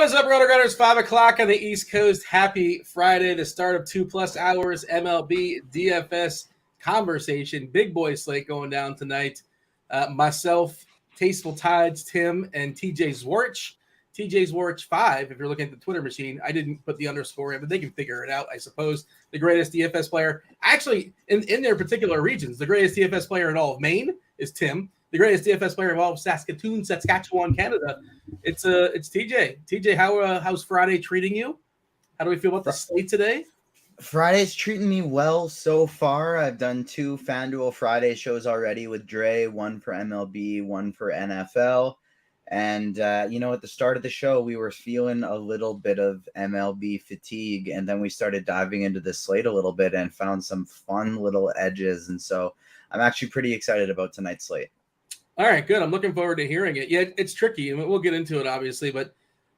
What is up, RotoGrinders? 5 o'clock on the East Coast. Happy Friday, the start of 2+ hours Mlb Dfs conversation. Big boy slate going down tonight. Myself, Tasteful Tides, Tim, and TJ Zwarch. TJ Zwarch 5, if you're looking at the Twitter machine. I didn't put the underscore in, but they can figure it out, I suppose. The greatest DFS player, actually, in their particular regions, the greatest DFS player in all of Maine is Tim. The greatest DFS player in all of Saskatchewan, Canada, it's TJ. TJ, how's Friday treating you? How do we feel about the slate today? Friday's treating me well so far. I've done 2 Fanduel Friday shows already with Dre, one for MLB, one for NFL. And, at the start of the show, we were feeling a little bit of MLB fatigue. And then we started diving into the slate a little bit and found some fun little edges. And so I'm actually pretty excited about tonight's slate. All right, good. I'm looking forward to hearing it. Yeah, it's tricky. I mean, we'll get into it, obviously. But,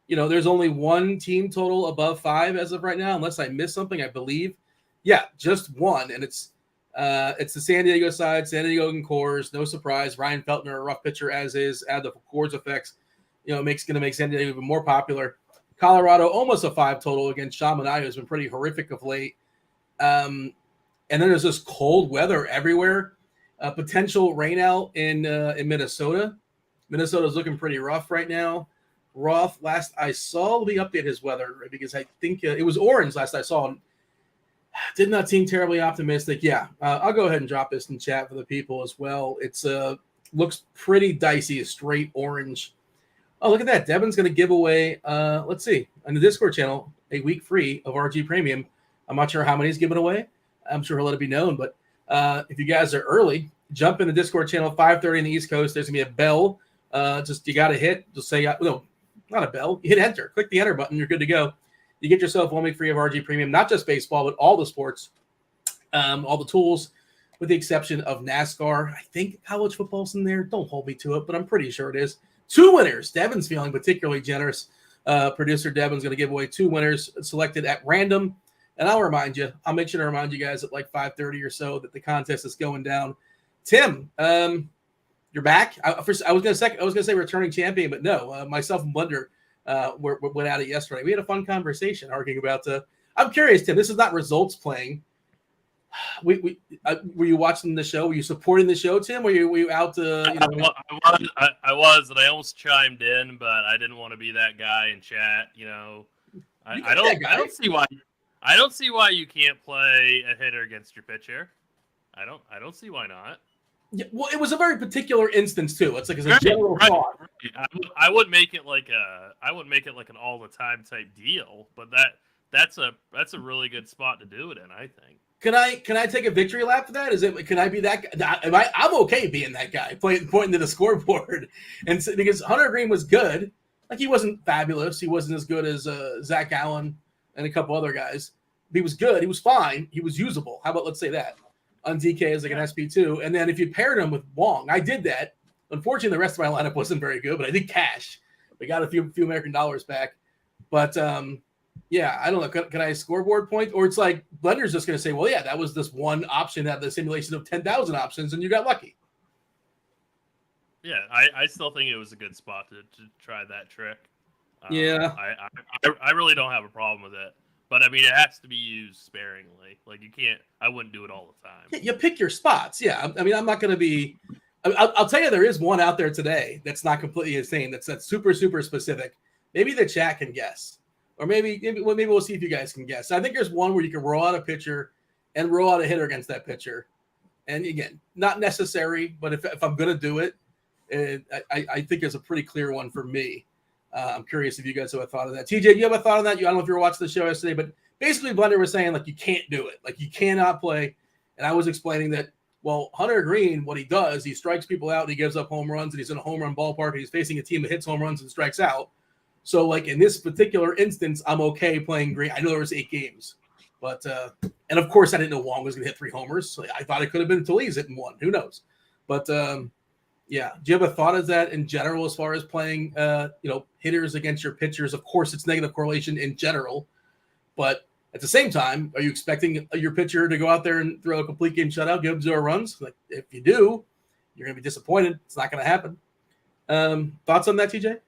there's only one team total above 5 as of right now, unless I missed something, I believe. Yeah, just one. And it's the San Diego side, San Diego and Coors. No surprise. Ryan Feltner, a rough pitcher as is. Add the Coors effects, going to make San Diego even more popular. Colorado, almost a 5 total against Sean Manaea, who's been pretty horrific of late. And then there's this cold weather everywhere. Potential rain out in Minnesota. Minnesota's looking pretty rough right now. Roth, last I saw, let me update his weather because I think it was orange last I saw. Did not seem terribly optimistic. Yeah, I'll go ahead and drop this in chat for the people as well. It's looks pretty dicey, a straight orange. Oh, look at that. Devin's going to give away, let's see, on the Discord channel, a week free of RG Premium. I'm not sure how many he's giving away. I'm sure he'll let it be known, but if you guys are early, jump in the Discord channel, 5:30 in the East Coast. There's going to be a bell. You got to hit. Just say, no, not a bell. You hit enter. Click the enter button. You're good to go. You get yourself 1 week free of RG Premium, not just baseball, but all the sports, all the tools, with the exception of NASCAR. I think college football's in there. Don't hold me to it, but I'm pretty sure it is. 2 winners. Devin's feeling particularly generous. Producer Devin's going to give away 2 winners selected at random. And I'll make sure to remind you guys at like 5:30 or so that the contest is going down. Tim, you're back. I was going to say returning champion, but no. Myself and Blender went at it yesterday. We had a fun conversation arguing about I'm curious, Tim. This is not results playing. Were you watching the show? Were you supporting the show, Tim? Were you out to? I was, and I almost chimed in, but I didn't want to be that guy in chat. I don't see why. I don't see why you can't play a hitter against your pitcher. I don't see why not. Yeah, well, it was a very particular instance too. It's like a general thought. I wouldn't make it like an all the time type deal, but that's a really good spot to do it in, I think. Can I take a victory lap for that? Can I be that guy? I'm okay being that guy, pointing to the scoreboard, and because Hunter Green was good, like he wasn't fabulous, he wasn't as good as Zach Allen and a couple other guys. He was good. He was fine. He was usable. How about let's say that on DK as like an SP2, and then if you paired him with Wong, I did that. Unfortunately, the rest of my lineup wasn't very good, but I did cash. We got a few American dollars back, but yeah, I don't know. Can I scoreboard point? Or it's like Blender's just going to say, well, yeah, that was this one option out of the simulation of 10,000 options, and you got lucky. Yeah, I still think it was a good spot to try that trick. Yeah. I really don't have a problem with it. But, I mean, it has to be used sparingly. Like, you can't – I wouldn't do it all the time. You pick your spots, yeah. I mean, I'm not going to be – I'll tell you there is one out there today that's not completely insane. That's super, super specific. Maybe the chat can guess. Or maybe we'll see if you guys can guess. I think there's one where you can roll out a pitcher and roll out a hitter against that pitcher. And, again, not necessary, but if I'm going to do it, I think there's a pretty clear one for me. I'm curious if you guys have a thought of that. TJ, do you have a thought on that? I don't know if you were watching the show yesterday, but basically Blender was saying, like, you can't do it. Like, you cannot play. And I was explaining that, well, Hunter Green, what he does, he strikes people out and he gives up home runs, and he's in a home run ballpark, and he's facing a team that hits home runs and strikes out. So, like, in this particular instance, I'm okay playing Green. I know there was 8 games. But, and, of course, I didn't know Wong was going to hit 3 homers. So I thought it could have been Tellez hitting 1. Who knows? But, yeah. Do you have a thought of that in general as far as playing, hitters against your pitchers? Of course, it's negative correlation in general. But at the same time, are you expecting your pitcher to go out there and throw a complete game shutout, give up 0 runs? Like, if you do, you're going to be disappointed. It's not going to happen. Thoughts on that, TJ?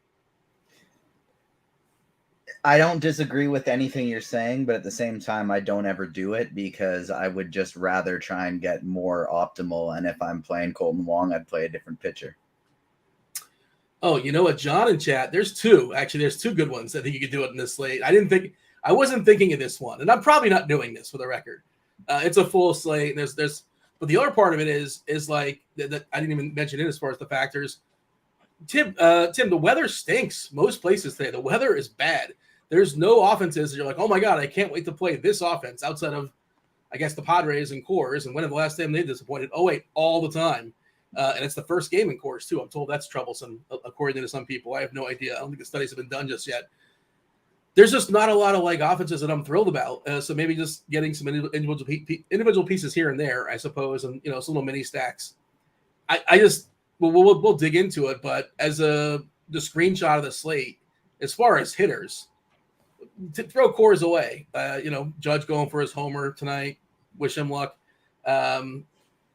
I don't disagree with anything you're saying, but at the same time, I don't ever do it because I would just rather try and get more optimal. And if I'm playing Colton Wong, I'd play a different pitcher. Oh, you know what, John in chat? There's two good ones. I think you could do it in this slate. I wasn't thinking of this one, and I'm probably not doing this for the record. It's a full slate, and but the other part of it is like that I didn't even mention it as far as the factors. Tim, the weather stinks most places today. The weather is bad. There's no offenses that you're like, oh my god, I can't wait to play this offense outside of, I guess, the Padres and Coors. And when the last time they disappointed? Oh wait, all the time. And it's the first game in Coors too. I'm told that's troublesome, according to some people. I have no idea. I don't think the studies have been done just yet. There's just not a lot of like offenses that I'm thrilled about. So maybe just getting some individual pieces here and there, I suppose, and some little mini stacks. We'll dig into it, but as the screenshot of the slate, as far as hitters, to throw Coors away. Judge going for his homer tonight. Wish him luck.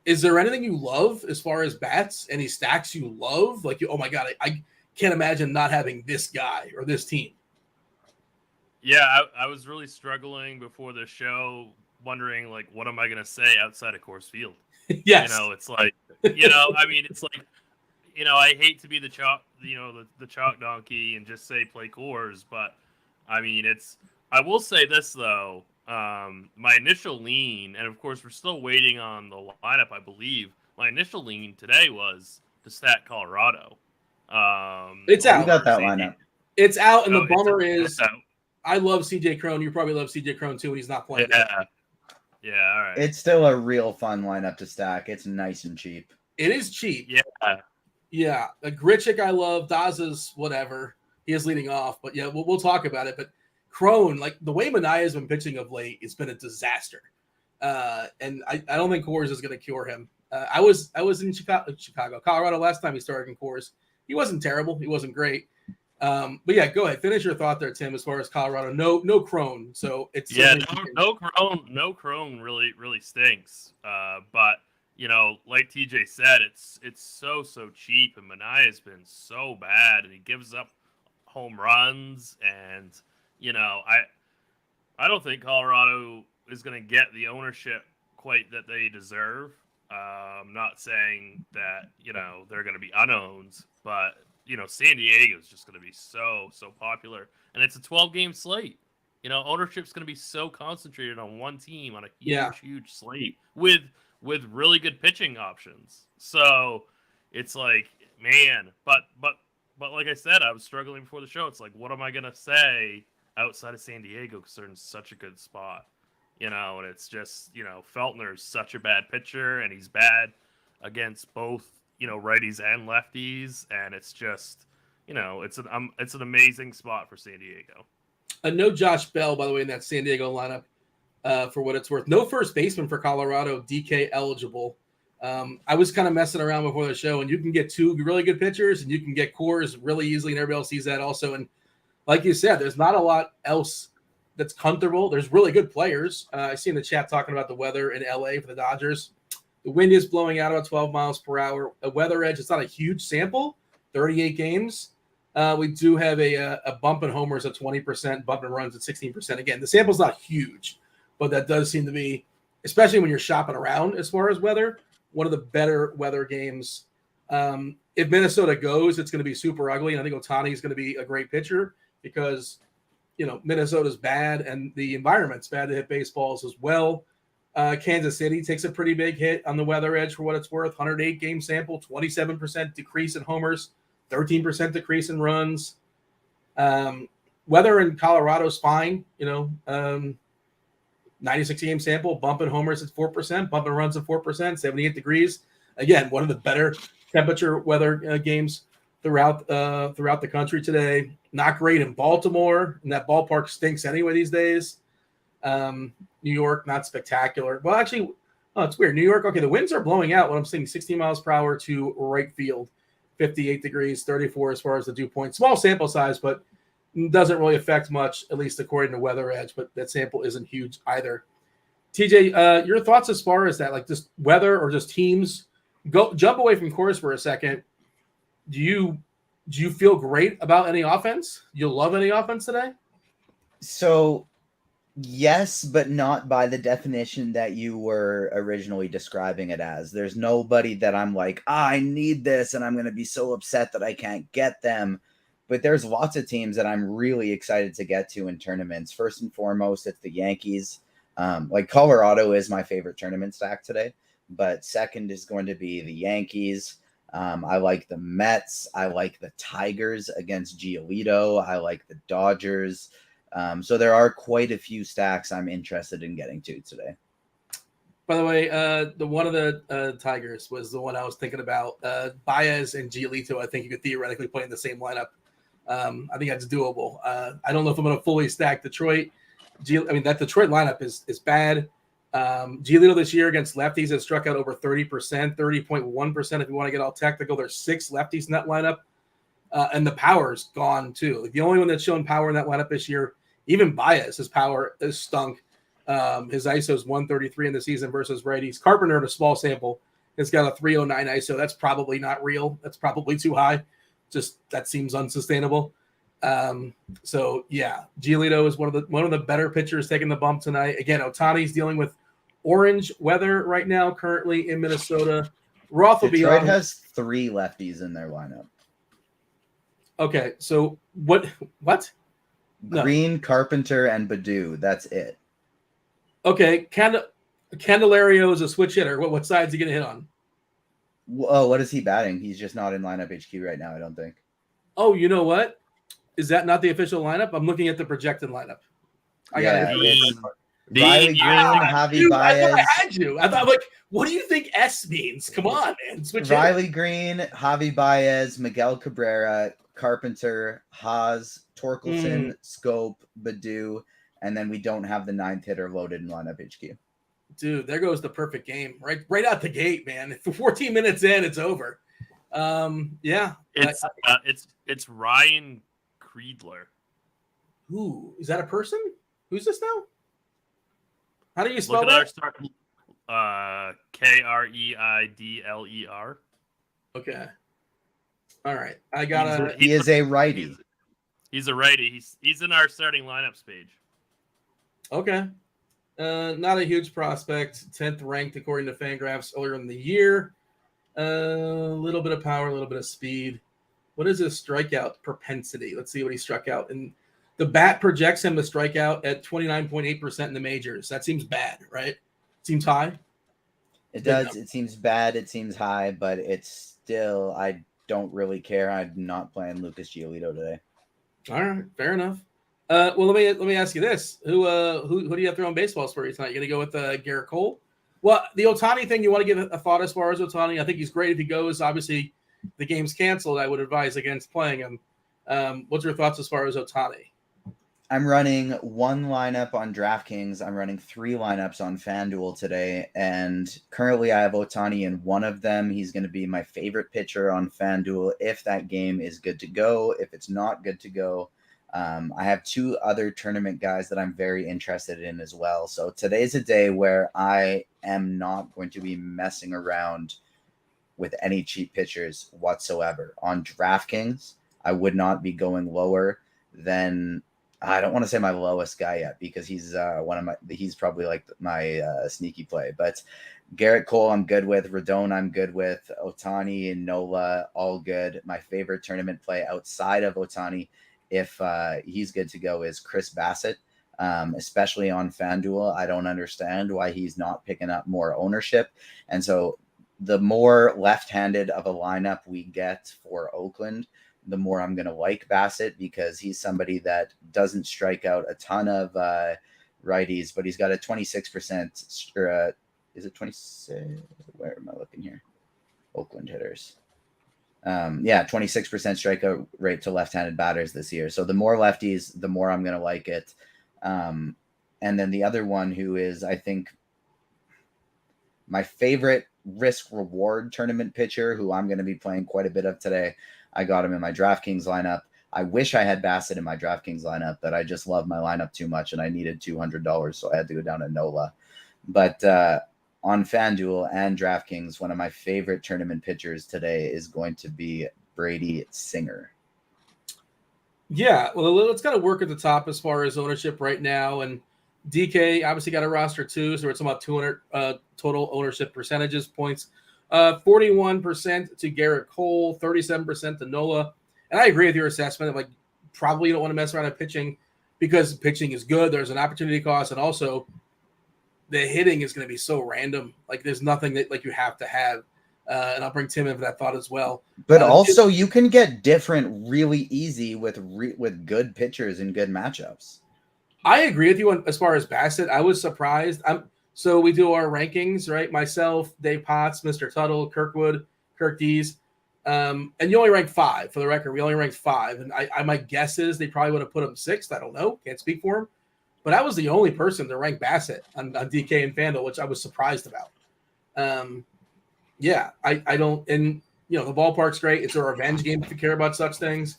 Is there anything you love as far as bats? Any stacks you love? Like, oh my god, I can't imagine not having this guy or this team. Yeah, I was really struggling before the show, wondering like, what am I going to say outside of Coors Field? Yes, it's like, I mean, it's like, I hate to be the chalk, the chalk donkey and just say play Coors, but I mean, I will say this though, my initial lean, and of course we're still waiting on the lineup, I believe. My initial lean today was to stack Colorado. It's out. You got that lineup. It's out, and the bummer is, I love CJ Cron. You probably love CJ Cron too when he's not playing. Yeah, all right. It's still a real fun lineup to stack. It's nice and cheap. It is cheap. Yeah. A Grichuk I love. Daza's whatever. He is leading off, but yeah, we'll talk about it. But Cron, like the way Manaea has been pitching of late, it's been a disaster. And I don't think Coors is going to cure him. I was in Chicago, Colorado last time he started in Coors. He wasn't terrible. He wasn't great. But yeah, go ahead. Finish your thought there, Tim, as far as Colorado. No Cron. So it's no Cron really stinks. But like TJ said, it's so cheap, and Manaea has been so bad, and he gives up home runs, and I don't think Colorado is going to get the ownership quite that they deserve. I'm not saying that they're going to be unowned, but San Diego is just going to be so popular, and it's a 12-game slate. Ownership's going to be so concentrated on one team on a huge slate with really good pitching options. So it's like, man, but like I said, I was struggling before the show. It's like, what am I going to say outside of San Diego because they're in such a good spot? And it's just, Feltner's such a bad pitcher, and he's bad against both, righties and lefties, and it's just, it's an amazing spot for San Diego. No Josh Bell, by the way, in that San Diego lineup, for what it's worth. No first baseman for Colorado, DK eligible. I was kind of messing around before the show, and you can get two really good pitchers, and you can get Coors really easily, and everybody else sees that also. And like you said, there's not a lot else that's comfortable. There's really good players. I see in the chat talking about the weather in LA for the Dodgers. The wind is blowing out about 12 miles per hour. A weather edge, it's not a huge sample, 38 games. We do have a bump in homers at 20%, bump in runs at 16%. Again, the sample's not huge, but that does seem to be, especially when you're shopping around as far as weather, one of the better weather games. If Minnesota goes, it's going to be super ugly, and I think Ohtani is going to be a great pitcher because, Minnesota's bad, and the environment's bad to hit baseballs as well. Kansas City takes a pretty big hit on the weather edge for what it's worth. 108 game sample, 27% decrease in homers, 13% decrease in runs. Weather in Colorado's fine, 96 game sample, bump in homers at 4%, bump in runs at 4%, 78 degrees. Again, one of the better temperature weather games throughout the country today. Not great in Baltimore, and that ballpark stinks anyway these days. New York, not spectacular. Well, actually, it's weird. New York, okay, the winds are blowing out when I'm seeing 16 miles per hour to right field, 58 degrees, 34 as far as the dew point. Small sample size, but doesn't really affect much, at least according to Weather Edge, but that sample isn't huge either. TJ, your thoughts as far as that, like just weather or just teams? Jump away from Coors for a second. Do you feel great about any offense? You love any offense today? So yes, but not by the definition that you were originally describing it as. There's nobody that I'm like, I need this and I'm going to be so upset that I can't get them. But there's lots of teams that I'm really excited to get to in tournaments. First and foremost, it's the Yankees. Like Colorado is my favorite tournament stack today, but second is going to be the Yankees. I like the Mets. I like the Tigers against Giolito. I like the Dodgers. So there are quite a few stacks I'm interested in getting to today. By the way, the one of the Tigers was the one I was thinking about. Baez and Giolito, I think you could theoretically play in the same lineup. I think that's doable. I don't know if I'm going to fully stack Detroit. That Detroit lineup is bad. Giolito this year against lefties has struck out over 30%, 30.1%. If you want to get all technical, there's 6 lefties in that lineup. And the power's gone too. Like the only one that's shown power in that lineup this year, even Baez, his power is stunk. His ISO is 133 in the season versus righties. Carpenter in a small sample has got a 309 ISO. That's probably not real. That's probably too high. Just that seems unsustainable. So yeah, Giolito is one of the better pitchers taking the bump tonight. Again, Ohtani's dealing with orange weather right now, currently in Minnesota. Roth will Detroit be on. has 3 lefties in their lineup. Okay, so what? Green, no. Carpenter, and Baddoo. That's it. Okay, Candelario is a switch hitter. What side's he going to hit on? Oh, what is he batting? He's just not in lineup HQ right now, I don't think. Oh, you know what? Is that not the official lineup? I'm looking at the projected lineup. Riley Green, Javi Baez. I had you. I thought, like, what do you think S means? Come on, man. Switch Riley Green, Javi Baez, Miguel Cabrera, Carpenter, Haas, Torkelson, Scope, Baddoo, and then we don't have the 9th hitter loaded in lineup HQ. Dude, there goes the perfect game. Right out the gate, man. 14 minutes in, it's over. Yeah. It's Ryan Kreidler. Who is that? A person? Who's this now? How do you spell Look that? Kreidler. Okay. All right. I got He is a righty. He's a righty. He's in our starting lineups page. Okay. Not a huge prospect. 10th ranked according to Fangraphs earlier in the year. A little bit of power, a little bit of speed. What is his strikeout propensity? Let's see what he struck out. And the bat projects him to strike out at 29.8% in the majors. That seems bad, right? Seems high. It does. It seems bad. It seems high, but it's still, I don't really care. I'm not playing Lucas Giolito today. All right. Fair enough. Well, let me ask you this: Who do you have throwing baseballs for you tonight? You gonna go with Garrett Cole? Well, the Ohtani thing, you want to give a thought as far as Ohtani? I think he's great if he goes. Obviously, the game's canceled. I would advise against playing him. What's your thoughts as far as Ohtani? I'm running 1 lineup on DraftKings. I'm running 3 lineups on Fanduel today, and currently I have Ohtani in one of them. He's going to be my favorite pitcher on Fanduel if that game is good to go. If it's not good to go, I have 2 other tournament guys that I'm very interested in as well. So today's a day where I am not going to be messing around with any cheap pitchers whatsoever. On DraftKings, I would not be going lower than, I don't want to say my lowest guy yet because he's he's probably like my sneaky play. But Garrett Cole, I'm good with. Rodon, I'm good with. Ohtani and Nola, all good. My favorite tournament play outside of Ohtani, if he's good to go, is Chris Bassett, especially on FanDuel. I don't understand why he's not picking up more ownership. And so the more left-handed of a lineup we get for Oakland, the more I'm going to like Bassett because he's somebody that doesn't strike out a ton of righties, but he's got a 26%, or is it 26? Where am I looking here? Oakland hitters. 26% strikeout rate to left-handed batters this year. So the more lefties, the more I'm going to like it. And then the other one who is, I think, my favorite risk-reward tournament pitcher, who I'm going to be playing quite a bit of today. I got him in my DraftKings lineup. I wish I had Bassett in my DraftKings lineup, but I just love my lineup too much, and I needed $200, so I had to go down to Nola. But on FanDuel and DraftKings, one of my favorite tournament pitchers today is going to be Brady Singer. Yeah, well, let's kind of work at the top as far as ownership right now. And DK obviously got a roster too, so it's about 200 total ownership percentages points. 41% to Garrett Cole, 37% to Nola. And I agree with your assessment of like probably you don't want to mess around at pitching because pitching is good. There's an opportunity cost, and also the hitting is going to be so random. Like there's nothing that like you have to have. And I'll bring Tim in for that thought as well. But also, you can get different really easy with good pitchers and good matchups. I agree with you as far as Bassett. I was surprised. So we do our rankings, right? Myself, Dave Potts, Mr. Tuttle, Kirkwood, Kirk Dees. And you only rank 5 for the record. We only ranked 5. And my guess is they probably would have put him 6th. I don't know. Can't speak for him. But I was the only person to rank Bassett on DK and Fanduel, which I was surprised about. Yeah, I don't, and you know, the ballpark's great. It's a revenge game if you care about such things.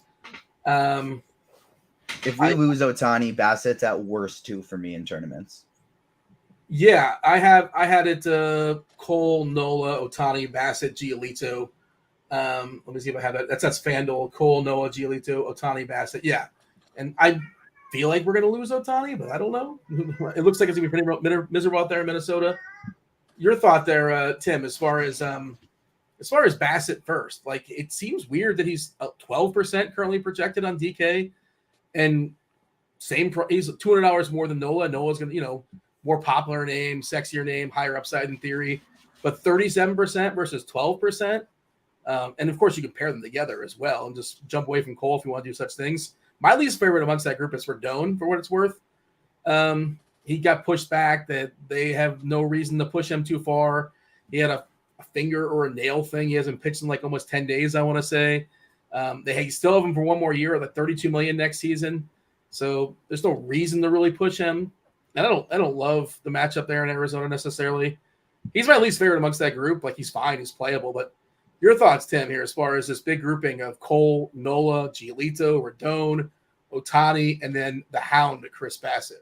If we lose Ohtani, Bassett's at worst 2 for me in tournaments. Yeah, I had it Cole, Nola, Ohtani, Bassett, Giolito. Let me see if I have that. That's Fanduel, Cole, Nola, Giolito, Ohtani, Bassett. Yeah, and I feel like we're gonna lose Ohtani, but I don't know. It looks like it's gonna be pretty miserable out there in Minnesota. Your thought there, Tim, as far as Bassett first, like it seems weird that he's 12% currently projected on DK, and he's $200 more than Nola. Nola's gonna, more popular name, sexier name, higher upside in theory, but 37% versus 12%. And of course, you can pair them together as well and just jump away from Cole if you want to do such things. My least favorite amongst that group is Rodon, for what it's worth. He got pushed back. That they have no reason to push him too far. He had a finger or a nail thing. He hasn't pitched in like almost 10 days, I want to say. They still have him for one more year, like $32 million next season. So there's no reason to really push him. And I don't love the matchup there in Arizona necessarily. He's my least favorite amongst that group. Like he's fine, he's playable. But your thoughts, Tim, here as far as this big grouping of Cole, Nola, Giolito, Rodon, Ohtani, and then the Hound, Chris Bassett.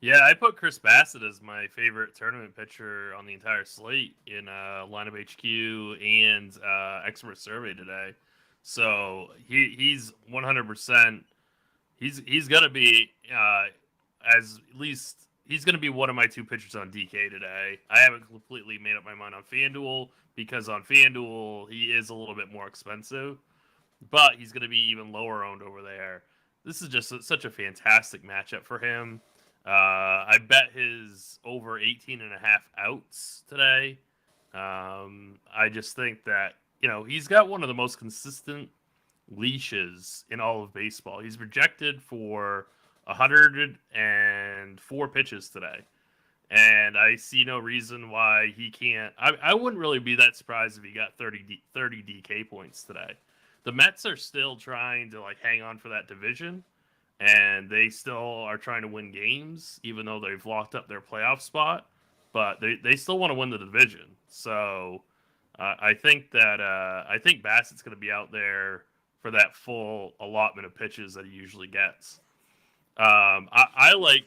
Yeah, I put Chris Bassett as my favorite tournament pitcher on the entire slate in Lineup HQ and Expert Survey today. So he's 100%. He's gonna be he's gonna be one of my 2 pitchers on DK today. I haven't completely made up my mind on FanDuel because on FanDuel he is a little bit more expensive, but he's gonna be even lower owned over there. This is just such a fantastic matchup for him. I bet his over 18.5 outs today. I just think that, he's got one of the most consistent leashes in all of baseball. He's projected for 104 pitches today. And I see no reason why he can't. I wouldn't really be that surprised if he got 30 DK points today. The Mets are still trying to hang on for that division. And they still are trying to win games, even though they've locked up their playoff spot. But they still want to win the division. So I think Bassett's going to be out there for that full allotment of pitches that he usually gets. I like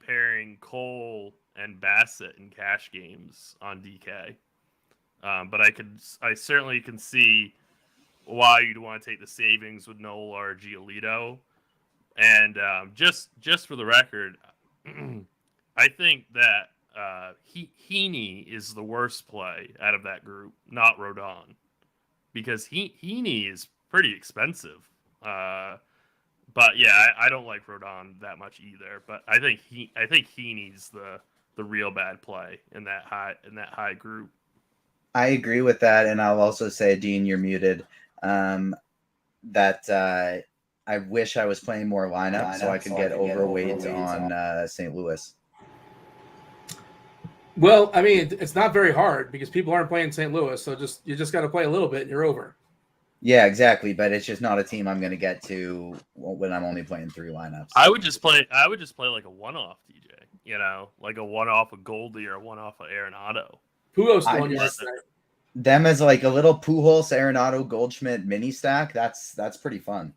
pairing Cole and Bassett in cash games on DK. But I certainly can see why you'd want to take the savings with Nola or Giolito. And just for the record, I think that Heaney is the worst play out of that group, not Rodon, because Heaney is pretty expensive. But yeah, I don't like Rodon that much either. But I think Heaney's the real bad play in that high group. I agree with that, and I'll also say, Dean, you're muted. I wish I was playing more lineup so I could get overweight on St. Louis. Well, I mean, it's not very hard because people aren't playing St. Louis, so you just got to play a little bit and you're over. Yeah, exactly. But it's just not a team I'm going to get to when I'm only playing 3 lineups. I would just play like a one-off DJ, like a one-off of Goldie or a one-off of Arenado. Pujols on your them as like a little Pujols, Arenado, Goldschmidt mini stack. That's pretty fun.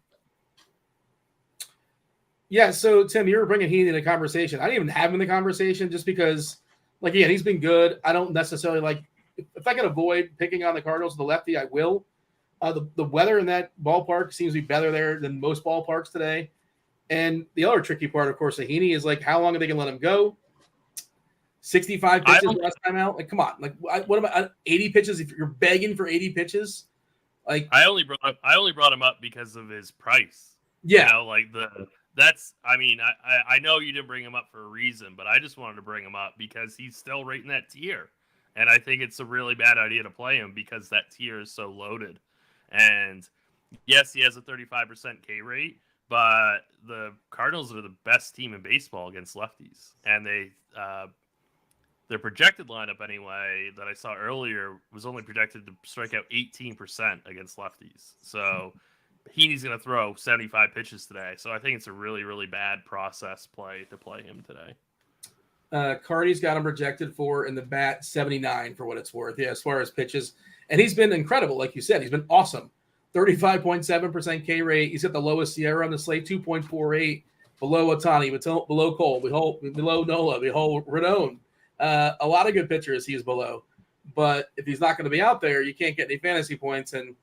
Yeah, so Tim, you were bringing Heaney in the conversation. I didn't even have him in the conversation just because, he's been good. I don't necessarily if I can avoid picking on the Cardinals, the lefty, I will. The weather in that ballpark seems to be better there than most ballparks today. And the other tricky part, of course, of Heaney is like, how long are they going to let him go? 65 pitches last time out. Like, come on. Like, what am I? 80 pitches? If you're begging for 80 pitches, like I only brought him up because of his price. Yeah, you know, like that's. I mean, I know you didn't bring him up for a reason, but I just wanted to bring him up because he's still right in that tier, and I think it's a really bad idea to play him because that tier is so loaded. And yes, he has a 35% K rate, but the Cardinals are the best team in baseball against lefties, and their projected lineup anyway that I saw earlier was only projected to strike out 18% against lefties. So Heaney's going to throw 75 pitches today. So I think it's a really, really bad process play to play him today. Cardi's got him projected for in the bat 79 for what it's worth. Yeah, as far as pitches. And he's been incredible. Like you said, he's been awesome. 35.7% K rate. He's got the lowest Sierra on the slate, 2.48, below Ohtani, below Cole, below Nola, below Rodon. A lot of good pitchers he is below. But if he's not going to be out there, you can't get any fantasy points, and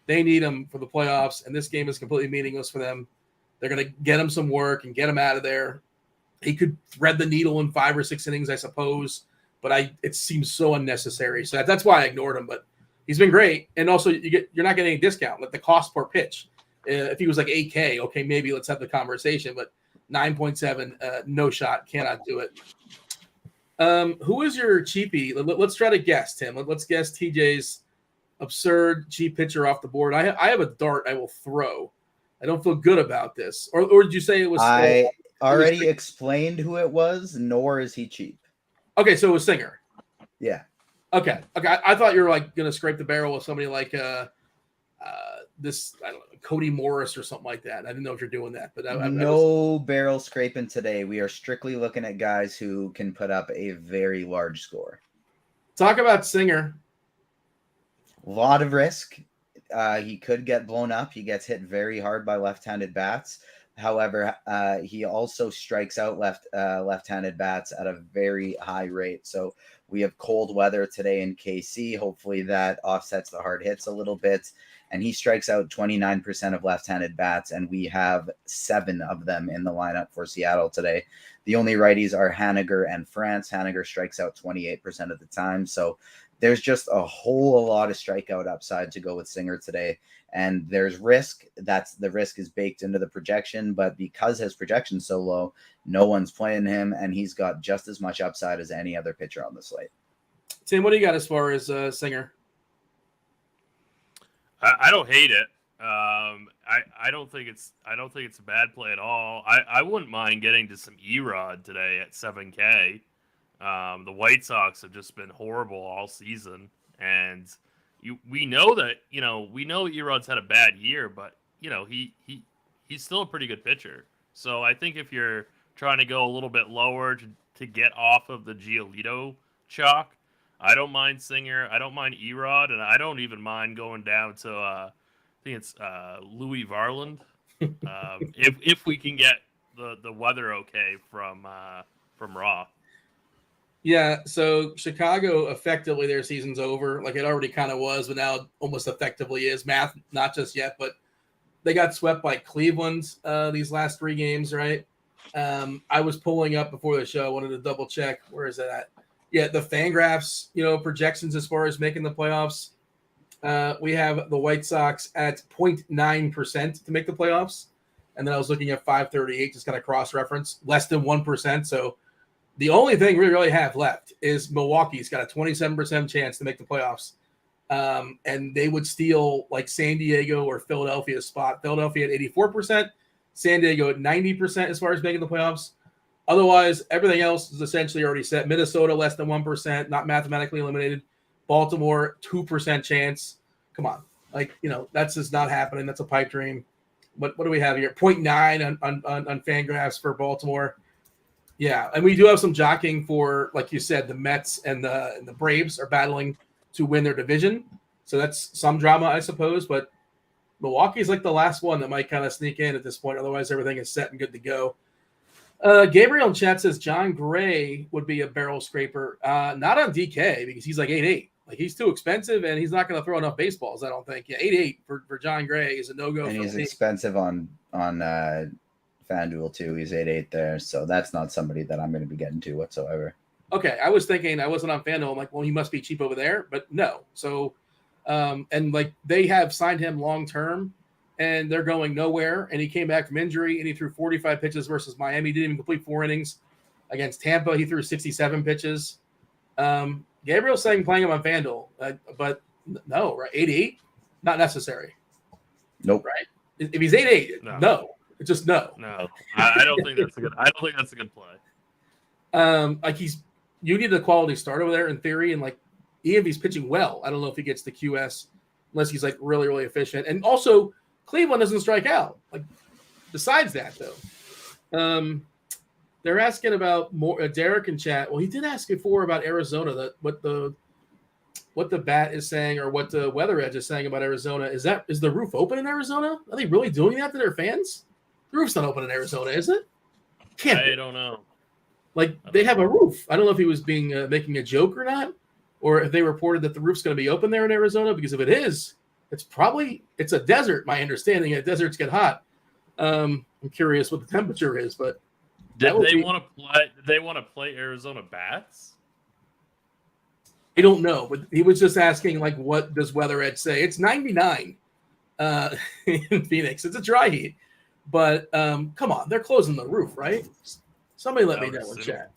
they need him for the playoffs, and this game is completely meaningless for them. They're going to get him some work and get him out of there. He could thread the needle in 5 or 6 innings, I suppose, but it seems so unnecessary. So that's why I ignored him, but he's been great. And also, you're not getting any discount, like the cost per pitch. If he was like 8K, okay, maybe let's have the conversation, but 9.7, no shot, cannot do it. Who is your cheapie? Let's try to guess, Tim. Let's guess TJ's absurd cheap pitcher off the board. I have a dart I will throw. I don't feel good about this. Or did you say it was? I already explained who it was, nor is he cheap. Okay, so it was Singer. Yeah. Okay. I thought you were like going to scrape the barrel with somebody like this, I don't know, Cody Morris or something like that. I didn't know if you're doing that, but no barrel scraping today. We are strictly looking at guys who can put up a very large score. Talk about Singer. A lot of risk. He could get blown up. He gets hit very hard by left-handed bats. However, he also strikes out left-handed bats at a very high rate. So we have cold weather today in KC. Hopefully that offsets the hard hits a little bit. And he strikes out 29% of left-handed bats, and we have 7 of them in the lineup for Seattle today. The only righties are Haniger and France. Haniger strikes out 28% of the time. So there's just a whole lot of strikeout upside to go with Singer today. And there's risk. The risk is baked into the projection, but because his projection's so low, no one's playing him, and he's got just as much upside as any other pitcher on the slate. Tim, what do you got as far as Singer? I don't hate it. I don't think it's a bad play at all. I wouldn't mind getting to some Erod today at 7K. The White Sox have just been horrible all season, and we know that Erod's had a bad year, but he's still a pretty good pitcher. So I think if you're trying to go a little bit lower to get off of the Giolito chalk, I don't mind Singer. I don't mind Erod, and I don't even mind going down to I think it's Louis Varland. If we can get the weather okay from Roth. Yeah, so Chicago, effectively their season's over. Like it already kind of was, but now almost effectively is. Math, not just yet, but they got swept by Cleveland these last 3 games, right? I was pulling up before the show. I wanted to double check. Where is that at? Yeah, the Fangraphs, projections as far as making the playoffs. We have the White Sox at 0.9% to make the playoffs. And then I was looking at 538, just kind of cross-reference, less than 1%. So the only thing we really have left is Milwaukee's got a 27% chance to make the playoffs. And they would steal like San Diego or Philadelphia's spot. Philadelphia at 84%, San Diego at 90% as far as making the playoffs. Otherwise, everything else is essentially already set. Minnesota, less than 1%, not mathematically eliminated. Baltimore, 2% chance. Come on. That's just not happening. That's a pipe dream. What do we have here? 0.9 on Fangraphs for Baltimore. Yeah, and we do have some jockeying for, like you said, the Mets and the Braves are battling to win their division. So that's some drama, I suppose. But Milwaukee's like the last one that might kind of sneak in at this point. Otherwise, everything is set and good to go. Gabriel in chat says John Gray would be a barrel scraper. Not on DK because he's like 8'8". Like he's too expensive, and he's not going to throw enough baseballs. I don't think. Yeah, 8.8 for John Gray is a no go. And he's expensive on FanDuel too. He's 8.8 there, so that's not somebody that I'm going to be getting to whatsoever. Okay, I was thinking I wasn't on FanDuel. I'm like, well, he must be cheap over there, but no. So, and like they have signed him long term, and they're going nowhere. And he came back from injury, and he threw 45 pitches versus Miami. He didn't even complete 4 innings against Tampa. He threw 67 pitches. Gabriel's saying playing him on FanDuel, but no, right? 8.8, not necessary. Nope. Right? If he's 8.8, no. It's just no. No, I don't think that's a good. I don't think that's a good play. Like you need a quality start over there in theory, and like even if he's pitching well, I don't know if he gets the QS unless he's like really, really efficient. And also, Cleveland doesn't strike out. Like besides that, though, they're asking about more. Derek in chat. Well, he did ask before about Arizona. What the bat is saying or what the Weather Edge is saying about Arizona. Is the roof open in Arizona? Are they really doing that to their fans? The roof's not open in Arizona, is it? I don't know. Like they have a roof. I don't know if he was being making a joke or not, or if they reported that the roof's going to be open there in Arizona. Because if it is, it's a desert. My understanding, deserts get hot. I'm curious what the temperature is, but did they want to play Arizona bats? I don't know, but he was just asking, like, what does Weather Edge say? It's 99 in Phoenix. It's a dry heat, but come on, they're closing the roof, right? Somebody let me know in chat.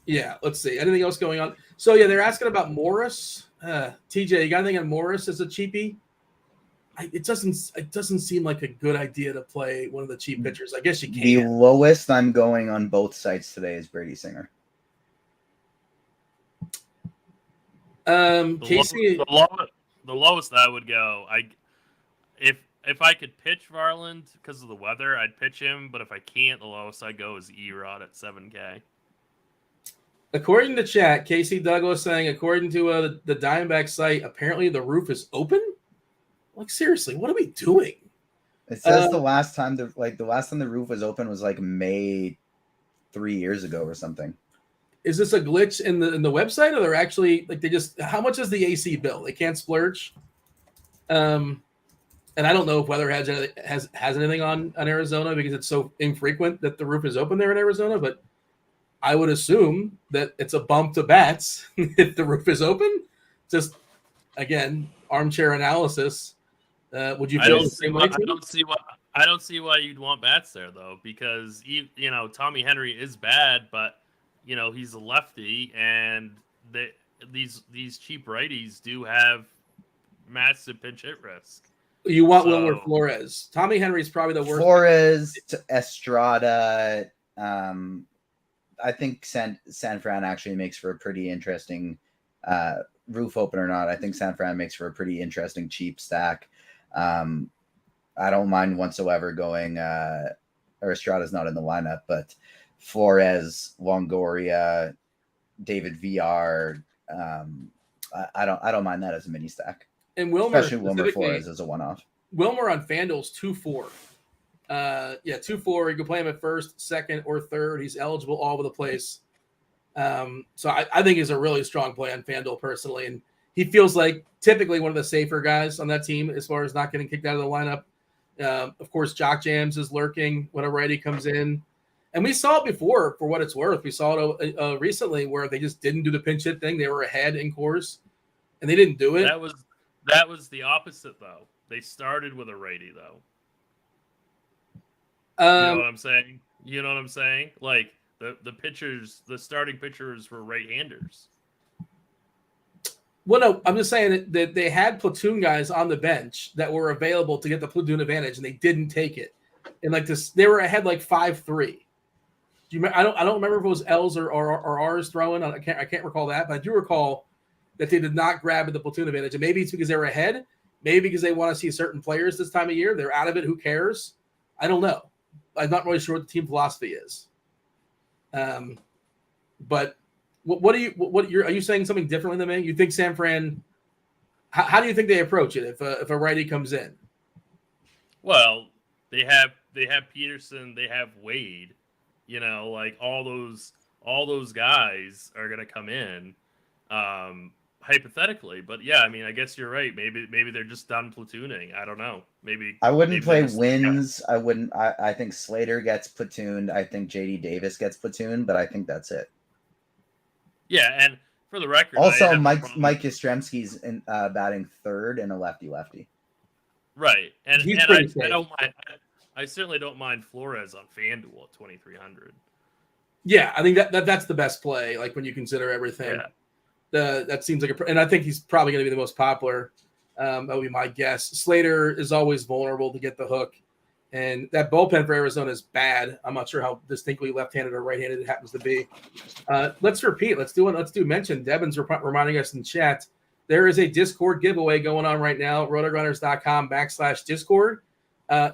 Yeah, let's see. Anything else going on? So, yeah, they're asking about Morris. TJ, you got anything on Morris as a cheapie? It doesn't seem like a good idea to play one of the cheap pitchers. I guess you can. The lowest I'm going on both sites today is Brady Singer. Casey, the lowest I would go. If I could pitch Varland because of the weather, I'd pitch him. But if I can't, the lowest I go is Erod at 7K. According to chat, Casey Douglas saying, according to the Diamondback site, apparently the roof is open. Like seriously, what are we doing? It says the last time the roof was open was like May 3 years ago or something. Is this a glitch in the website, or they're actually like how much is the AC bill? They can't splurge. And I don't know if Weather has anything on Arizona because it's so infrequent that the roof is open there in Arizona, but I would assume that it's a bump to bats if the roof is open. Just again, armchair analysis. Would you feel the same way? I don't see why you'd want bats there though, because Tommy Henry is bad, but he's a lefty, and these cheap righties do have massive pinch hit risk. You want Wilmer Flores. Tommy Henry's probably the worst. Flores to Estrada. I think San Fran actually makes for a pretty interesting roof open or not. I think San Fran makes for a pretty interesting cheap stack. I don't mind whatsoever going or Estrada's not in the lineup, but Flores, Longoria, David VR. I don't mind that as a mini stack. And Wilmer, especially Wilmer Flores as a one-off. Wilmer on FanDuel's 2-4. 2-4. You can play him at first, second, or third. He's eligible all over the place. So I think he's a really strong play on FanDuel personally, and he feels like typically one of the safer guys on that team as far as not getting kicked out of the lineup. Of course, Jock Jams is lurking when a righty comes in. And we saw it before, for what it's worth. We saw it recently where they just didn't do the pinch hit thing. They were ahead in Coors, and they didn't do it. That was the opposite, though. They started with a righty, though. You know what I'm saying? Like the pitchers, the starting pitchers were right-handers. Well, no, I'm just saying that they had platoon guys on the bench that were available to get the platoon advantage, and they didn't take it. And like this, they were ahead like 5-3. I don't remember if it was L's or R's throwing. I can't recall that, but I do recall that they did not grab the platoon advantage. And maybe it's because they were ahead. Maybe because they want to see certain players this time of year. They're out of it. Who cares? I don't know. I'm not really sure what the team philosophy is. But what are you saying something differently than me? You think San Fran? How do you think they approach it if a righty comes in? Well, they have Peterson. They have Wade. Like all those guys are going to come in. hypothetically. But yeah, I mean, I guess you're right. Maybe they're just done platooning. I don't know. Maybe I wouldn't maybe play they just- wins. I wouldn't. I think Slater gets platooned. I think JD Davis gets platooned, but I think that's it. Yeah, and for the record, Also, I have Mike Yastrzemski's in batting third and a lefty. Right, and He's and pretty I safe. don't mind. I certainly don't mind Flores on FanDuel at 2,300. Yeah, I think that's the best play. Like when you consider everything, that seems like and I think he's probably going to be the most popular. That would be my guess. Slater is always vulnerable to get the hook, and that bullpen for Arizona is bad. I'm not sure how distinctly left-handed or right-handed it happens to be. Let's repeat. Let's do mention. Devin's reminding us in chat. There is a Discord giveaway going on right now. RotoGrinders.com/Discord.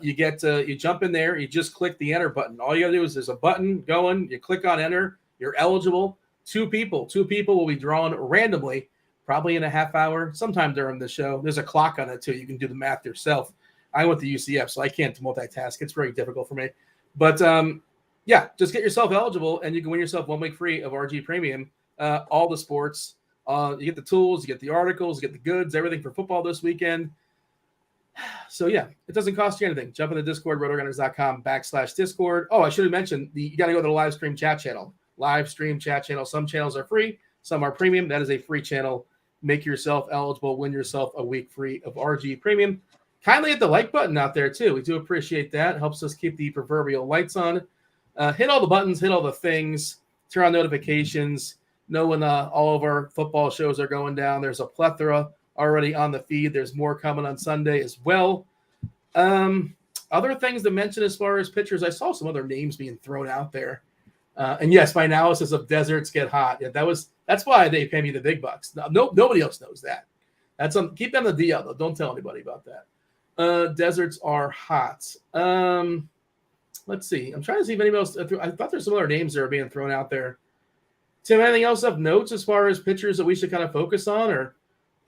You jump in there. You just click the enter button. All you got to do is there's a button going. You click on enter. You're eligible. Two people will be drawn randomly, probably in a half hour, sometime during the show. There's a clock on it too. You can do the math yourself. I went to UCF, so I can't multitask. It's very difficult for me. But yeah, just get yourself eligible, and you can win yourself 1 week free of RG Premium. All the sports. You get the tools, you get the articles, you get the goods, everything for football this weekend. So yeah, it doesn't cost you anything. Jump in the Discord, rotogrinders.com/Discord. Oh, I should have mentioned you got to go to the live stream chat channel. Live stream chat channel. Some channels are free, some are premium. That is a free channel. Make yourself eligible, win yourself a week free of RG Premium. Kindly hit the like button out there too. We do appreciate that. It helps us keep the proverbial lights on. Hit all the buttons, hit all the things, turn on notifications. Know when all of our football shows are going down. There's a plethora already on the feed. There's more coming on Sunday as well. Other things to mention as far as pitchers, I saw some other names being thrown out there. And yes, my analysis of deserts get hot. Yeah, that's why they pay me the big bucks. Nobody else knows that. Keep that on the DL though. Don't tell anybody about that. Deserts are hot. Let's see. I'm trying to see if anybody else. I thought there's some other names that are being thrown out there. Tim, anything else of notes as far as pitchers that we should kind of focus on, or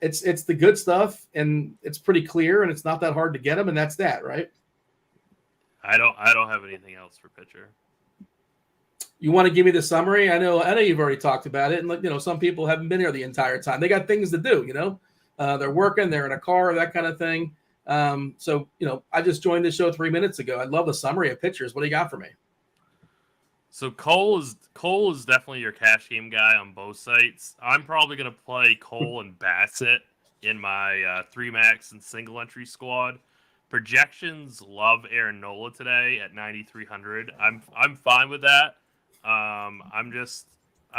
it's the good stuff and it's pretty clear and it's not that hard to get them, and that's that, right? I don't have anything else for pitcher. You want to give me the summary? I know you've already talked about it, and some people haven't been here the entire time. They got things to do, they're working, they're in a car, that kind of thing. So I just joined the show 3 minutes ago. I'd love the summary of pitchers. What do you got for me? So Cole is definitely your cash game guy on both sites. I'm probably going to play Cole and Bassett in my 3-max and single entry squad. Projections love Aaron Nola today at 9,300. I'm fine with that. I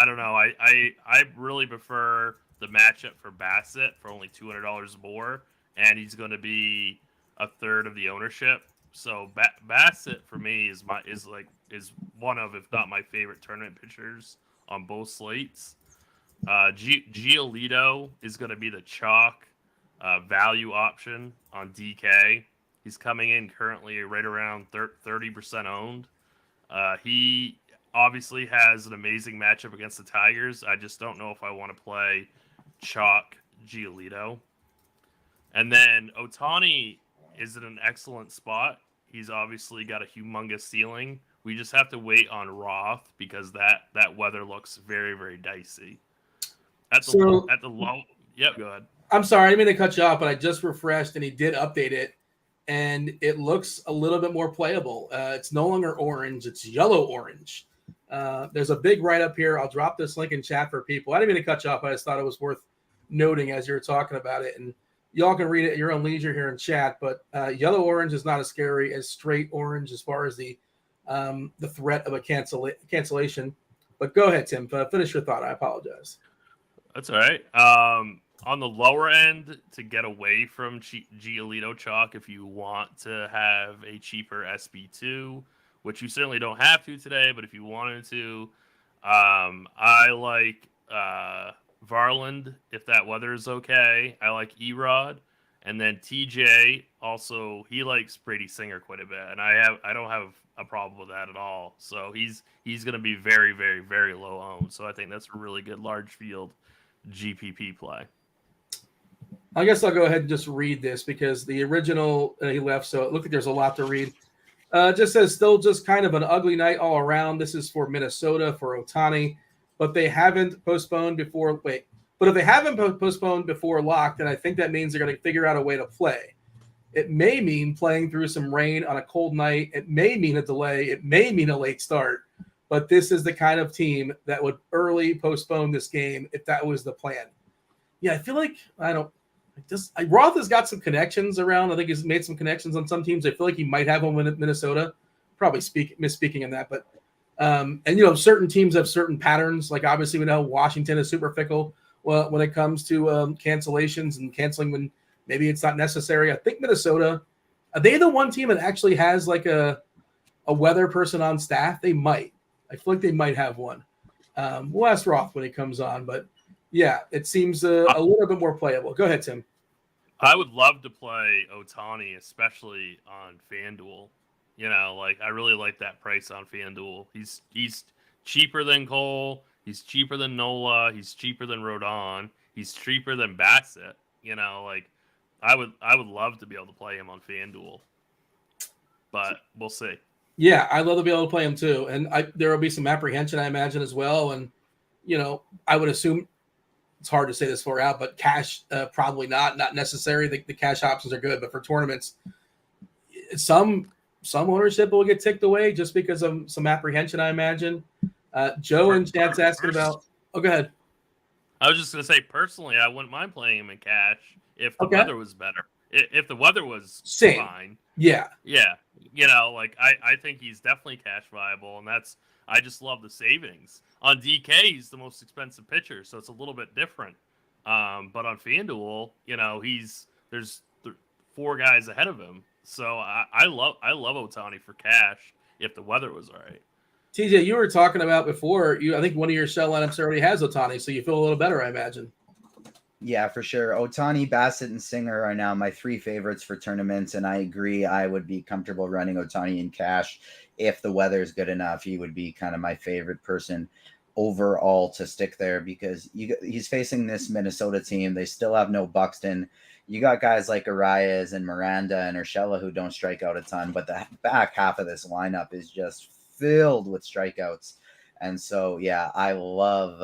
don't know. I really prefer the matchup for Bassett for only $200 more, and he's going to be a third of the ownership. So Bassett for me is one of, if not my favorite tournament pitchers on both slates. Giolito is going to be the chalk value option on DK. He's coming in currently right around 30% owned. He obviously has an amazing matchup against the Tigers. I just don't know if I want to play chalk Giolito. And then Ohtani is in an excellent spot. He's obviously got a humongous ceiling. We just have to wait on Roth because that weather looks very, very dicey. At the low. Yep, go ahead. I'm sorry, I didn't mean to cut you off, but I just refreshed and he did update it, and it looks a little bit more playable. It's no longer orange; it's yellow orange. There's a big write-up here. I'll drop this link in chat for people. I didn't mean to cut you off. I just thought it was worth noting as you were talking about it, and y'all can read it at your own leisure here in chat. But yellow orange is not as scary as straight orange as far as the threat of a cancellation. But go ahead, Tim. Finish your thought. I apologize. That's all right. On the lower end, to get away from Giolito chalk, if you want to have a cheaper SB2, which you certainly don't have to today, but if you wanted to, I like Varland, if that weather is okay. I like Erod. And then TJ, also, he likes Brady Singer quite a bit. And I don't have a problem with that at all. So he's going to be very, very, very low owned. So I think that's a really good large field GPP play. I guess I'll go ahead and just read this because the original he left, so it looked like there's a lot to read. Just says, still just kind of an ugly night all around. This is for Minnesota, for Ohtani, but they haven't postponed before. Wait, But if they haven't postponed before lock, then I think that means they're going to figure out a way to play. It may mean playing through some rain on a cold night. It may mean a delay. It may mean a late start. But this is the kind of team that would early postpone this game if that was the plan. Yeah, I feel like Roth has got some connections around. I think he's made some connections on some teams. I feel like he might have one with Minnesota. Probably misspeaking in that, but certain teams have certain patterns. Like obviously we know Washington is super fickle when it comes to cancellations and canceling when maybe it's not necessary. I think Minnesota, are they the one team that actually has like a weather person on staff? They might. I feel like they might have one. We'll ask Roth when he comes on, but yeah, it seems a little bit more playable. Go ahead, Tim. I would love to play Ohtani, especially on FanDuel. I really like that price on FanDuel. He's cheaper than Cole. He's cheaper than Nola. He's cheaper than Rodon. He's cheaper than Bassett. I would love to be able to play him on FanDuel, but we'll see. Yeah, I'd love to be able to play him too, and there will be some apprehension, I imagine, as well. And I would assume it's hard to say this far out, but cash probably not necessary. The cash options are good, but for tournaments, some ownership will get ticked away just because of some apprehension, I imagine. Joe and chat's asking about. Oh, go ahead. I was just going to say, personally, I wouldn't mind playing him in cash if the weather was better. If the weather was fine. Yeah. Yeah. I think he's definitely cash viable, and I just love the savings. On DK, he's the most expensive pitcher, so it's a little bit different. But on FanDuel, there's 4 guys ahead of him. So I love Ohtani for cash if the weather was all right. TJ, you were talking about before. I think one of your shell lineups already has Ohtani, so you feel a little better, I imagine. Yeah, for sure. Ohtani, Bassett, and Singer are now my 3 favorites for tournaments, and I agree I would be comfortable running Ohtani in cash if the weather is good enough. He would be kind of my favorite person overall to stick there because he's facing this Minnesota team. They still have no Buxton. You got guys like Arias and Miranda and Urshela who don't strike out a ton, but the back half of this lineup is just filled with strikeouts. And so, yeah, I love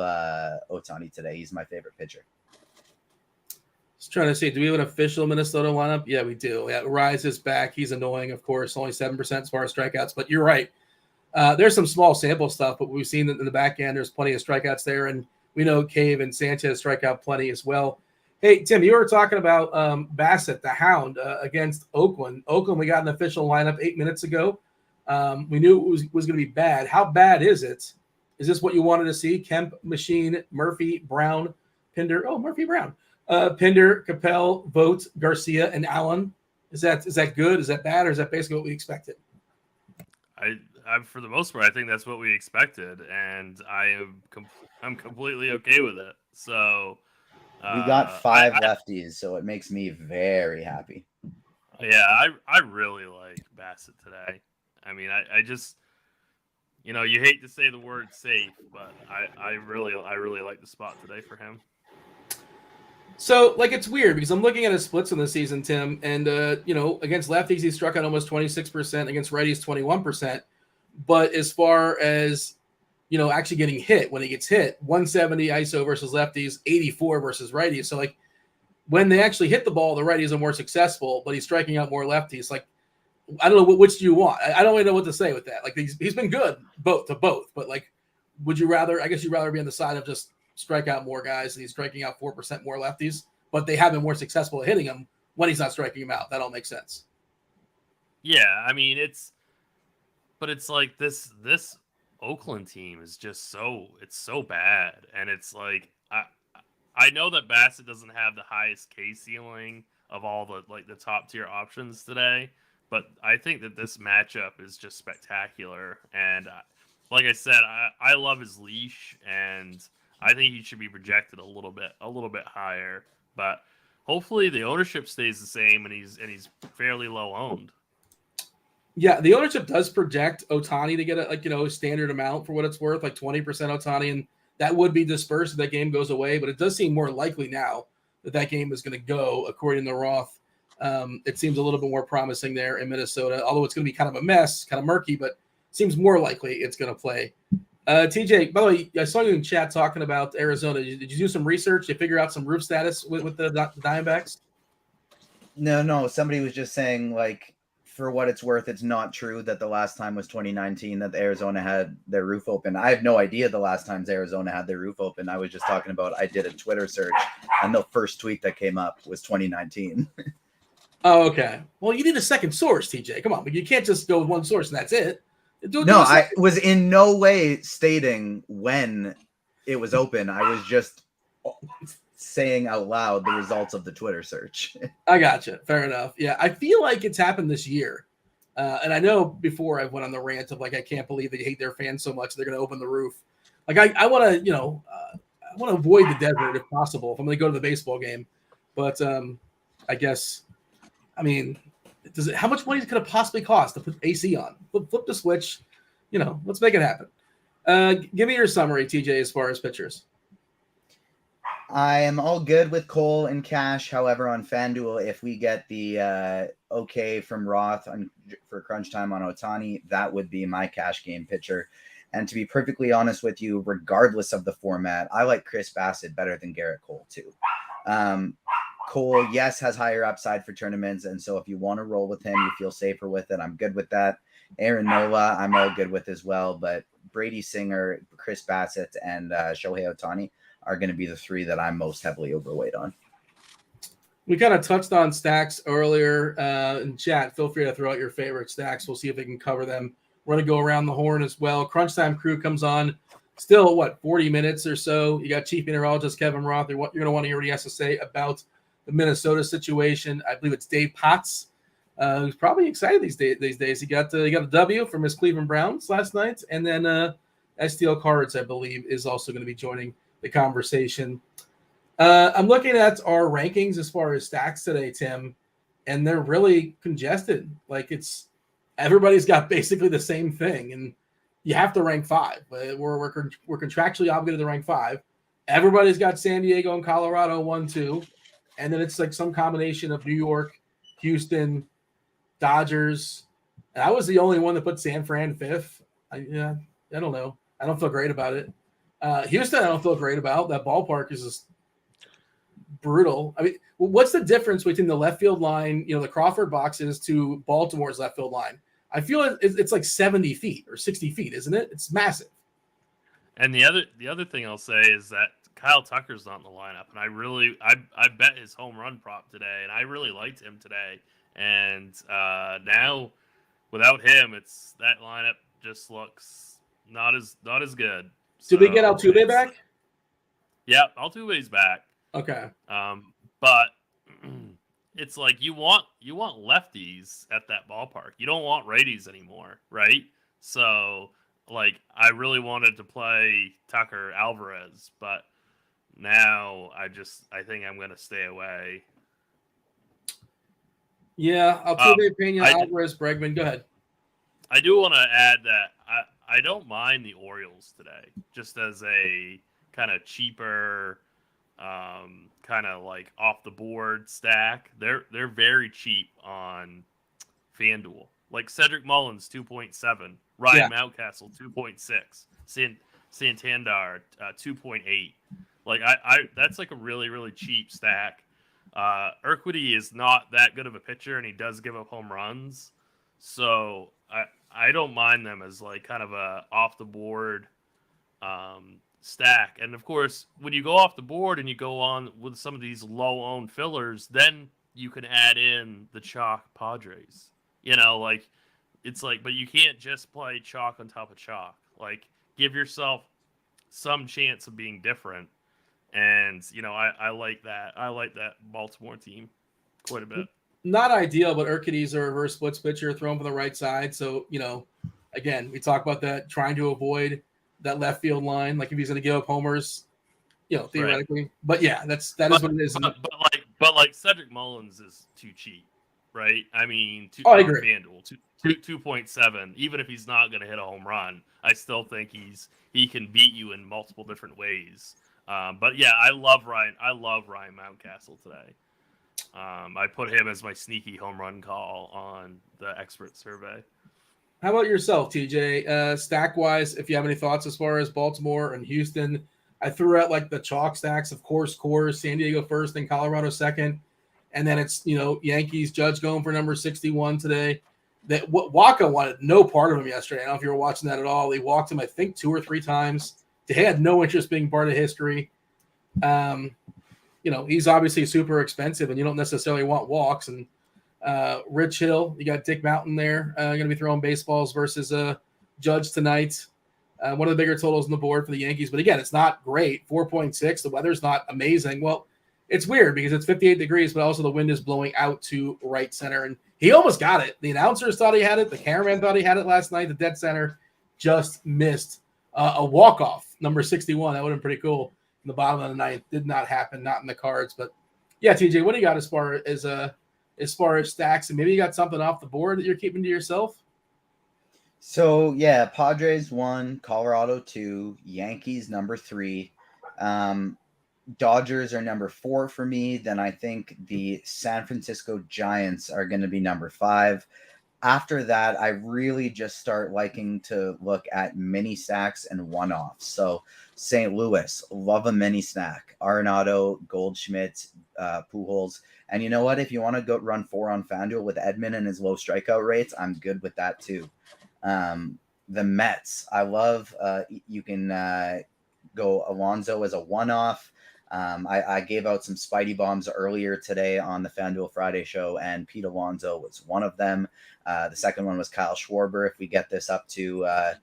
Ohtani today. He's my favorite pitcher. Just trying to see, do we have an official Minnesota lineup? Yeah, we do. Yeah, Arias is back. He's annoying, of course, only 7% as far as strikeouts, but you're right. There's some small sample stuff, but we've seen that in the back end, there's plenty of strikeouts there, and we know Cave and Sanchez strike out plenty as well. Hey, Tim, you were talking about Bassett, the Hound, against Oakland. Oakland, we got an official lineup 8 minutes ago. We knew it was going to be bad. How bad is it? Is this what you wanted to see? Kemp, Machine, Murphy, Brown, Pinder. Oh, Murphy, Brown. Pinder, Capel, Vogt, Garcia, and Allen. Is that good? Is that bad? Or is that basically what we expected? For the most part, I think that's what we expected, and I'm completely okay with it. So we got 5 lefties, so it makes me very happy. Yeah, I really like Bassett today. I mean, I just, you hate to say the word safe, but I really like the spot today for him. So, it's weird because I'm looking at his splits in the season, Tim, and, against lefties, he struck out almost 26%, against righties, 21%. But as far as, actually getting hit, when he gets hit, 170 ISO versus lefties, 84 versus righties. So, when they actually hit the ball, the righties are more successful, but he's striking out more lefties. I don't know, which do you want? I don't really know what to say with that. He's been good both, but, would you rather, I guess you'd rather be on the side of just strike out more guys and he's striking out 4% more lefties, but they have been more successful at hitting him when he's not striking him out. That all makes sense. Yeah, I mean, it's like this Oakland team is just it's so bad. And it's I know that Bassett doesn't have the highest K ceiling of all the top tier options today, but I think that this matchup is just spectacular. And like I said, I love his leash, and I think he should be projected a little bit higher. But hopefully the ownership stays the same, and he's fairly low owned. Yeah, the ownership does project Ohtani to get a standard amount for what it's worth, 20% Ohtani, and that would be dispersed if that game goes away. But it does seem more likely now that game is going to go, according to Roth. It seems a little bit more promising there in Minnesota, although it's going to be kind of a mess, kind of murky, but it seems more likely it's going to play TJ, by the way, I saw you in chat talking about Arizona. Did you do some research? Did you figure out some roof status with the Diamondbacks? No. Somebody was just saying, like, for what it's worth, it's not true that the last time was 2019 that Arizona had their roof open. I have no idea the last times Arizona had their roof open. I was just talking about, I did a Twitter search, and the first tweet that came up was 2019. Oh, okay. Well, you need a second source, TJ. Come on, but you can't just go with one source and that's it. No, I was in no way stating when it was open. I was just saying out loud the results of the Twitter search. I gotcha. Fair enough. Yeah, I feel like it's happened this year. And I know before I went on the rant of like, I can't believe they hate their fans so much they're going to open the roof. Like I want to, I want to avoid the desert if possible if I'm going to go to the baseball game. But I guess, I mean, how much money could it possibly cost to put AC on? Flip the switch, let's make it happen. Give me your summary, TJ, as far as pitchers. I am all good with Cole and Cash. However, on FanDuel, if we get the okay from Roth for crunch time on Ohtani, that would be my cash game pitcher. And to be perfectly honest with you, regardless of the format, I like Chris Bassett better than Garrett Cole too. Cole, yes, has higher upside for tournaments. And so if you want to roll with him, you feel safer with it. I'm good with that. Aaron Nola, I'm all good with as well. But Brady Singer, Chris Bassett, and Shohei Ohtani are going to be the three that I'm most heavily overweight on. We kind of touched on stacks earlier in chat. Feel free to throw out your favorite stacks. We'll see if they can cover them. We're going to go around the horn as well. Crunch Time crew comes on. Still, 40 minutes or so. You got Chief Meteorologist Kevin Roth. You're going to want to hear what he has to say about the Minnesota situation. I believe it's Dave Potts, who's probably excited these days. He got a W from his Cleveland Browns last night. And then STL Cards, I believe, is also going to be joining the conversation. I'm looking at our rankings as far as stacks today, Tim, and they're really congested. Like everybody's got basically the same thing, and you have to rank 5. We're contractually obligated to rank 5. Everybody's got San Diego and Colorado 1, 2, and then it's like some combination of New York, Houston, Dodgers. And I was the only one that put San Fran 5th. I don't know. I don't feel great about it. Houston, I don't feel great about. That ballpark is just brutal. I mean, what's the difference between the left field line, the Crawford boxes, to Baltimore's left field line? I feel it's like 70 feet or 60 feet, isn't it? It's massive. And the other thing I'll say is that Kyle Tucker's not in the lineup, and I bet his home run prop today, and I really liked him today. And now without him, that lineup just looks not as good. Did we get Altuve back? Yeah, Altuve's back. Okay. But it's like you want lefties at that ballpark. You don't want righties anymore, right? So, like, I really wanted to play Tucker Alvarez, but now I think I'm going to stay away. Yeah, Altuve, Pena, Alvarez, Bregman. Go ahead. I do want to add that I don't mind the Orioles today, just as a kind of cheaper, kind of like off the board stack. They're very cheap on FanDuel. Like Cedric Mullins 2.7, Ryan Mountcastle 2.6, Santander 2.8. Like I that's like a really really cheap stack. Urquidy is not that good of a pitcher, and he does give up home runs, so I don't mind them as like kind of a off the board stack. And of course, when you go off the board and you go on with some of these low owned fillers, then you can add in the chalk Padres. Like it's like, but you can't just play chalk on top of chalk. Like, give yourself some chance of being different. And I like that. I like that Baltimore team quite a bit. Not ideal, but Urquidy's a reverse splits pitcher thrown from the right side. So, again, we talk about that, trying to avoid that left field line. Like if he's going to give up homers, theoretically. Right. But yeah, that is what it is. But like Cedric Mullins is too cheap, right? I mean, I agree. FanDuel 2.7. Even if he's not going to hit a home run, I still think he can beat you in multiple different ways. But yeah, I love Ryan Mountcastle today. I put him as my sneaky home run call on the expert survey. How about yourself, TJ? Stack wise, if you have any thoughts as far as Baltimore and Houston, I threw out like the chalk stacks, of course, Coors, San Diego first and Colorado second. And then it's, Yankees, Judge going for number 61 today. That Waka wanted no part of him yesterday. I don't know if you were watching that at all. He walked him, I think, 2 or 3 times. They had no interest being part of history. He's obviously super expensive, and you don't necessarily want walks. And Rich Hill, you got Dick Mountain there, going to be throwing baseballs versus Judge tonight. One of the bigger totals on the board for the Yankees. But again, it's not great. 4.6. The weather's not amazing. Well, it's weird because it's 58 degrees, but also the wind is blowing out to right center. And he almost got it. The announcers thought he had it. The cameraman thought he had it last night. The dead center just missed a walk-off, number 61. That would have been pretty cool. In the bottom of the ninth. Did not happen, not in the cards. But, yeah, TJ, what do you got as far as stacks? And maybe you got something off the board that you're keeping to yourself? So, yeah, Padres 1, Colorado 2, Yankees number 3. Dodgers are number 4 for me. Then I think the San Francisco Giants are going to be number 5. After that, I really just start liking to look at mini stacks and one-offs. So St. Louis, love a mini stack. Arenado, Goldschmidt, Pujols. And you know what? If you want to go run 4 on FanDuel with Edman and his low strikeout rates, I'm good with that too. The Mets, I love. You can go Alonso as a one-off. I gave out some Spidey bombs earlier today on the FanDuel Friday show, and Pete Alonso was one of them. The second one was Kyle Schwarber. If we get this up to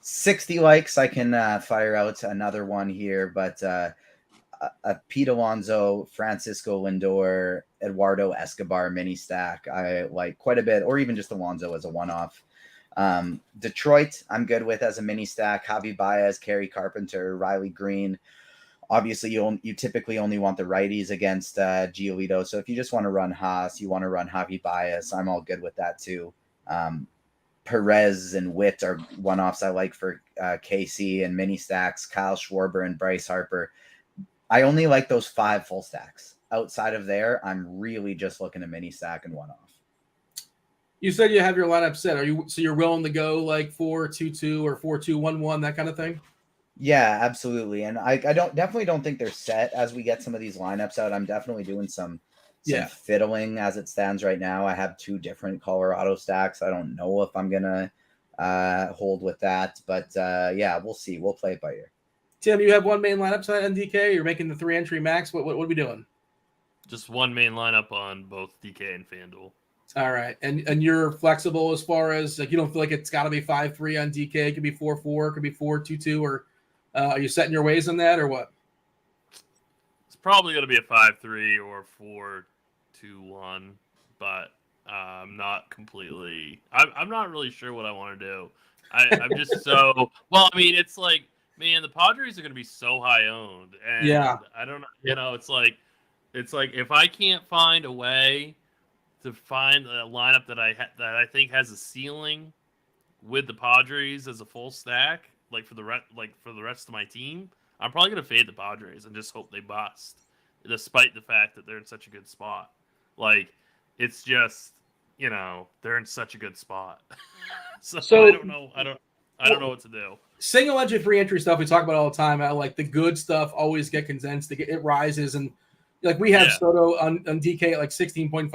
60 likes, I can fire out another one here. But Pete Alonso, Francisco Lindor, Eduardo Escobar mini stack, I like quite a bit, or even just Alonso as a one-off. Detroit, I'm good with as a mini stack. Javi Baez, Kerry Carpenter, Riley Green. Obviously, you typically only want the righties against Giolito. So if you just want to run Haas, you want to run Javi Baez, I'm all good with that too. Perez and Witt are one-offs I like for KC and mini stacks. Kyle Schwarber and Bryce Harper. I only like those 5 full stacks. Outside of there, I'm really just looking at mini stack and one-off. You said you have your lineup set. You're willing to go like 4-2-2 or 4-2-1-1, that kind of thing? Yeah, absolutely. And I definitely don't think they're set as we get some of these lineups out. I'm definitely doing some fiddling as it stands right now. I have 2 different Colorado stacks. I don't know if I'm gonna hold with that, but yeah, we'll see. We'll play it by ear. Tim, you have 1 main lineup set on DK. You're making the 3 entry max. What are we doing? Just 1 main lineup on both DK and FanDuel. All right, and you're flexible as far as like you don't feel like it's got to be 5-3 on DK. It could be 4-4, it could be 4-2-2, or are you setting your ways on that, or what? It's probably going to be a 5-3 or 4-2-1, but I'm not completely. I'm not really sure what I want to do. I'm just so well. I mean, it's like, man, the Padres are going to be so high owned, and I don't know. You know, it's like if I can't find a way to find a lineup that I think has a ceiling with the Padres as a full stack, for the rest of my team, I'm probably gonna fade the Padres and just hope they bust, despite the fact that they're in such a good spot. It's just they're in such a good spot. so I don't know. I don't know what to do. Single entry, 3 entry stuff we talk about all the time. I like the good stuff always get condensed. It rises and. Like we have Soto on DK at like 16.5%.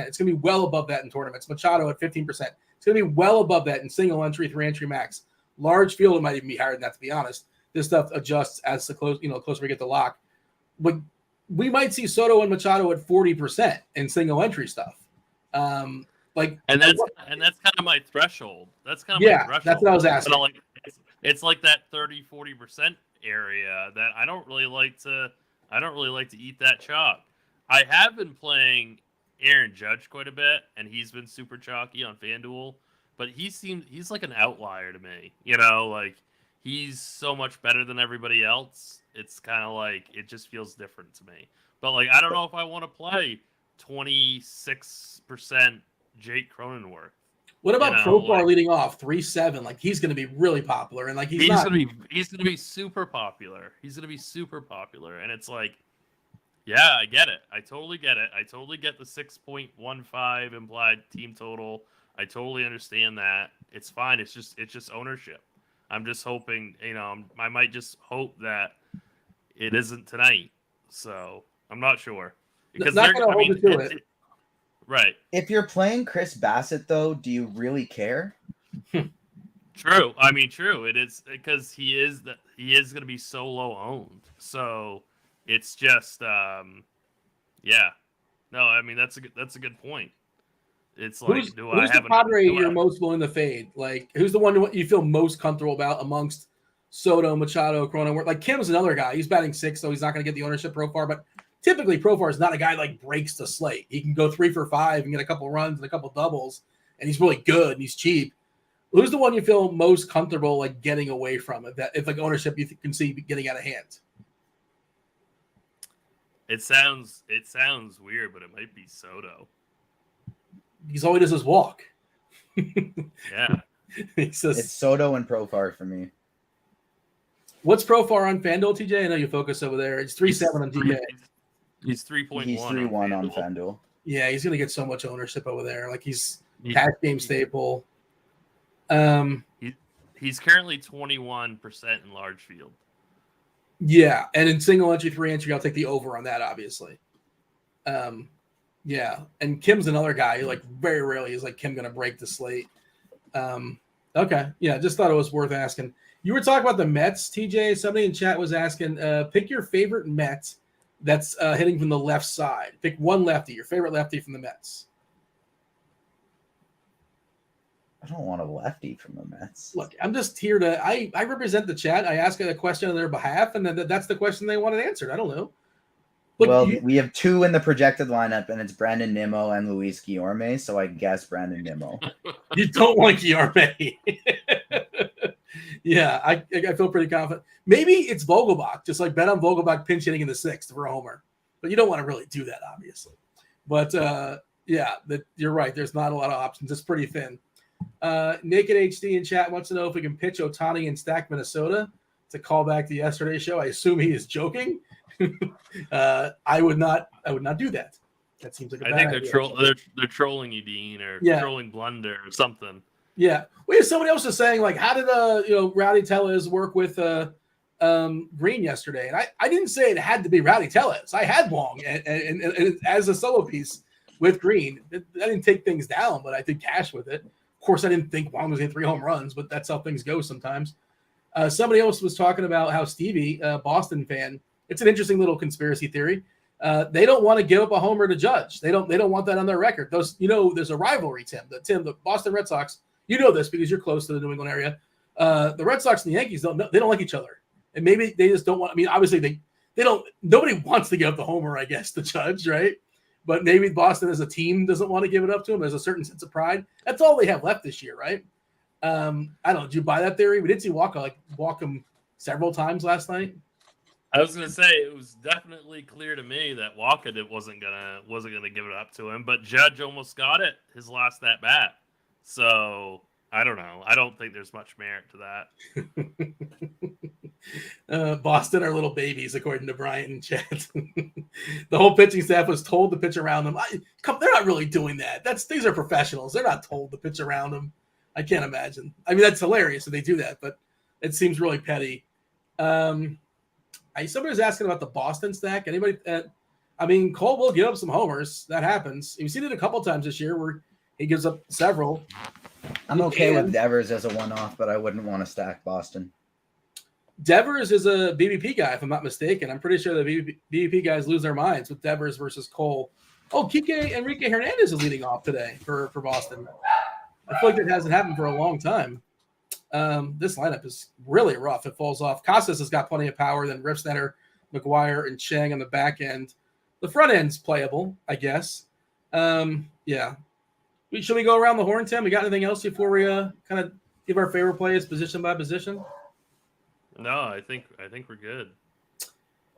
It's going to be well above that in tournaments. Machado at 15%. It's going to be well above that in single entry, 3 entry max. Large field, it might even be higher than that, to be honest. This stuff adjusts as the closer we get to lock. But we might see Soto and Machado at 40% in single entry stuff. And that's kind of my threshold. That's kind of my threshold. That's what I was asking. It's like that 30-40% area that I don't really like to eat that chalk. I have been playing Aaron Judge quite a bit, and he's been super chalky on FanDuel, but he's like an outlier to me. He's so much better than everybody else. It's kind of like it just feels different to me. But I don't know if I want to play 26% Jake Cronenworth. What about Profar leading off 3-7? He's going to be really popular, and he's going to be super popular. He's going to be super popular, and it's yeah, I get it. I totally get it. I totally get the 6.15 implied team total. I totally understand that. It's fine. It's just ownership. I'm just hoping, I might just hope that it isn't tonight. So I'm not sure because not going to hold you to it. Right. If you're playing Chris Bassett, though, do you really care? True. I mean, true. It is because he is going to be so low owned. So it's just, yeah. No, I mean that's a good point. It's like, who's the Padre you're most willing to fade? Like, who's the one you feel most comfortable about amongst Soto, Machado, Cronenworth? Like, Kim's another guy. He's batting 6, so he's not going to get the ownership Profar. But typically, Profar is not a guy like breaks the slate. He can go 3 for 5 and get a couple runs and a couple doubles, and he's really good and he's cheap. Who's the one you feel most comfortable like getting away from? If like ownership you can see getting out of hand. It sounds weird, but it might be Soto. Because all he does is walk. Yeah. It's Soto and Profar for me. What's Profar on Fanduel, TJ? I know you focus over there. It's 3.7 on TJ. He's 3.1. He's 3.1 on FanDuel. Yeah, he's going to get so much ownership over there. Like, he's cash game staple. He's currently 21% in large field. Yeah, and in single entry, 3 entry, I'll take the over on that, obviously. Yeah, and Kim's another guy who, like, very rarely is, like, Kim going to break the slate. Okay, yeah, just thought it was worth asking. You were talking about the Mets, TJ. Somebody in chat was asking, pick your favorite Met that's hitting from the left side. Pick one lefty, your favorite lefty from the Mets. I don't want a lefty from the Mets. Look, I'm just here to – I represent the chat. I ask a question on their behalf, and then that's the question they wanted answered. I don't know. Look, we have 2 in the projected lineup, and it's Brandon Nimmo and Luis Guillorme, so I guess Brandon Nimmo. You don't want Guillorme. Yeah, I feel pretty confident. Maybe it's Vogelbach, just like bet on Vogelbach pinch hitting in the 6th for a homer. But you don't want to really do that, obviously. But, yeah, you're right. There's not a lot of options. It's pretty thin. Naked HD in chat wants to know if we can pitch Ohtani and stack Minnesota. To call back to yesterday's show, I assume he is joking. I would not do that. That seems like a bad idea. They're trolling you, Dean, or trolling Blunder or something. Yeah. Wait, somebody else was saying, like, how did Rowdy Tellez work with Green yesterday? And I didn't say it had to be Rowdy Tellez. I had Wong and as a solo piece with Green. I didn't take things down, but I did cash with it. Of course, I didn't think Wong was getting 3 home runs, but that's how things go sometimes. Somebody else was talking about how Stevie, Boston fan, it's an interesting little conspiracy theory. They don't want to give up a homer to Judge. They don't want that on their record. There's a rivalry, Tim. The Boston Red Sox. You know this because you're close to the New England area. The Red Sox and the Yankees don't like each other, and maybe they just don't want. I mean, obviously they don't. Nobody wants to give up the homer, I guess, to Judge, right? But maybe Boston as a team doesn't want to give it up to him. There's a certain sense of pride. That's all they have left this year, right? I don't know. Did you buy that theory? We did see walk him several times last night. I was gonna say it was definitely clear to me that Walker wasn't gonna give it up to him, but Judge almost got it his last at bat. So I don't know. I don't think there's much merit to that. Boston are little babies, according to Brian in chat. The whole pitching staff was told to pitch around them. They're not really doing that. These are professionals. They're not told to pitch around them. I can't imagine. I mean, that's hilarious if they do that, but it seems really petty. Somebody was asking about the Boston stack. Anybody? Cole will give up some homers. That happens. You've seen it a couple times this year where he gives up several. I'm okay with Devers as a one-off, but I wouldn't want to stack Boston. Devers is a BBP guy, if I'm not mistaken. I'm pretty sure the BBP guys lose their minds with Devers versus Cole. Oh, Enrique Hernandez is leading off today for Boston. I feel like that hasn't happened for a long time. This lineup is really rough. It falls off. Casas has got plenty of power. Then Ripstetter, McGuire, and Chang on the back end. The front end's playable, I guess. Yeah. Should we go around the horn, Tim? We got anything else before we kind of give our favorite plays position by position? No, I think we're good.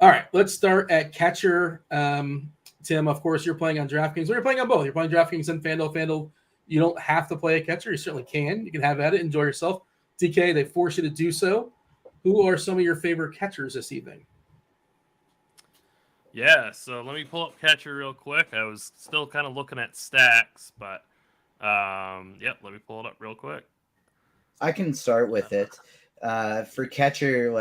All right, let's start at catcher. Tim, of course, you're playing on DraftKings. Well, you're playing on both. You're playing DraftKings and FanDuel. FanDuel, you don't have to play a catcher. You certainly can. You can have at it, enjoy yourself. DK, they force you to do so. Who are some of your favorite catchers this evening? Yeah, so let me pull up catcher real quick. I was still kind of looking at stacks, but Yep, let me pull it up real quick. I can start with it. For catcher,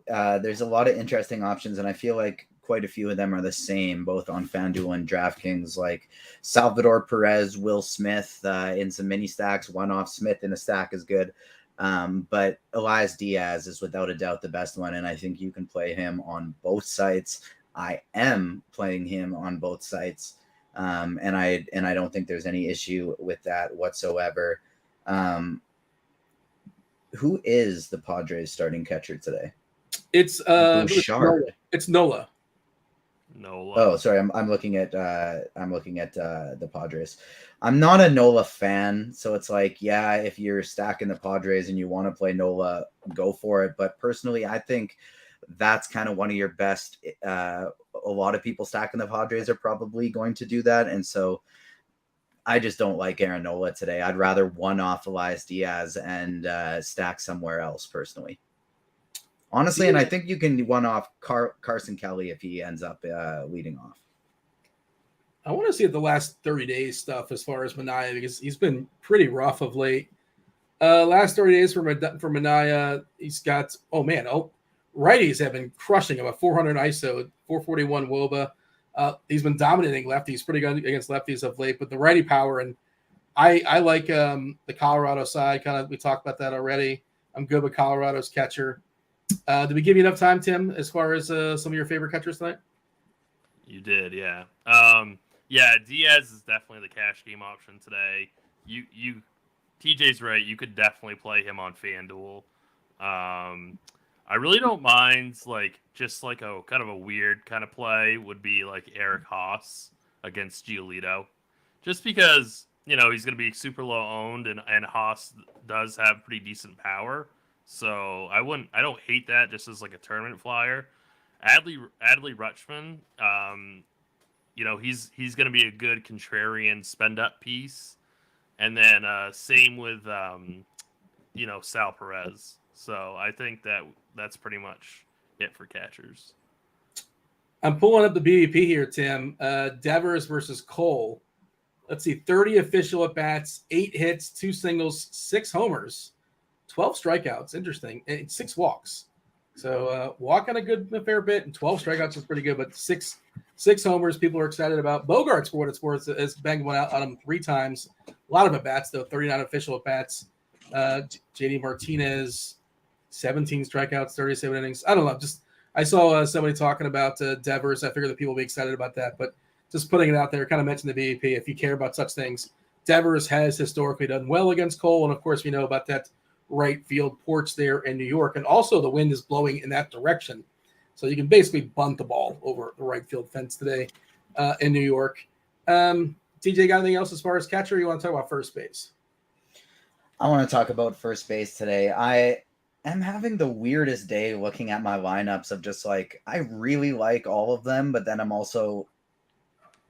there's a lot of interesting options, and I feel like quite a few of them are the same, both on FanDuel and DraftKings, like Salvador Perez, Will Smith in some mini stacks. One off Smith in a stack is good. But Elias Diaz is without a doubt the best one, and I think you can play him on both sites. I am playing him on both sites, and I don't think there's any issue with that whatsoever. Who is the Padres starting catcher today? It's Bouchard. It's Nola. Oh, sorry. I'm looking at the Padres. I'm not a Nola fan, so it's like, yeah, if you're stacking the Padres and you want to play Nola, go for it. But personally, I think that's kind of one of your best. A lot of people stacking the Padres are probably going to do that, and so I just don't like Aaron Nola today. I'd rather one off Elias Diaz and stack somewhere else personally. Honestly, and I think you can one off Carson Kelly if he ends up leading off. I want to see the last 30 days stuff as far as Manaea, because he's been pretty rough of late. Last 30 days for Manaea, he's got, righties have been crushing him. A 400 ISO, 441 WOBA. He's been dominating lefties, pretty good against lefties of late, but the righty power, and I like the Colorado side. Kind of, we talked about that already. I'm good with Colorado's catcher. Did we give you enough time, Tim, as far as some of your favorite catchers tonight? You did, yeah. Yeah, Diaz is definitely the cash game option today. TJ's right. You could definitely play him on FanDuel. I really don't mind just a kind of a weird kind of play would be like Eric Haas against Giolito, just because he's going to be super low owned and Haas does have pretty decent power. So I don't hate that just as like a tournament flyer. Adley Rutschman, he's going to be a good contrarian spend up piece, and then same with Sal Perez. So I think that's pretty much it for catchers. I'm pulling up the BVP here, Tim. Devers versus Cole. Let's see, 30 official at bats, 8 hits, 2 singles, 6 homers. 12 strikeouts, interesting, and 6 walks. So walking a fair bit, and 12 strikeouts is pretty good, but six homers people are excited about. Bogarts, for what it's worth, has banged one out on him 3 times. A lot of at-bats, though, 39 official at-bats. JD Martinez, 17 strikeouts, 37 innings. I don't know. I saw somebody talking about Devers. I figured that people will be excited about that, but just putting it out there, kind of mention the BVP if you care about such things. Devers has historically done well against Cole, and of course we know about that right field porch there in New York, and also the wind is blowing in that direction, so you can basically bunt the ball over the right field fence today in New York. TJ, got anything else as far as catcher, or you want to talk about first base? I want to talk about first base today. I am having the weirdest day looking at my lineups of just like, I really like all of them, but then I'm also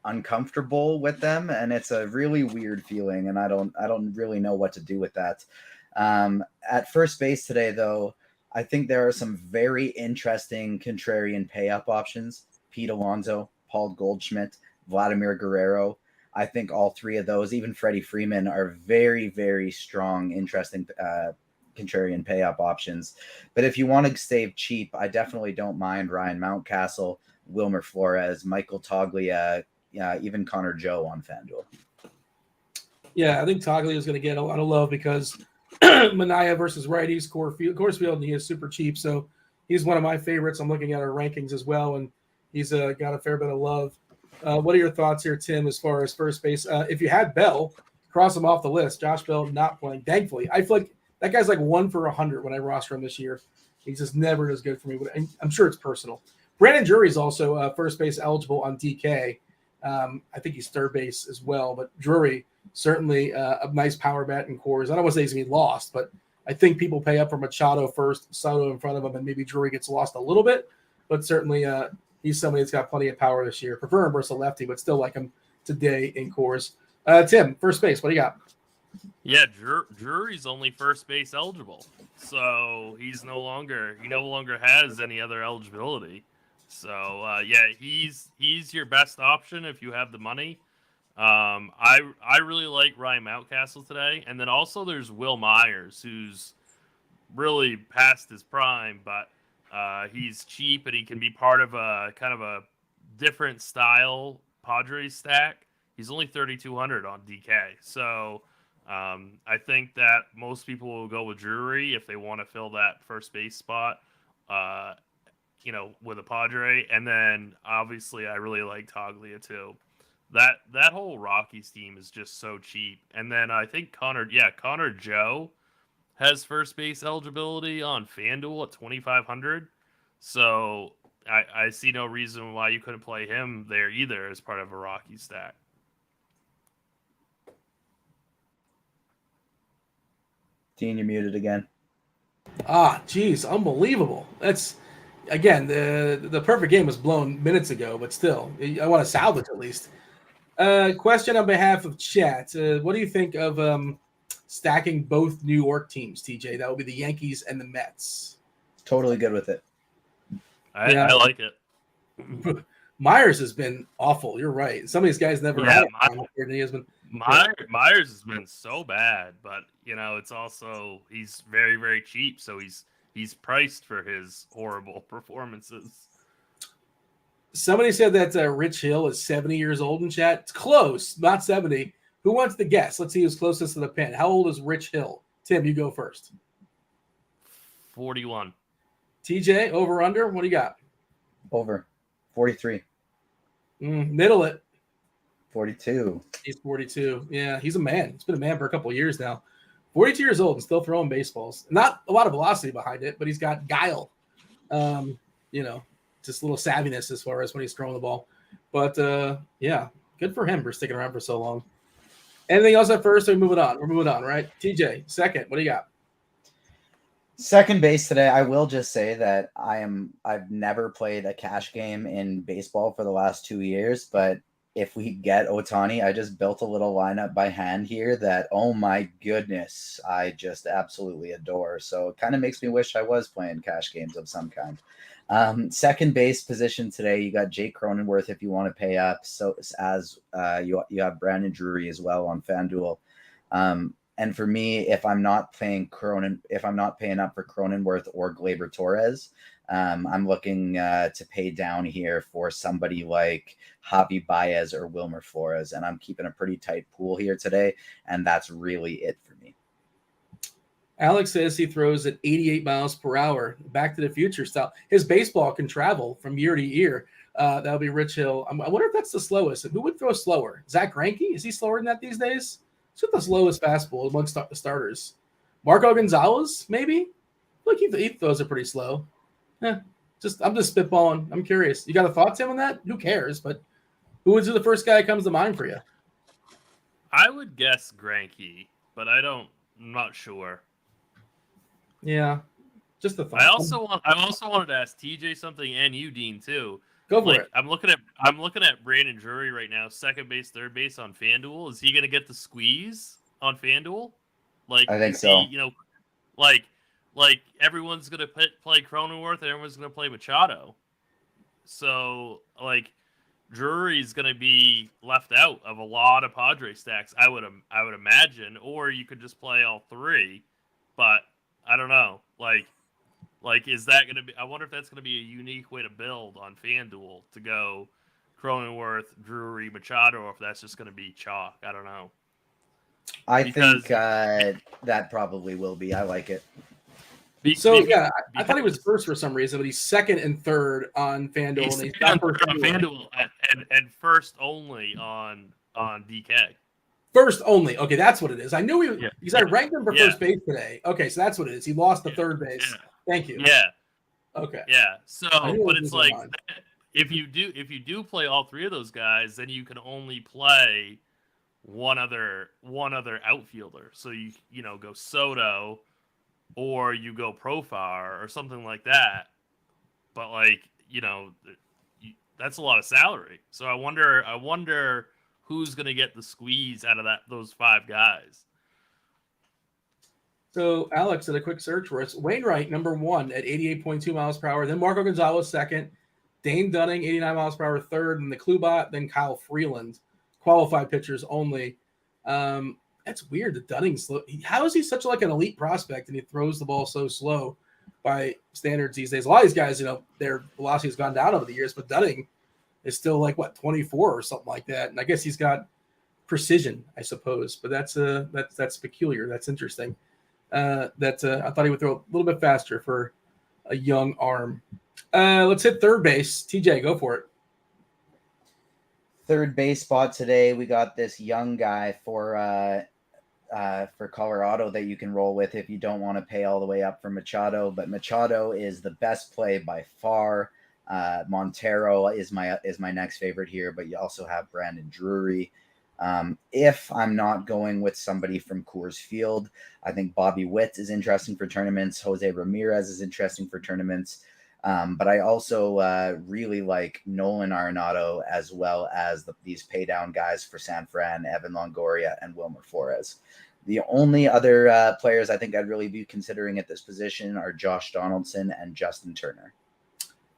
uncomfortable with them, and it's a really weird feeling, and I don't really know what to do with that. At first base today, though, I think there are some very interesting contrarian pay-up options. Pete Alonso, Paul Goldschmidt, Vladimir Guerrero. I think all 3 of those, even Freddie Freeman, are very, very strong, interesting contrarian pay-up options. But if you want to save cheap, I definitely don't mind Ryan Mountcastle, Wilmer Flores, Michael Toglia, even Connor Joe on FanDuel. Yeah, I think Toglia is going to get a lot of love because Manaea versus righties, Coors Field, and he is super cheap. So he's one of my favorites. I'm looking at our rankings as well, and he's got a fair bit of love. What are your thoughts here, Tim, as far as first base? If you had Bell, cross him off the list. Josh Bell not playing. Thankfully, I feel like that guy's like 1 for 100 when I roster him this year. He's just never as good for me. But I'm sure it's personal. Brandon Drury's also first base eligible on DK. I think he's third base as well. But Drury, certainly a nice power bat in Coors. I don't want to say he's going to be lost, but I think people pay up for Machado first, Soto in front of him, and maybe Drury gets lost a little bit. But certainly he's somebody that's got plenty of power this year. Prefer him versus a lefty, but still like him today in Coors. Tim, first base, what do you got? Yeah, Drury's only first base eligible, so he no longer has any other eligibility. So yeah, he's your best option if you have the money. I really like Ryan Mountcastle today, and then also there's Will Myers, who's really past his prime, but he's cheap and he can be part of a kind of a different style Padres stack. He's only 3,200 on DK, so I think that most people will go with Drury if they want to fill that first base spot. With a Padre, and then obviously I really like Toglia too. That whole Rockies team is just so cheap. And then I think Connor Joe has first base eligibility on FanDuel at 2,500. So I see no reason why you couldn't play him there either as part of a Rockies stack. Dean, you're muted again. Geez, unbelievable. That's, again, the perfect game was blown minutes ago, but still, I want to salvage at least. Question on behalf of chat. What do you think of stacking both New York teams, TJ? That would be the Yankees and the Mets. Totally good with it. I like it. Myers has been awful. You're right. Some of these guys never had it. He has been. Myers has been so bad, but it's also he's very, very cheap, so he's priced for his horrible performances. Somebody said that Rich Hill is 70 years old in chat. It's close, not 70. Who wants to guess? Let's see who's closest to the pin. How old is Rich Hill? Tim, you go first. 41. TJ, over, under? What do you got? Over. 43. Middle it. 42. He's 42. Yeah, he's a man. He's been a man for a couple of years now. 42 years old and still throwing baseballs. Not a lot of velocity behind it, but he's got guile. Just a little savviness as far as when he's throwing the ball. But, yeah, good for him for sticking around for so long. Anything else at first? We're moving on, right? TJ, second, what do you got? Second base today, I will just say that I've never played a cash game in baseball for the last 2 years, but if we get Ohtani, I just built a little lineup by hand here that, oh my goodness, I just absolutely adore. So it kind of makes me wish I was playing cash games of some kind. Second base position today, you got Jake Cronenworth if you want to pay up. So as you have Brandon Drury as well on FanDuel. And for me, if I'm not paying up for Cronenworth or Gleyber Torres, I'm looking to pay down here for somebody like Javi Baez or Wilmer Flores, and I'm keeping a pretty tight pool here today, and that's really it for me. Alex says he throws at 88 miles per hour, Back to the Future style. His baseball can travel from year to year. That'll be Rich Hill. I wonder if that's the slowest. Who would throw slower? Zach Greinke? Is he slower than that these days? He's got the slowest fastball amongst the starters. Marco Gonzalez, maybe? Look, he throws it pretty slow. I'm just spitballing. I'm curious. You got a thought, Tim, on that? Who cares? But who would be the first guy that comes to mind for you? I would guess Greinke, but I'm not sure. Yeah, just a thought. I also wanted to ask TJ something and you, Dean, too. Go for it. I'm looking at Brandon Drury right now, second base, third base on FanDuel. Is he going to get the squeeze on FanDuel? I think so. Like everyone's going to play Cronenworth and everyone's going to play Machado. So Drury's going to be left out of a lot of Padre stacks. I would imagine, or you could just play all three, but I don't know. Is that going to be? I wonder if that's going to be a unique way to build on FanDuel to go Cronenworth, Drury, Machado, or if that's just going to be chalk. I don't know. I think that probably will be. I like it. I thought he was first for some reason, but he's second and third on FanDuel. He's on FanDuel and first only on DK. First only. Okay, that's what it is. I knew because I ranked him for first base today. Okay, so that's what it is. He lost the third base. Yeah. Thank you. Yeah. Okay. Yeah. So, but it's like if you do play all three of those guys, then you can only play one other outfielder. So you go Soto, or you go Profar or something like that. But that's a lot of salary. So I wonder who's going to get the squeeze out of those five guys. So Alex did a quick search for us. Wainwright, number 1 at 88.2 miles per hour. Then Marco Gonzalez, second. Dane Dunning, 89 miles per hour, third. And the Klubat, then Kyle Freeland. qualified pitchers only. That's weird. The Dunning's slow. How is he such like an elite prospect and he throws the ball so slow by standards these days? A lot of these guys, their velocity has gone down over the years, but Dunning is still like 24 or something like that. And I guess he's got precision, I suppose. But that's peculiar. That's interesting. I thought he would throw a little bit faster for a young arm. Let's hit third base. TJ, go for it. Third base spot today, we got this young guy for Colorado that you can roll with if you don't want to pay all the way up for Machado. But Machado is the best play by far. Montero is my next favorite here, but you also have Brandon Drury. If I'm not going with somebody from Coors Field, I think Bobby Witt is interesting for tournaments. Jose Ramirez is interesting for tournaments. But I also really like Nolan Arenado as well as these pay down guys for San Fran, Evan Longoria, and Wilmer Flores. The only other players I think I'd really be considering at this position are Josh Donaldson and Justin Turner.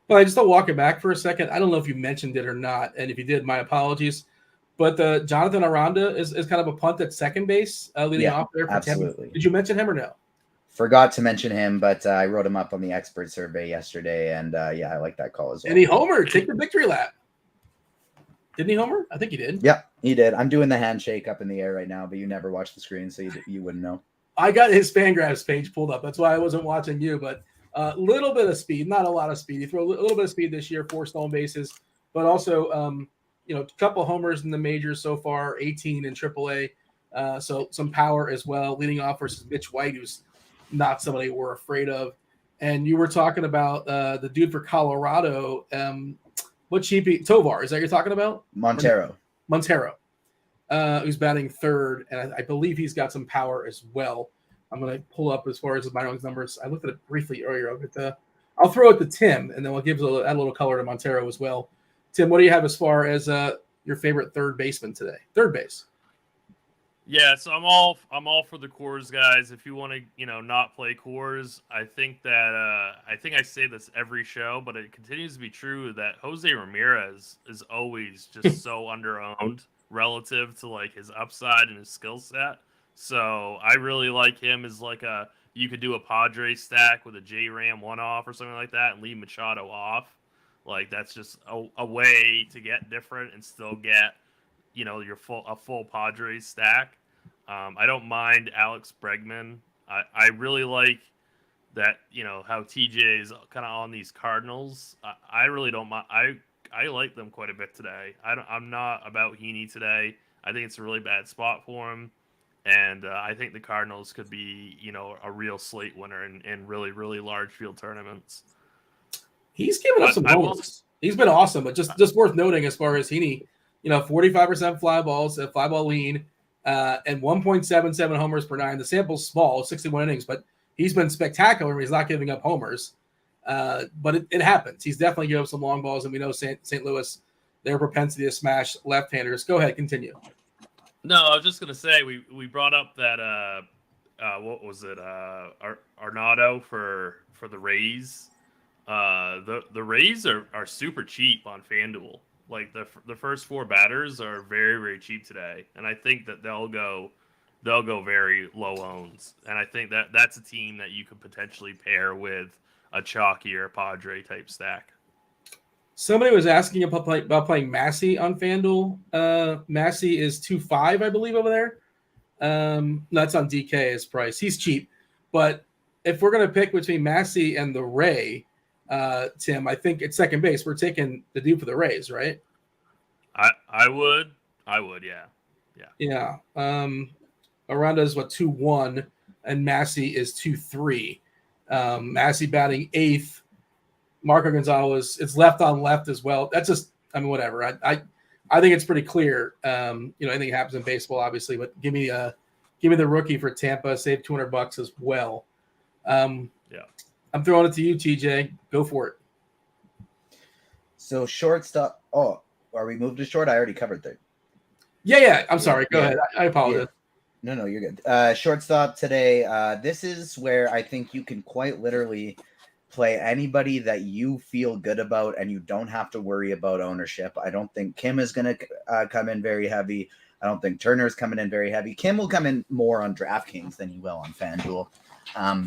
Well, I just don't walk it back for a second. I don't know if you mentioned it or not, and if you did, my apologies. But Jonathan Aranda is kind of a punt at second base, leading off there for absolutely. Tampa. Did you mention him or no? Forgot to mention him, but I wrote him up on the expert survey yesterday, and I like that call as well. And he homered. Take the victory lap. Didn't he homer? I think he did. Yep, he did. I'm doing the handshake up in the air right now, but you never watched the screen, so you wouldn't know. I got his Fangraphs page pulled up. That's why I wasn't watching you, but a little bit of speed, not a lot of speed. He threw a little bit of speed this year, 4 stolen bases, but also a couple homers in the majors so far, 18 in AAA. So some power as well, leading off versus Mitch White, who's not somebody we're afraid of. And you were talking about the dude for Colorado. What cheapie? Tovar, is that you're talking about? Montero, who's batting third, and I believe he's got some power as well. I'm going to pull up as far as the minor league numbers. I looked at it briefly earlier, but I'll throw it to Tim, and then we'll add a little color to Montero as well. Tim, what do you have as far as your favorite third baseman today? Third base. Yeah, so I'm all for the Coors guys. If you want to, not play Coors, I think that I say this every show, but it continues to be true that Jose Ramirez is always just so underowned relative to like his upside and his skill set. So I really like him as you could do a Padres stack with a J-Ram one-off or something like that and leave Machado off. Like that's just a way to get different and still get your full Padres stack. I don't mind Alex Bregman. I really like that, how TJ is kind of on these Cardinals. I really don't mind. I like them quite a bit today. I'm not about Heaney today. I think it's a really bad spot for him. And I think the Cardinals could be, a real slate winner in really, really large field tournaments. He's given us some moments. He's been awesome, but just worth noting as far as Heaney, 45% fly balls, fly ball lean, and 1.77 homers per 9. The sample's small, 61 innings, but he's been spectacular when he's not giving up homers. But it happens. He's definitely given up some long balls, and we know St. Louis, their propensity to smash left-handers. Go ahead, continue. No, I was just gonna say we brought up that what was it? Arenado for the Rays. The Rays are super cheap on FanDuel. Like the first 4 batters are very, very cheap today, and I think that they'll go very low owns. And I think that's a team that you could potentially pair with a Chalky or a Padre type stack. Somebody was asking about playing Massey on FanDuel. Massey is 2.5, I believe, over there. That's on DK his price. He's cheap, but if we're gonna pick between Massey and the Ray. Tim, I think at second base, we're taking the dude for the Rays, right? I would, yeah. Yeah. Aranda is 2.1, and Massey is 2.3. Massey batting 8th. Marco Gonzalez, it's left on left as well. That's just, whatever. I think it's pretty clear. Anything happens in baseball, obviously, but give me the rookie for Tampa. Save $200 as well. Yeah. I'm throwing it to you, TJ. Go for it. So shortstop. Oh, are we moved to short? I already covered third. Yeah. I'm sorry. Go ahead. I apologize. Yeah. No, you're good. Shortstop today. This is where I think you can quite literally play anybody that you feel good about, and you don't have to worry about ownership. I don't think Kim is going to come in very heavy. I don't think Turner's coming in very heavy. Kim will come in more on DraftKings than he will on FanDuel.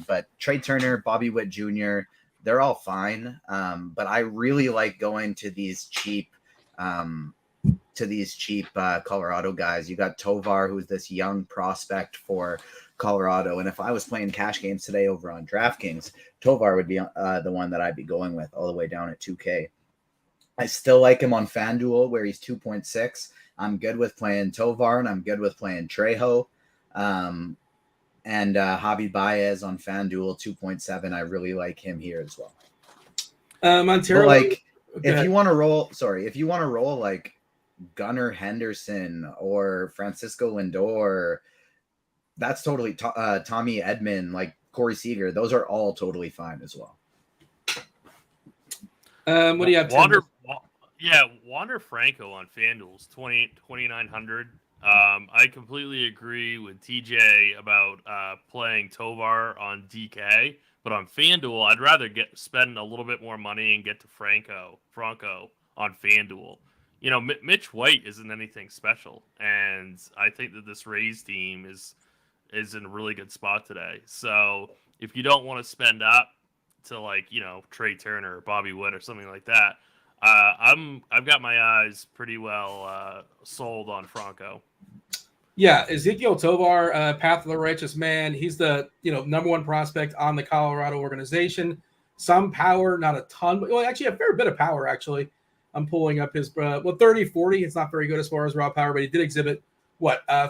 But Trey Turner, Bobby Witt Jr., they're all fine. But I really like going to these cheap Colorado guys. You got Tovar, who's this young prospect for Colorado. And if I was playing cash games today over on DraftKings, Tovar would be the one that I'd be going with all the way down at 2K. I still like him on FanDuel where he's 2.6. I'm good with playing Tovar, and I'm good with playing Trejo. And Javi Baez on FanDuel 2.7. I really like him here as well. Montero, like if you want to roll like Gunnar Henderson or Francisco Lindor, that's totally Tommy Edman, like Corey Seager. Those are all totally fine as well. What do you have? Wander Franco on FanDuel's 2,900. I completely agree with TJ about playing Tovar on DK, but on FanDuel, I'd rather spend a little bit more money and get to Franco on FanDuel. You know, Mitch White isn't anything special, and I think that this Rays team is in a really good spot today. So if you don't want to spend up to, like, you know, Trey Turner or Bobby Witt or something like that, I've got my eyes pretty well sold on Franco. Yeah, Ezequiel Tovar, Path of the Righteous Man. He's the number one prospect on the Colorado organization. Some power, not a ton, but actually a fair bit of power. Actually, I'm pulling up his 30-40. It's not very good as far as raw power, but he did exhibit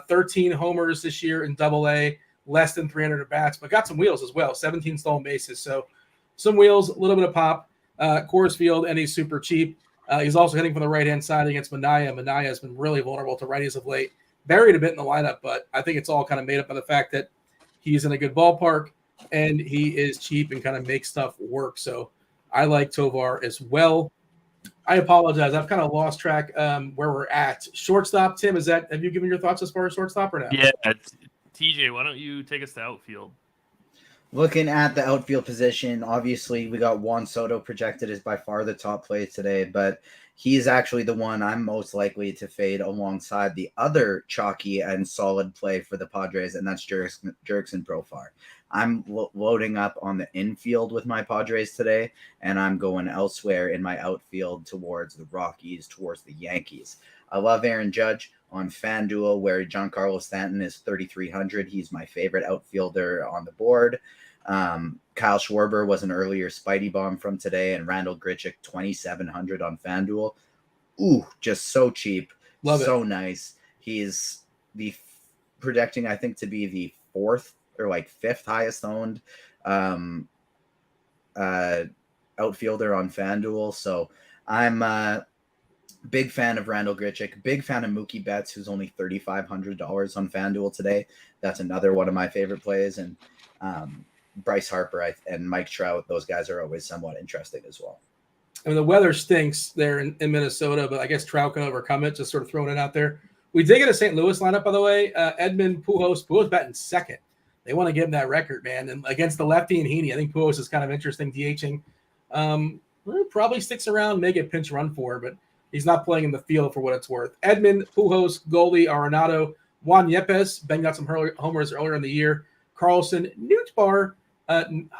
13 homers this year in Double-A, less than 300 at bats, but got some wheels as well. 17 stolen bases, so some wheels, a little bit of pop. Coors Field, and he's super cheap. He's also hitting from the right-hand side against Minaya. Minaya has been really vulnerable to righties of late. Buried a bit in the lineup, but I think it's all kind of made up by the fact that he's in a good ballpark and he is cheap and kind of makes stuff work. So I like Tovar as well. I apologize. I've kind of lost track where we're at. Shortstop, Tim, have you given your thoughts as far as shortstop or not? Yeah, TJ, why don't you take us to outfield? Looking at the outfield position, obviously we got Juan Soto projected as by far the top play today, but he's actually the one I'm most likely to fade alongside the other chalky and solid play for the Padres, and that's Jurickson Profar. I'm loading up on the infield with my Padres today, and I'm going elsewhere in my outfield towards the Rockies, towards the Yankees. I love Aaron Judge on FanDuel, where Giancarlo Stanton is 3,300. He's my favorite outfielder on the board. Kyle Schwarber was an earlier Spidey bomb from today, and Randall Grichuk 2,700 on FanDuel. Ooh, just so cheap. Love so it. Nice. He's projecting, I think, to be the fourth or fifth highest owned outfielder on FanDuel. So I'm big fan of Randall Grichuk, big fan of Mookie Betts, who's only $3,500 on FanDuel today. That's another one of my favorite plays. And Bryce Harper and Mike Trout, those guys are always somewhat interesting as well. I mean, the weather stinks there in Minnesota, but I guess Trout can overcome it, just sort of throwing it out there. We did get a St. Louis lineup, by the way. Edmund Pujols batting second. They want to give him that record, man. And against the lefty and Heaney, I think Pujols is kind of interesting DHing. Probably sticks around, may get pinch run for, but he's not playing in the field for what it's worth. Edmund, Pujols, Goldie, Arenado, Juan Yepes. Ben got some homers earlier in the year. Carlson, Newtbar.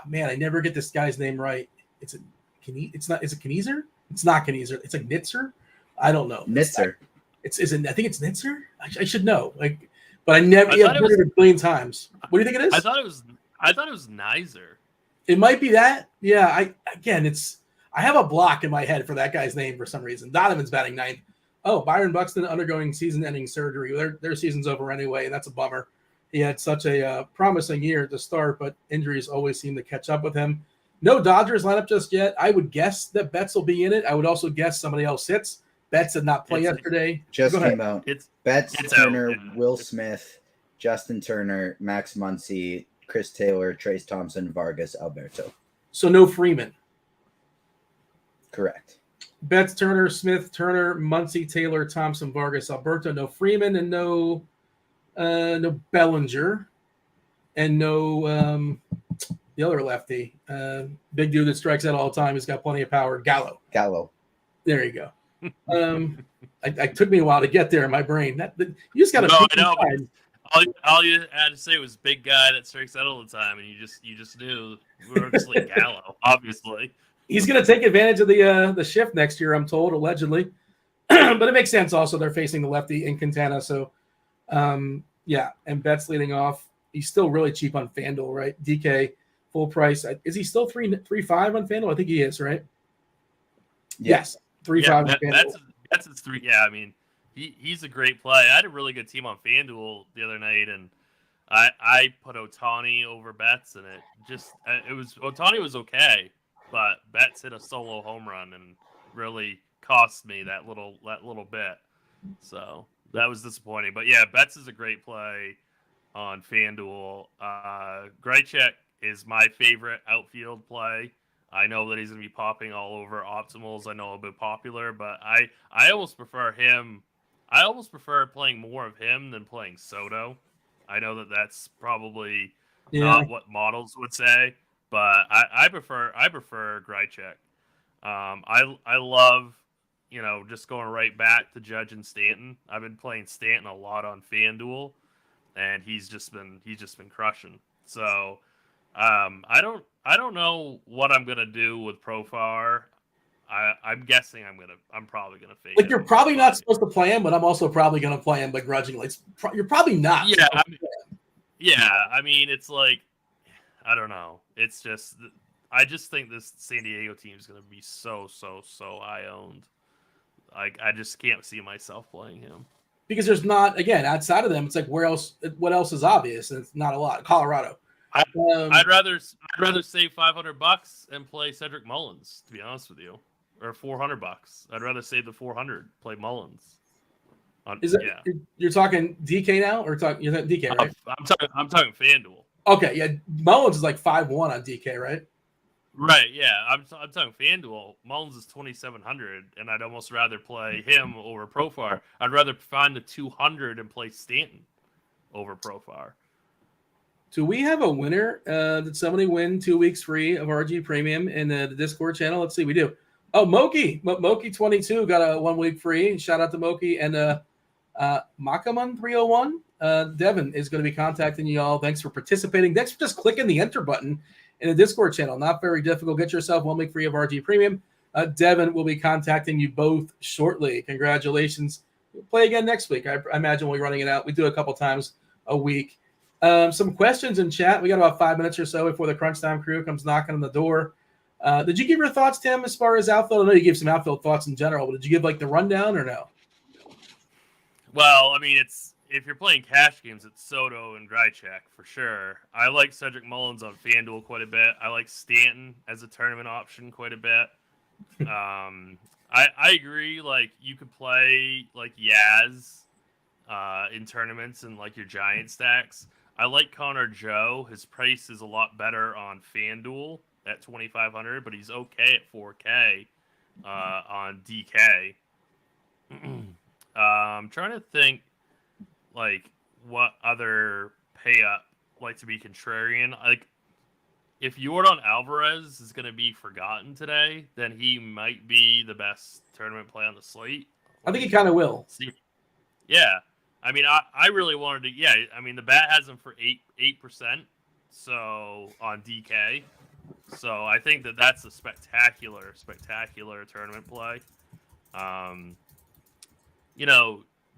Man, I never get this guy's name right. Is it Kniezer? It's not Kniezer. It's like Nitzer. I don't know. Nitzer. I think it's Nitzer. I should know. But I never heard it a billion times. What do you think it is? I thought it was Nizer. It might be that. Yeah. I have a block in my head for that guy's name for some reason. Donovan's batting ninth. Oh, Byron Buxton undergoing season-ending surgery. Their season's over anyway, and that's a bummer. He had such a promising year to start, but injuries always seem to catch up with him. No Dodgers lineup just yet. I would guess that Betts will be in it. I would also guess somebody else sits. Betts did not play yesterday. Just came out. Betts, Turner, out. Will Smith, Justin Turner, Max Muncy, Chris Taylor, Trace Thompson, Vargas, Alberto. So no Freeman. Correct. Betts, Turner, Smith, Turner, Muncy, Taylor, Thompson, Vargas, Alberto. No Freeman and no Bellinger, and no the other lefty, big dude that strikes out all the time. He's got plenty of power. Gallo. There you go. I took me a while to get there in my brain. You just got to. No, I know. All you had to say was big guy that strikes out all the time, and you just knew we were just like Gallo, obviously. He's going to take advantage of the shift next year, I'm told, allegedly. But it makes sense also. They're facing the lefty in Quintana. So, yeah, and Betts leading off. He's still really cheap on FanDuel, right? DK, full price. Is he still 3.5 on FanDuel? I think he is, right? Yes, 3.5 on FanDuel. That's his 3. Yeah, I mean, he's a great play. I had a really good team on FanDuel the other night, and I put Ohtani over Betts, and Ohtani was okay, but Betts hit a solo home run and really cost me that little bit. So that was disappointing. But yeah, Betts is a great play on FanDuel. Grichuk is my favorite outfield play. I know that he's going to be popping all over optimals. I know a bit popular, but I almost prefer him. I almost prefer playing more of him than playing Soto. I know that that's probably not what models would say, but I prefer Grichuk. I love, just going right back to Judge and Stanton. I've been playing Stanton a lot on FanDuel, and he's just been crushing. So I don't know what I'm gonna do with Profar. I'm guessing I'm probably gonna fade. Like, you're probably not supposed to play him, but I'm also probably gonna play him begrudgingly. You're probably not. Yeah. I mean, it's like, I don't know. It's just, I just think this San Diego team is gonna be so high owned. Like, I just can't see myself playing him. Because there's not, again, outside of them, it's like, what else is obvious? And it's not a lot. Colorado. I'd rather save $500 and play Cedric Mullins, to be honest with you, or $400. I'd rather save the $400, play Mullins. You're talking DK now, or you're talking DK, right? I'm talking FanDuel. Okay, yeah, Mullins is like 5-1 on DK, right? Right, yeah. I'm talking FanDuel. Mullins is 2,700, and I'd almost rather play him over Profar. I'd rather find the 200 and play Stanton over Profar. Do we have a winner? Did somebody win 2 weeks free of RG Premium in the Discord channel? Let's see. We do. Oh, Moki22 got a 1 week free. Shout out to Moki. And Makaman301. Devin is going to be contacting you all. Thanks for participating. Thanks for just clicking the enter button in the Discord channel. Not very difficult. Get yourself 1 week free of RG Premium. Devin will be contacting you both shortly. Congratulations. We'll play again next week. I imagine we'll be running it out. We do a couple times a week. Some questions in chat. We got about 5 minutes or so before the Crunch Time crew comes knocking on the door. Did you give your thoughts, Tim, as far as outfield? I know you gave some outfield thoughts in general, but did you give like the rundown or no? Well, I mean, if you're playing cash games, it's Soto and Grichuk for sure. I like Cedric Mullins on FanDuel quite a bit. I like Stanton as a tournament option quite a bit. I agree. Like, you could play like Yaz in tournaments and like your giant stacks. I like Connor Joe. His price is a lot better on FanDuel at 2,500, but he's okay at 4K on DK. I'm trying to think like what other pay up like to be contrarian. Like, if Yordan Alvarez is going to be forgotten today, then he might be the best tournament play on the slate. I think he kind of will. Yeah. I mean, I really wanted to. Yeah, I mean, the bat has him for 8%, so on DK. So I think that's a spectacular tournament play.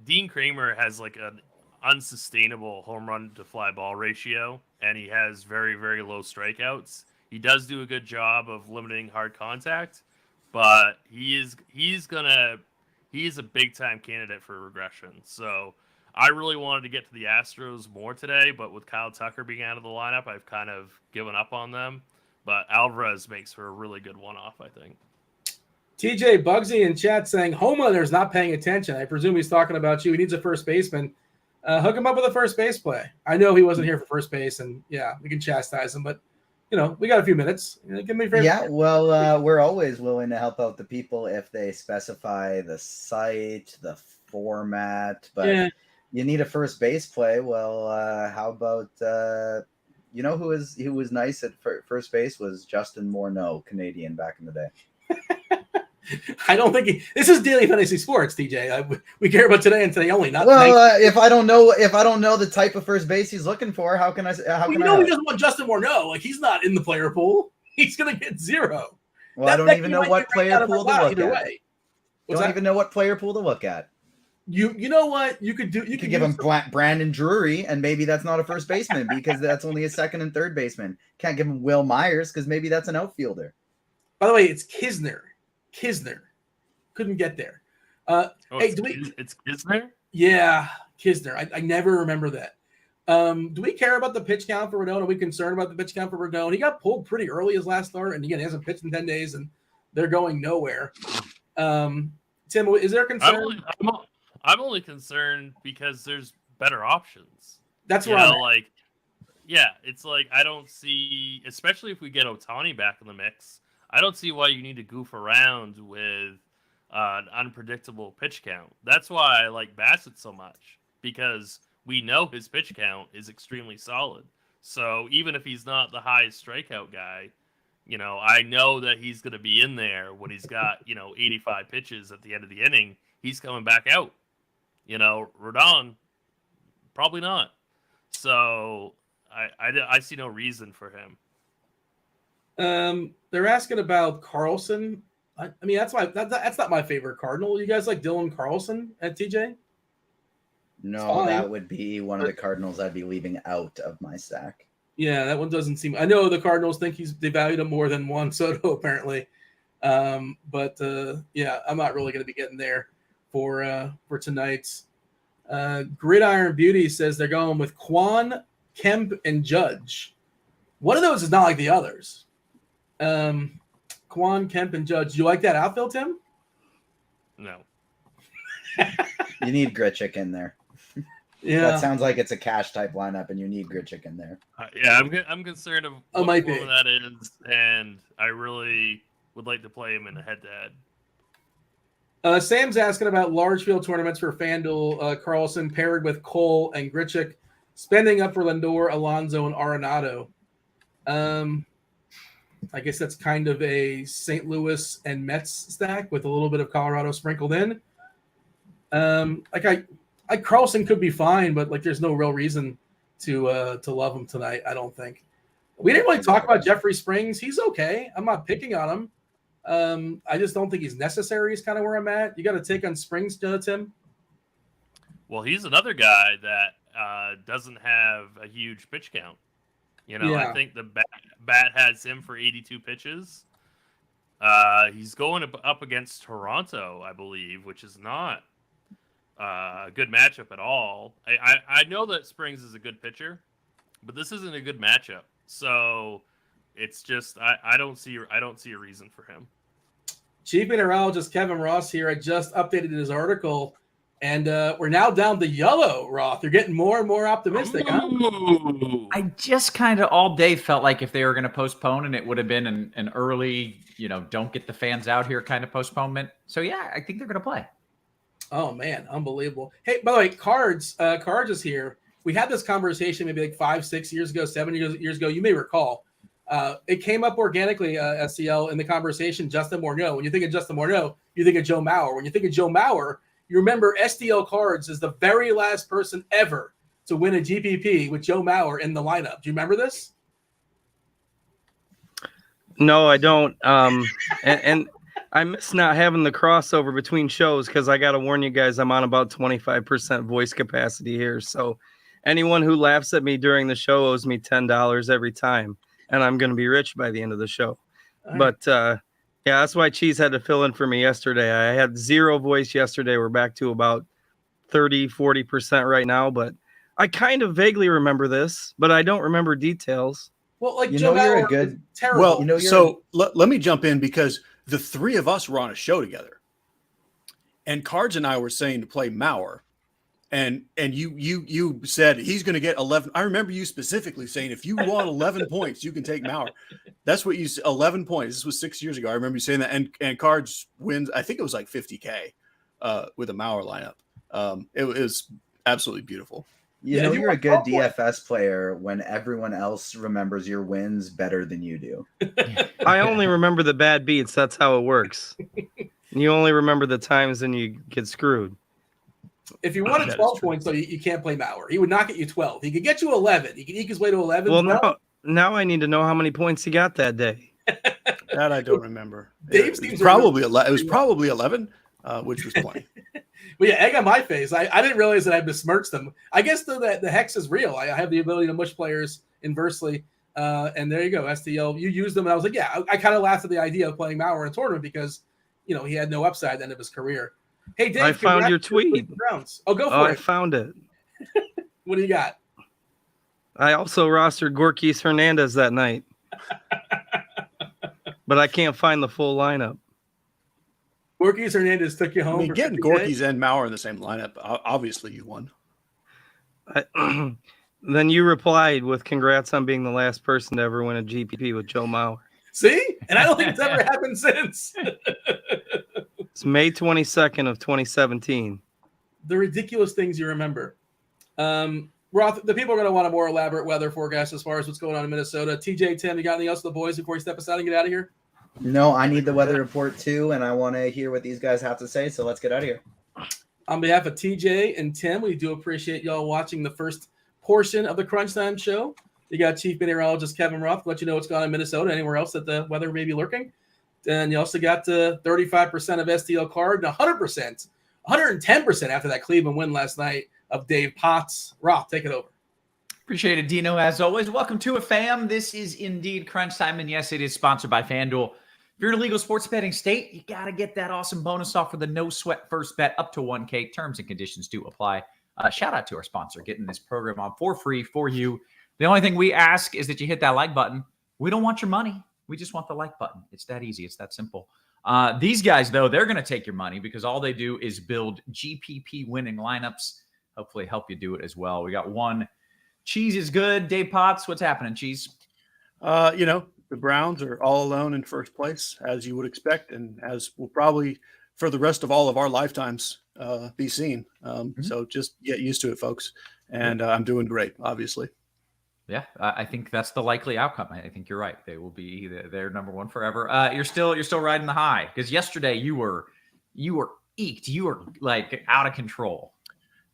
Dean Kramer has like an unsustainable home run to fly ball ratio, and he has very, very low strikeouts. He does do a good job of limiting hard contact, but he's a big time candidate for regression. So I really wanted to get to the Astros more today, but with Kyle Tucker being out of the lineup, I've kind of given up on them. But Alvarez makes for a really good one-off, I think. TJ Bugsy in chat saying, homeowner's not paying attention. I presume he's talking about you. He needs a first baseman. Hook him up with a first base play. I know he wasn't here for first base, and yeah, we can chastise him, but we got a few minutes. Give me a favor. Yeah, well, we're always willing to help out the people if they specify the site, the format, but you need a first base play. Well, how about You know who was nice at first base was Justin Morneau, Canadian, back in the day. I don't think this is daily fantasy sports, TJ. We care about today and today only. Not if I don't know the type of first base he's looking for, how can I? He doesn't want Justin Morneau. Like, he's not in the player pool. He's gonna get 0. Well, I don't even know what player pool to look at. Don't even know what player pool to look at. You know what you could do? You could give him Brandon Drury, and maybe that's not a first baseman because that's only a second and third baseman. Can't give him Will Myers because maybe that's an outfielder. By the way, it's Kisner. Couldn't get there. It's Kisner? Yeah, Kisner. I never remember that. Do we care about the pitch count for Rodon? Are we concerned about the pitch count for Rodon? He got pulled pretty early his last start, and again, he hasn't pitched in 10 days, and they're going nowhere. Tim, is there a concern? I'm only concerned because there's better options. That's right. It's like I don't see, especially if we get Ohtani back in the mix, I don't see why you need to goof around with an unpredictable pitch count. That's why I like Bassett so much, because we know his pitch count is extremely solid. So even if he's not the highest strikeout guy, I know that he's going to be in there when he's got, 85 pitches at the end of the inning. He's coming back out. Rodon, probably not. So I see no reason for him. They're asking about Carlson. I mean, that's not my favorite Cardinal. You guys like Dylan Carlson at TJ? No, that would be one of the Cardinals I'd be leaving out of my stack. Yeah, that one doesn't seem. I know the Cardinals think they valued him more than Juan Soto apparently, but I'm not really going to be getting there for tonight's. Gridiron Beauty says they're going with Quan, Kemp, and Judge. One of those is not like the others. Quan, Kemp, and Judge. Do you like that outfield, Tim? No. You need Grichuk in there. Yeah, that sounds like it's a cash type lineup, and you need Grichuk in there. I'm concerned of what form that is, and I really would like to play him in a head-to-head. Sam's asking about large field tournaments for FanDuel. Carlson paired with Cole and Grichuk, spending up for Lindor, Alonso, and Arenado. I guess that's kind of a St. Louis and Mets stack with a little bit of Colorado sprinkled in. Carlson could be fine, but there's no real reason to love him tonight. I don't think. We didn't really talk about Jeffrey Springs. He's okay. I'm not picking on him. I just don't think he's necessary. Is kind of where I'm at. You got to take on Springs, Tim. Well, he's another guy that doesn't have a huge pitch count. I think the bat has him for 82 pitches. He's going up against Toronto, I believe, which is not a good matchup at all. I know that Springs is a good pitcher, but this isn't a good matchup. So it's just I don't see a reason for him. Chief Meteorologist Kevin Roth here. I just updated his article, and we're now down to yellow, Roth. You're getting more and more optimistic, huh? I just kind of all day felt like if they were going to postpone, and it would have been an early, don't get the fans out here kind of postponement. So, yeah, I think they're going to play. Oh, man, unbelievable. Hey, by the way, Cards is here. We had this conversation maybe 5, 6 years ago, 7 years ago. You may recall. It came up organically, SCL, in the conversation, Justin Morneau. When you think of Justin Morneau, you think of Joe Mauer. When you think of Joe Mauer, you remember SDL Cards is the very last person ever to win a GPP with Joe Mauer in the lineup. Do you remember this? No, I don't. And I miss not having the crossover between shows because I got to warn you guys, I'm on about 25% voice capacity here. So anyone who laughs at me during the show owes me $10 every time, and I'm going to be rich by the end of the show. Right. But yeah, that's why Cheese had to fill in for me yesterday. I had zero voice yesterday. We're back to about 30-40% right now, but I kind of vaguely remember this, but I don't remember details. Well, Joe Mauer, good terrible. Well, let me jump in because the three of us were on a show together, and Cards and I were saying to play Mauer, and you said he's going to get 11. I remember you specifically saying if you want 11 points, you can take Mauer. That's what you 11 points. This was 6 years ago. I remember you saying that, and Cards wins. I think it was like 50K with a Mauer lineup. It was absolutely beautiful. You know you're a good DFS player when everyone else remembers your wins better than you do. I only remember the bad beats. That's how it works. You only remember the times and you get screwed. If you wanted 12 points, though, you can't play Mauer. He would not get you 12. He could get you 11. He could eke his way to 11. Well, now I need to know how many points he got that day. That I don't remember. Dave it was probably 11. It was probably 11, which was plenty. Well, yeah, egg on my face. I didn't realize that I besmirched them. I guess, though, that the hex is real. I have the ability to mush players inversely. And there you go, STL. You used them, and I was like, yeah, I kind of laughed at the idea of playing Mauer in a tournament because, you know, he had no upside at the end of his career. Hey, Dave, I found your tweet. Oh, go for it. I found it. What do you got? I also rostered Gorkis Hernandez that night. But I can't find the full lineup. Gorkis Hernandez took you home. I mean, getting Gorkis and Mauer in the same lineup, obviously you won. Then you replied with congrats on being the last person to ever win a GPP with Joe Mauer. See? And I don't think it's ever happened since. It's May 22nd of 2017. The ridiculous things you remember. Roth, the people are going to want a more elaborate weather forecast as far as what's going on in Minnesota. TJ, Tim, you got anything else for the boys before you step aside and get out of here? No, I need the weather report too, and I want to hear what these guys have to say, so let's get out of here. On behalf of TJ and Tim, we do appreciate y'all watching the first portion of the Crunch Time show. You got Chief Meteorologist Kevin Roth to let you know what's going on in Minnesota, anywhere else that the weather may be lurking. And you also got 35% of STL card and 100%, 110% after that Cleveland win last night of Dave Potts. Roth, take it over. Appreciate it, Dino, as always. Welcome to it, fam. This is indeed Crunch Time, and yes, it is sponsored by Fanduel. If you're in a legal sports betting state, you got to get that awesome bonus offer, the no-sweat first bet up to 1K. Terms and conditions do apply. Shout out to our sponsor, getting this program on for free for you. The only thing we ask is that you hit that like button. We don't want your money. We just want the like button. It's that easy. It's that simple. These guys, though, they're going to take your money because all they do is build GPP winning lineups. Hopefully help you do it as well. We got one. Cheese is good. Dave Potts, what's happening, Cheese? You know, the Browns are all alone in first place, as you would expect, and as will probably for the rest of all of our lifetimes be seen. So just get used to it, folks. And I'm doing great, obviously. Yeah, I think that's the likely outcome. I think you're right. They will be they're number one forever. You're still riding the high because yesterday you were eked. You were like out of control.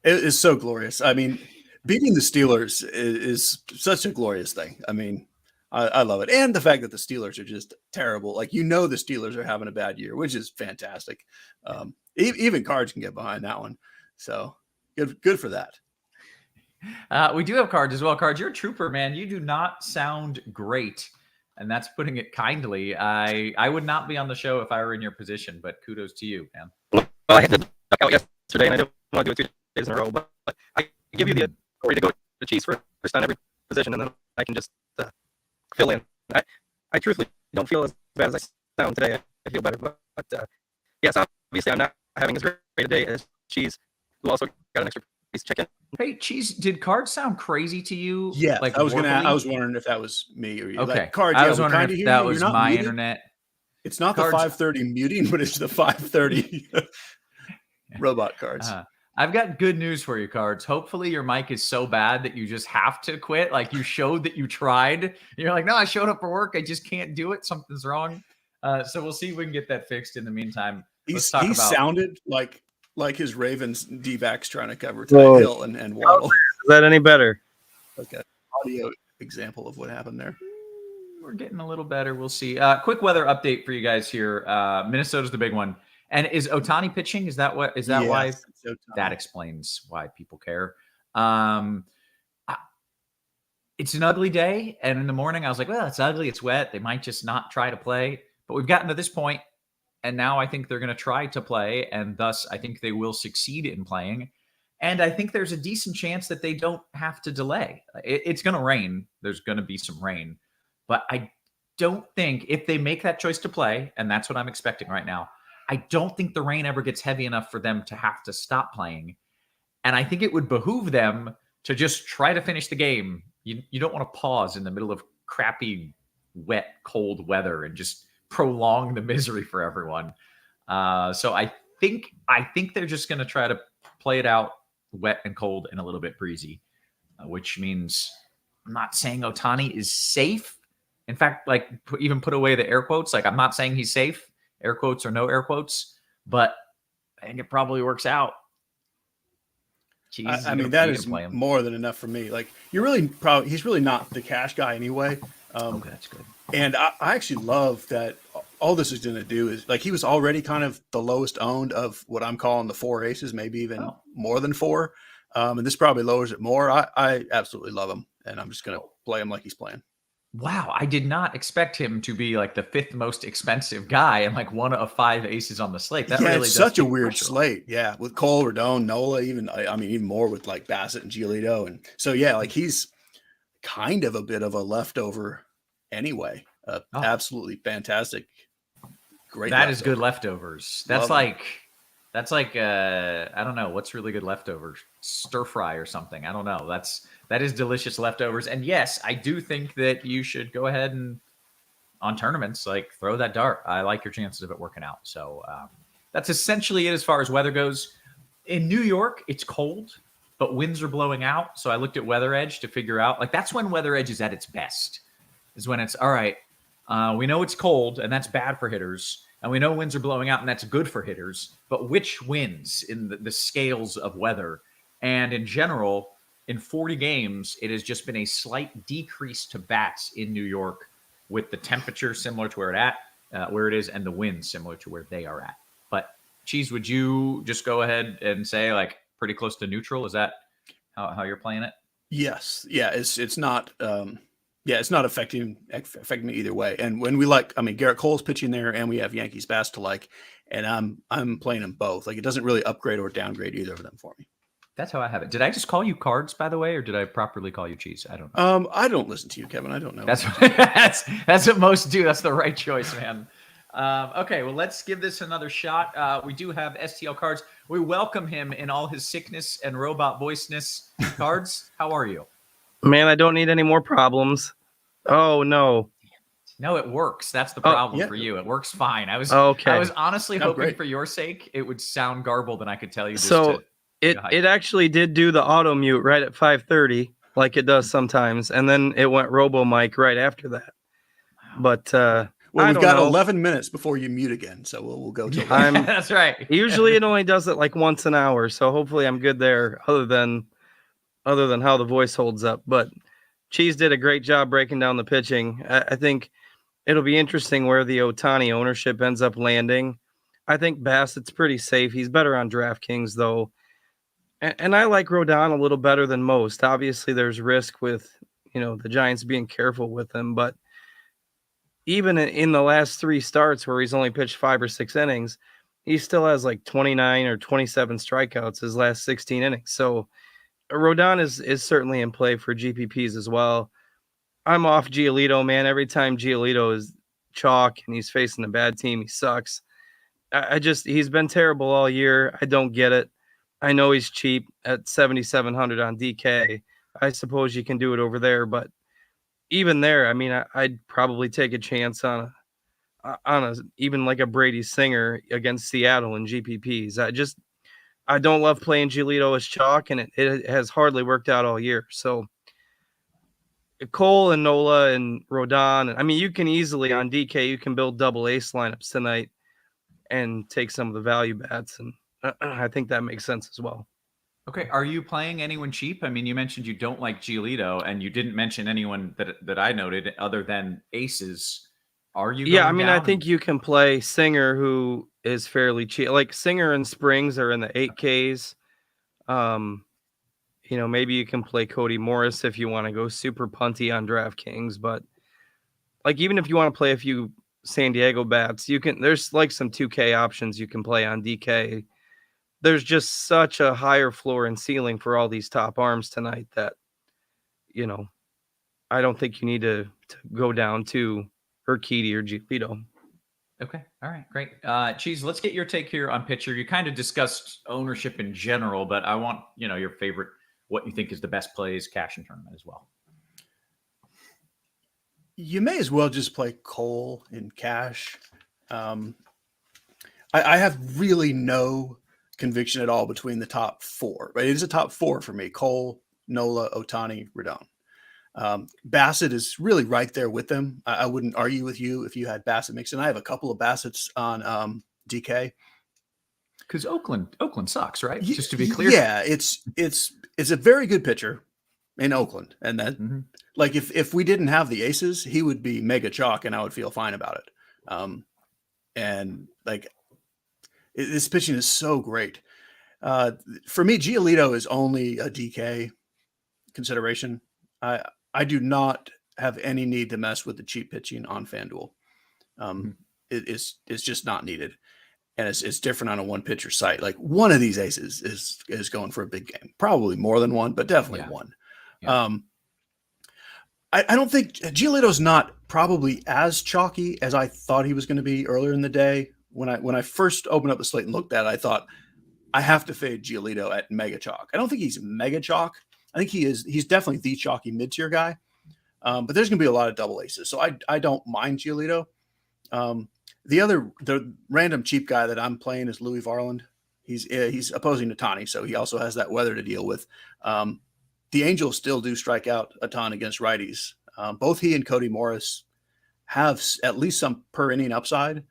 It is so glorious. I mean, beating the Steelers is such a glorious thing. I mean, I love it. And the fact that the Steelers are just terrible. Like, you know, the Steelers are having a bad year, which is fantastic. Even Cards can get behind that one. So good for that. We do have Cards as well. Cards, you're a trooper, man. You do not sound great. And that's putting it kindly. I would not be on the show if I were in your position, but kudos to you, man. Well, I had to duck out yesterday, and I didn't want to do it 2 days in a row, but I give you the authority to go to Cheese first on every position, and then I can just fill in. I truthfully don't feel as bad as I sound today. I feel better, but yes, obviously I'm not having as great a day as Cheese, who also got an extra piece of chicken. Hey, Cheese, did Cards sound crazy to you? Yeah, like I was wondering if that was me or you. Okay, like, Cards, I was we're wondering kinda if hearing that you. was You're not my muted. internet. It's not Cards. the 5:30 muting, but it's the 5:30 robot Cards. I've got good news for you, Cards. Hopefully your mic is so bad that you just have to quit. Like, you showed that you tried. You're like, no, I showed up for work. I just can't do it. Something's wrong. So we'll see if we can get that fixed in the meantime. He about sounded like his Ravens D-backs trying to cover Ty Hill and Waddle. Is that any better? Like an audio example of what happened there. We're getting a little better. We'll see. Quick weather update for you guys here. Minnesota's the big one. And is Ohtani pitching? Is that why? That explains why people care. It's an ugly day. And in the morning, I was like, well, it's ugly. It's wet. They might just not try to play. But we've gotten to this point, and now I think they're going to try to play. And thus, I think they will succeed in playing. And I think there's a decent chance that they don't have to delay. It's going to rain. There's going to be some rain. But I don't think if they make that choice to play, and that's what I'm expecting right now, I don't think the rain ever gets heavy enough for them to have to stop playing. And I think it would behoove them to just try to finish the game. You don't want to pause in the middle of crappy, wet, cold weather and just prolong the misery for everyone. So I think they're just going to try to play it out wet and cold and a little bit breezy. which means I'm not saying Ohtani is safe. In fact, like even put away the air quotes. Like I'm not saying he's safe, air quotes or no air quotes, but I think it probably works out. I mean, that is more than enough for me. Like he's really not the cash guy anyway. Okay, that's good. And I actually love that all this is going to do is like he was already kind of the lowest owned of what I'm calling the 4 aces, maybe even more than 4. And this probably lowers it more. I absolutely love him, and I'm just going to play him like he's playing. Wow, I did not expect him to be like the 5th most expensive guy and like one of 5 aces on the slate. That really it's such a weird slate. Yeah, with Cole, Rodon, Nola, even more with like Bassett and Giolito, and so like he's kind of a bit of a leftover anyway. Absolutely fantastic. Great. That is good leftovers. That's like I don't know what's really good leftovers. Stir fry or something. I don't know. That is delicious leftovers. And yes, I do think that you should go ahead and on tournaments, like throw that dart. I like your chances of it working out. So that's essentially it as far as weather goes. In New York, it's cold, but winds are blowing out. So I looked at Weather Edge to figure out, like that's when Weather Edge is at its best, is when it's all right. We know it's cold and that's bad for hitters. And we know winds are blowing out and that's good for hitters. But which wins in the scales of weather? And in general, in 40 games, it has just been a slight decrease to bats in New York with the temperature similar to where it is and the wind similar to where they are at. But Cheese, would you just go ahead and say like pretty close to neutral? Is that how you're playing it? Yes. Yeah. It's not. It's not affecting me either way. And when Garrett Cole's pitching there, and we have Yankees bats to like, and I'm playing them both. Like it doesn't really upgrade or downgrade either of them for me. That's how I have it. Did I just call you Cards, by the way, or did I properly call you Cheese? I don't know. I don't listen to you, Kevin. I don't know. That's what most do. That's the right choice, man. Okay, well, let's give this another shot. We do have STL Cards. We welcome him in all his sickness and robot voiceness. Cards, how are you? Man, I don't need any more problems. Oh, no. No, it works. That's the problem for you. It works fine. I was honestly hoping for your sake it would sound garbled and I could tell you. It actually did do the auto mute right at 5:30, like it does sometimes, and then it went robo mic right after that. But we've got 11 minutes before you mute again, so we'll go to. That's right. Usually, it only does it like once an hour, so hopefully, I'm good there. Other than how the voice holds up, but Cheese did a great job breaking down the pitching. I think it'll be interesting where the Ohtani ownership ends up landing. I think Bassett's pretty safe. He's better on DraftKings though. And I like Rodon a little better than most. Obviously, there's risk with, the Giants being careful with him. But even in the last 3 starts where he's only pitched 5 or 6 innings, he still has like 29 or 27 strikeouts his last 16 innings. So Rodon is certainly in play for GPPs as well. I'm off Giolito, man. Every time Giolito is chalk and he's facing a bad team, he sucks. He's been terrible all year. I don't get it. I know he's cheap at 7,700 on DK. I suppose you can do it over there, but even there, I mean, I'd probably take a chance on even like a Brady Singer against Seattle in GPPs. I don't love playing Giolito as chalk, and it has hardly worked out all year. So Cole and Nola and Rodon, I mean, you can easily on DK, you can build double ace lineups tonight and take some of the value bats, and I think that makes sense as well. Okay. Are you playing anyone cheap? I mean, you mentioned you don't like Giolito, and you didn't mention anyone that I noted other than aces. Are you? Yeah, I mean, I think you can play Singer, who is fairly cheap. Like Singer and Springs are in the 8Ks. Maybe you can play Cody Morris if you want to go super punty on DraftKings. But like, even if you want to play a few San Diego bats, there's like some 2K options you can play on DK. There's just such a higher floor and ceiling for all these top arms tonight that, I don't think you need to go down to Urquidy or Giolito. Okay. All right. Great. Cheese, let's get your take here on pitcher. You kind of discussed ownership in general, but I want, your favorite, what you think is the best plays, cash and tournament as well. You may as well just play Cole in cash. I have really no conviction at all between the top 4, but it is a top 4 for me: Cole, Nola, Otani, Rodon. Bassett is really right there with them. I wouldn't argue with you if you had Bassett mixed in. I have a couple of Bassett's on DK. Because Oakland sucks, right? Just to be clear. Yeah, it's a very good pitcher in Oakland. And that like if we didn't have the aces, he would be mega chalk and I would feel fine about it. And like this pitching is so great. For me, Giolito is only a DK consideration. I do not have any need to mess with the cheap pitching on FanDuel. It's just not needed. And it's different on a one pitcher site. Like one of these aces is going for a big game, probably more than one, but definitely one. Yeah. I don't think Giolito's not probably as chalky as I thought he was going to be earlier in the day. When I first opened up the slate and looked at it, I thought I have to fade Giolito at mega chalk. I don't think he's mega chalk. I think he's definitely the chalky mid-tier guy. But there's going to be a lot of double aces. So I don't mind Giolito. The random cheap guy that I'm playing is Louis Varland. He's opposing Otani, so he also has that weather to deal with. The Angels still do strike out a ton against righties. Both he and Cody Morris have at least some per inning upside,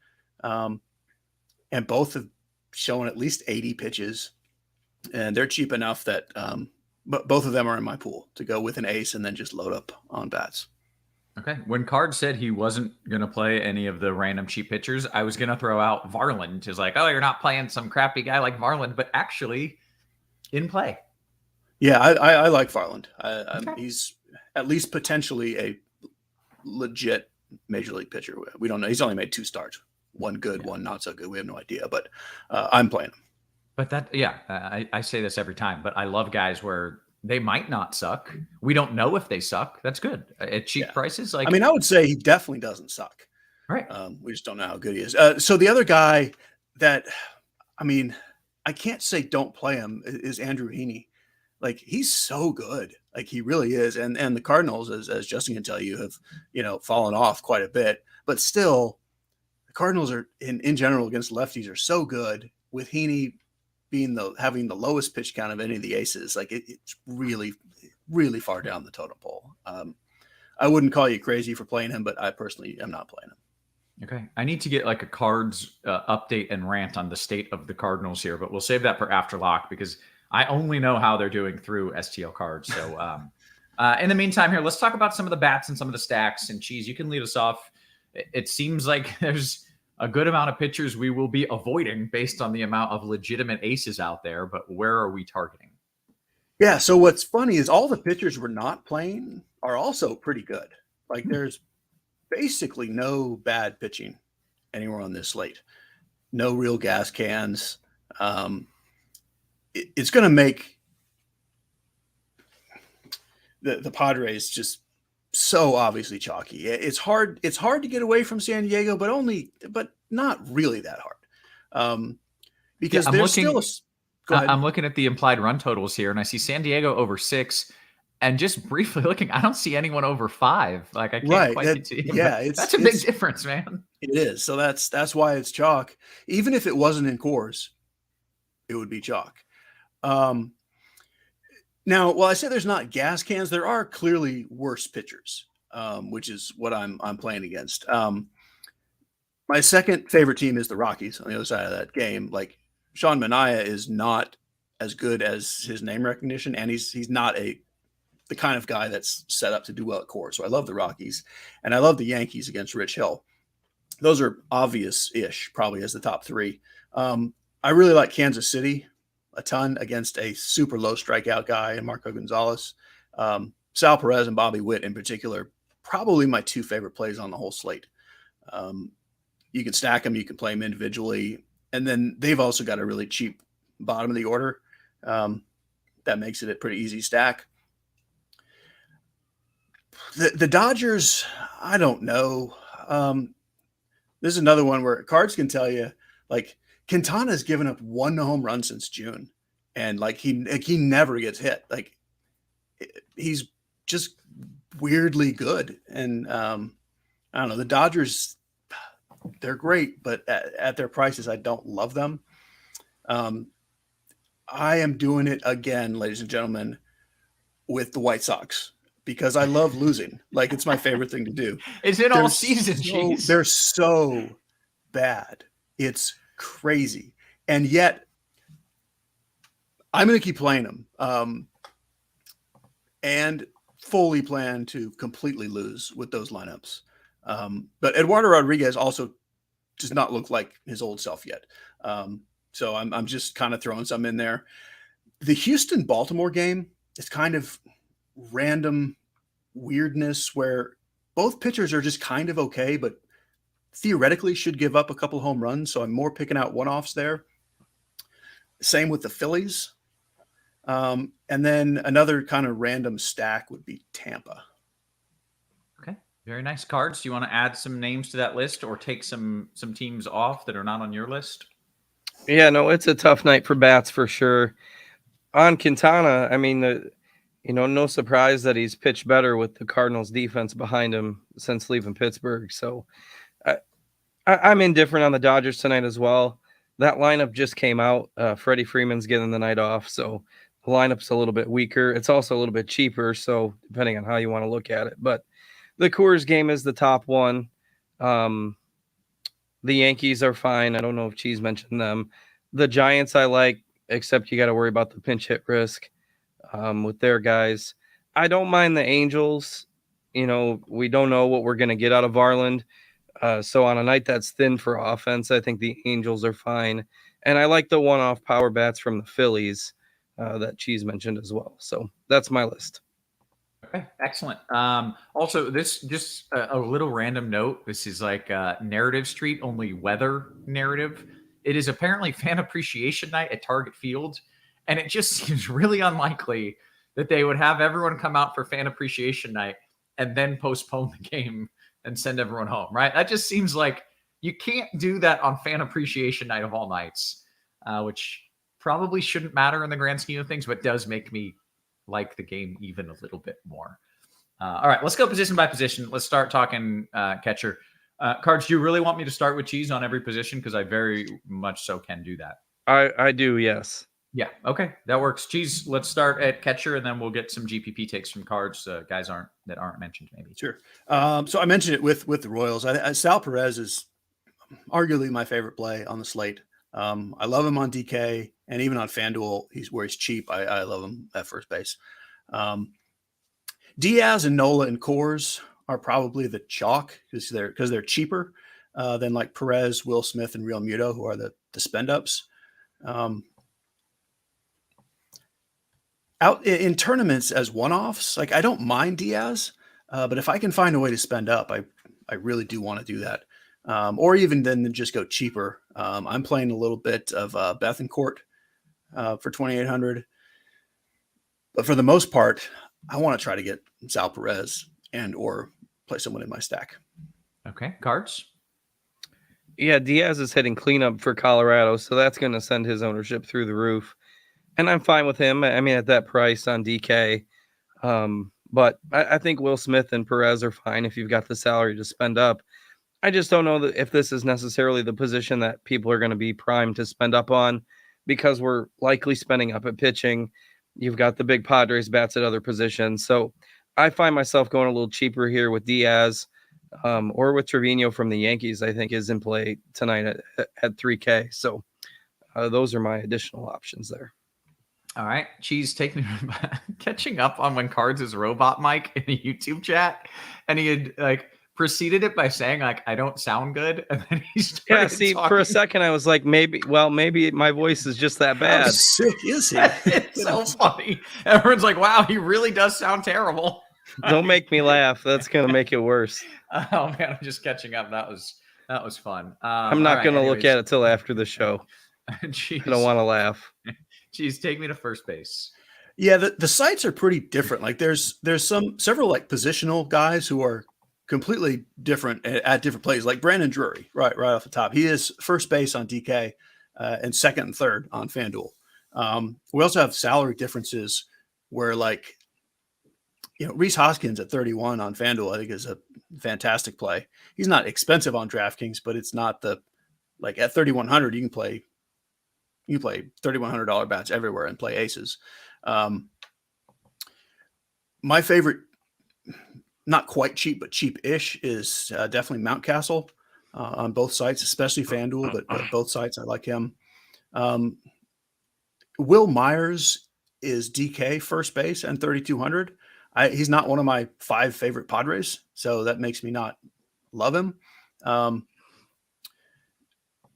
and both have shown at least 80 pitches, and they're cheap enough that but both of them are in my pool to go with an ace and then just load up on bats. Okay. When Card said he wasn't going to play any of the random cheap pitchers, I was going to throw out Varland. He's like, oh, you're not playing some crappy guy like Varland, but actually in play. Yeah, I like Varland. Okay. He's at least potentially a legit major league pitcher. We don't know. He's only made 2 starts, one good, one not so good. We have no idea, but I'm playing him. But I say this every time, but I love guys where they might not suck. We don't know if they suck. That's good at cheap prices. Like, I mean, I would say he definitely doesn't suck. Right. We just don't know how good he is. So the other guy that, I mean, I can't say don't play him is Andrew Heaney. Like he's so good. Like he really is. And the Cardinals, as Justin can tell you, have, fallen off quite a bit, but still the Cardinals are in general against lefties are so good with Heaney being having the lowest pitch count of any of the aces. Like it's really, really far down the totem pole. I wouldn't call you crazy for playing him, but I personally am not playing him. Okay. I need to get like a Cards update and rant on the state of the Cardinals here, but we'll save that for after lock because I only know how they're doing through STL Cards. So in the meantime here, let's talk about some of the bats and some of the stacks. And Cheese, you can lead us off. It seems like there's a good amount of pitchers we will be avoiding based on the amount of legitimate aces out there, but where are we targeting? Yeah. So what's funny is all the pitchers we're not playing are also pretty good. Like there's basically no bad pitching anywhere on this slate. No real gas cans. It's going to make the Padres just so obviously chalky. It's hard to get away from San Diego, but not really that hard. Because there's still I'm looking at the implied run totals here and I see San Diego over 6 and just briefly looking, I don't see anyone over 5. Like I can't quite continue. Yeah, that's a big difference, man. It is. So that's why it's chalk. Even if it wasn't in cores, it would be chalk. Now, while I say there's not gas cans, there are clearly worse pitchers, which is what I'm playing against. My second favorite team is the Rockies on the other side of that game. Like Sean Manaea is not as good as his name recognition, and he's not the kind of guy that's set up to do well at core. So I love the Rockies, and I love the Yankees against Rich Hill. Those are obvious-ish, probably as the top 3. I really like Kansas City a ton against a super low strikeout guy and Marco Gonzalez. Sal Perez and Bobby Witt in particular, probably my 2 favorite plays on the whole slate. You can stack them, you can play them individually, and then they've also got a really cheap bottom of the order. That makes it a pretty easy stack. The Dodgers, I don't know. This is another one where Cards can tell you, like, Quintana's given up 1 home run since June, and like he never gets hit. Like he's just weirdly good. And I don't know, the Dodgers, they're great, but at their prices, I don't love them. I am doing it again, ladies and gentlemen, with the White Sox because I love losing. Like, it's my favorite thing to do. It's in all season, They're so bad. It's crazy. And yet I'm going to keep playing them. And fully plan to completely lose with those lineups. But Eduardo Rodriguez also does not look like his old self yet. So I'm just kind of throwing some in there. The Houston-Baltimore game is kind of random weirdness where both pitchers are just kind of okay, but theoretically should give up a couple home runs. So I'm more picking out one-offs there. Same with the Phillies. And then another kind of random stack would be Tampa. Okay. Very nice cards. Do you want to add some names to that list or take some teams off that are not on your list? Yeah, no, it's a tough night for bats for sure. On Quintana, I mean, no surprise that he's pitched better with the Cardinals defense behind him since leaving Pittsburgh. So I'm indifferent on the Dodgers tonight as well. That lineup just came out. Freddie Freeman's getting the night off, so the lineup's a little bit weaker. It's also a little bit cheaper, so depending on how you want to look at it. But the Coors game is the top one. The Yankees are fine. I don't know if Cheese mentioned them. The Giants I like, except you got to worry about the pinch hit risk with their guys. I don't mind the Angels. We don't know what we're going to get out of Varland. So on a night that's thin for offense, I think the Angels are fine. And I like the one-off power bats from the Phillies that Cheese mentioned as well. So that's my list. Okay, excellent. Also, this just a little random note. This is like Narrative Street, only weather narrative. It is apparently Fan Appreciation Night at Target Field, and it just seems really unlikely that they would have everyone come out for Fan Appreciation Night and then postpone the game and send everyone home, right? That just seems like you can't do that on Fan Appreciation Night of all nights, which probably shouldn't matter in the grand scheme of things, but does make me like the game even a little bit more. All right, let's go position by position. Let's start talking catcher. Cards, do you really want me to start with Cheese on every position? Because I very much so can do that. I do, yes. Yeah, okay, that works. Cheese, let's start at catcher, and then we'll get some GPP takes from cards guys that aren't mentioned maybe. Sure. So I mentioned it with the Royals. Sal Perez is arguably my favorite play on the slate. I love him on DK and even on FanDuel. He's cheap. I love him at first base. Diaz and Nola and Coors are probably the chalk because they're cheaper than like Perez, Will Smith, and Real Muto, who are the spend ups. Out in tournaments as one-offs, like I don't mind Diaz, but if I can find a way to spend up, I really do want to do that. Or even then just go cheaper. I'm playing a little bit of Bethancourt for 2,800. But for the most part, I want to try to get Sal Perez and or play someone in my stack. Okay, cards. Yeah, Diaz is hitting cleanup for Colorado, so that's going to send his ownership through the roof. And I'm fine with him. I mean, at that price on DK. But I think Will Smith and Perez are fine if you've got the salary to spend up. I just don't know if this is necessarily the position that people are going to be primed to spend up on because we're likely spending up at pitching. You've got the big Padres bats at other positions. So I find myself going a little cheaper here with Diaz or with Trevino from the Yankees, I think is in play tonight at 3K. So those are my additional options there. All right, Cheese, take me catching up on when Cards is Robot Mike in a YouTube chat, and he had preceded it by saying I don't sound good, and then he started talking. For a second I was like maybe my voice is just that bad. How sick is he? It's so funny. Everyone's like, wow, he really does sound terrible. Don't make me laugh. That's gonna make it worse. Oh man, I'm just catching up. That was fun. I'm not gonna look at it till after the show. Jeez. I don't want to laugh. Cheese, take me to first base. Yeah, the sites are pretty different. Like there's several like positional guys who are completely different at different places. Like Brandon Drury, right off the top. He is first base on DK and second and third on FanDuel. We also have salary differences where Rhys Hoskins at 31 on FanDuel, I think is a fantastic play. He's not expensive on DraftKings, but it's not at 3,100 you can play $3,100 bats everywhere and play aces. my favorite, not quite cheap, but cheap-ish, is definitely Mountcastle on both sites, especially FanDuel, but both sites I like him. Will Myers is DK first base and 3,200. He's not one of my 5 favorite Padres, so that makes me not love him.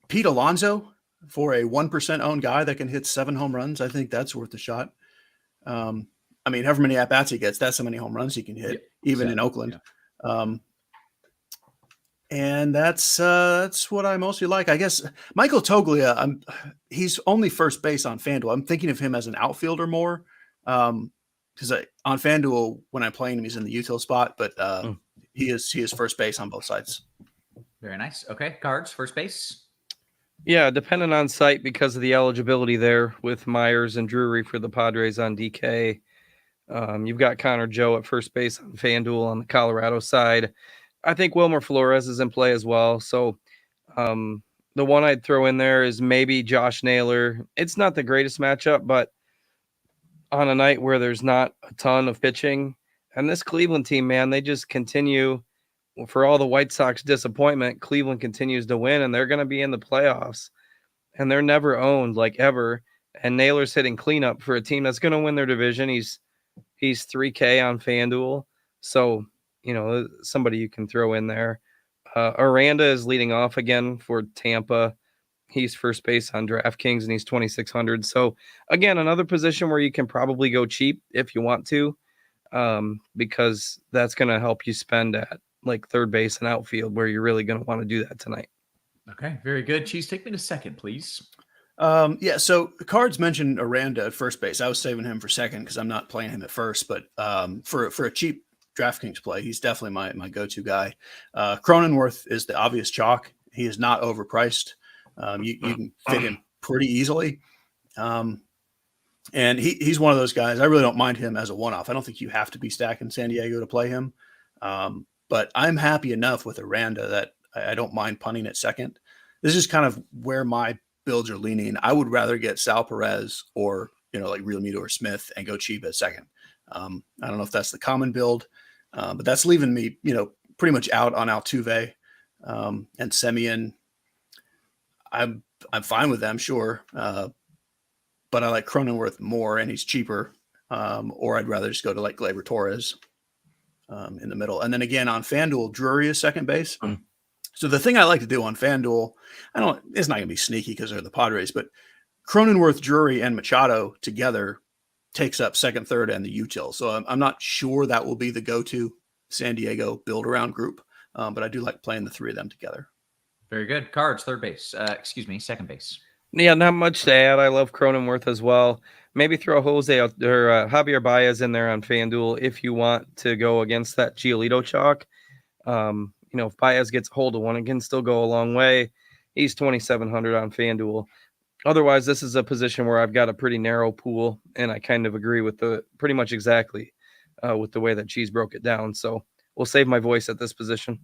Pete Alonso for a 1% owned guy that can hit 7 home runs. I think that's worth a shot. I mean, however many at-bats he gets, that's how many home runs he can hit, even in Oakland. Yeah. And that's what I mostly like. I guess Michael Toglia, he's only first base on FanDuel. I'm thinking of him as an outfielder more. Because on FanDuel, when I'm playing him, he's in the util spot, but he is first base on both sides. Very nice. Okay, Cards, first base. Yeah, depending on site because of the eligibility there with Myers and Drury for the Padres on DK. You've got Connor Joe at first base on FanDuel on the Colorado side. I think Wilmer Flores is in play as well. So the one I'd throw in there is maybe Josh Naylor. It's not the greatest matchup, but on a night where there's not a ton of pitching, and this Cleveland team, man, they just continue. For all the White Sox disappointment, Cleveland continues to win, and they're going to be in the playoffs, and they're never owned like ever. And Naylor's hitting cleanup for a team that's going to win their division. He's 3K on FanDuel, so somebody you can throw in there. Aranda is leading off again for Tampa. He's first base on DraftKings, and he's 2,600. So again, another position where you can probably go cheap if you want to, because that's going to help you spend at like third base and outfield where you're really going to want to do that tonight. Okay, very good. Cheese, take me to second, please. Yeah, so Cards mentioned Aranda at first base. I was saving him for second because I'm not playing him at first, but for a cheap DraftKings play, he's definitely my go-to guy. Cronenworth is the obvious chalk. He is not overpriced. You can fit him pretty easily. And he's one of those guys. I really don't mind him as a one-off. I don't think you have to be stacking San Diego to play him. But I'm happy enough with Aranda that I don't mind punting at second. This is kind of where my builds are leaning. I would rather get Sal Perez or, like Realmuto or Smith and go cheap at second. I don't know if that's the common build, but that's leaving me, pretty much out on Altuve and Semien. I'm fine with them, sure. But I like Cronenworth more and he's cheaper. Or I'd rather just go to like Gleyber Torres in the middle. And then again on FanDuel, Drury is second base. So the thing I like to do on FanDuel, it's not going to be sneaky because they're the Padres, but Cronenworth, Drury, and Machado together takes up second, third, and the util. So I'm not sure that will be the go-to San Diego build-around group, but I do like playing the three of them together. Very good. Cards, third base. Second base. Yeah, not much to add. I love Cronenworth as well. Maybe throw Jose or Javier Baez in there on FanDuel if you want to go against that Giolito chalk. If Baez gets a hold of one, it can still go a long way. He's 2,700 on FanDuel. Otherwise, this is a position where I've got a pretty narrow pool, and I kind of agree with pretty much exactly with the way that Cheese broke it down. So we'll save my voice at this position.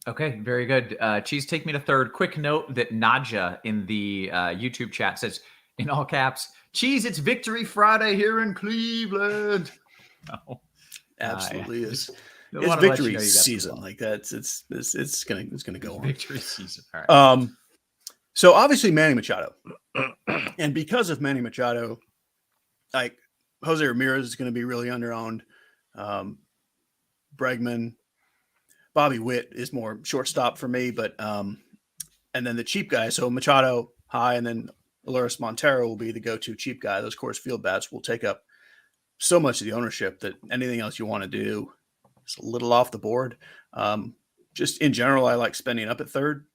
Okay, very good. Cheese, take me to third. Quick note that Nadja in the YouTube chat says, in all caps, Cheese, it's Victory Friday here in Cleveland. Oh, absolutely is. It's victory season. Like that. It's gonna go on. Victory season. All right. So obviously Manny Machado, and because of Manny Machado, like Jose Ramirez is going to be really underowned. Bregman, Bobby Witt is more shortstop for me, but and then the cheap guy. So Machado high, and then Aluris Montero will be the go-to cheap guy. Those Coors Field bats will take up so much of the ownership that anything else you want to do is a little off the board. Just in general, I like spending up at third.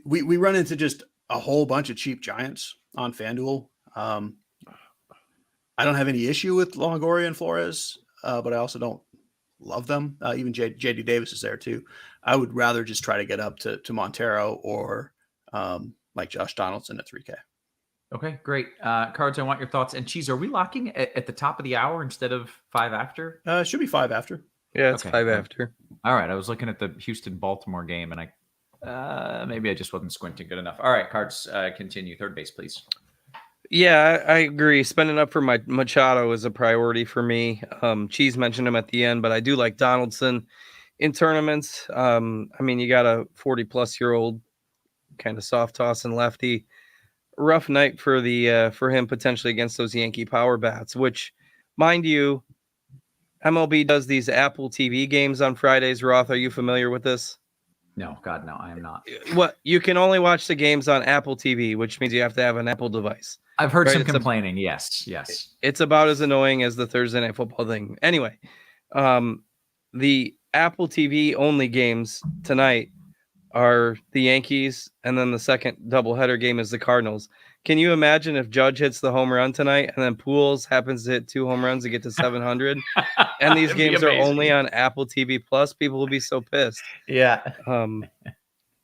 We run into just a whole bunch of cheap giants on FanDuel. I don't have any issue with Longoria and Flores, but I also don't love them. Even JD Davis is there too. I would rather just try to get up to Montero or like Josh Donaldson at 3K. Okay, great. Cards, I want your thoughts. And Cheese, are we locking at the top of the hour instead of 5 after? It should be 5 after. Yeah, it's 5 after. All right. I was looking at the Houston-Baltimore game, and maybe I just wasn't squinting good enough. All right, Cards, continue. Third base, please. Yeah, I agree. Spending up for my Machado is a priority for me. Cheese mentioned him at the end, but I do like Donaldson in tournaments. I mean, you got a 40-plus-year-old kind of soft toss and lefty. Rough night for him potentially against those Yankee power bats, which, mind you, MLB does these Apple TV games on Fridays. Roth, are you familiar with this? No, God, no, I am not. What, you can only watch the games on Apple TV, which means you have to have an Apple device. I've heard Right, some it's complaining. Yes. It's about as annoying as the Thursday Night Football thing. Anyway, the Apple TV only games tonight are the Yankees, and then the second doubleheader game is the Cardinals. Can you imagine if Judge hits the home run tonight, and then Pujols happens to hit 2 home runs to get to 700, and these games are only on Apple TV Plus? People will be so pissed. Yeah.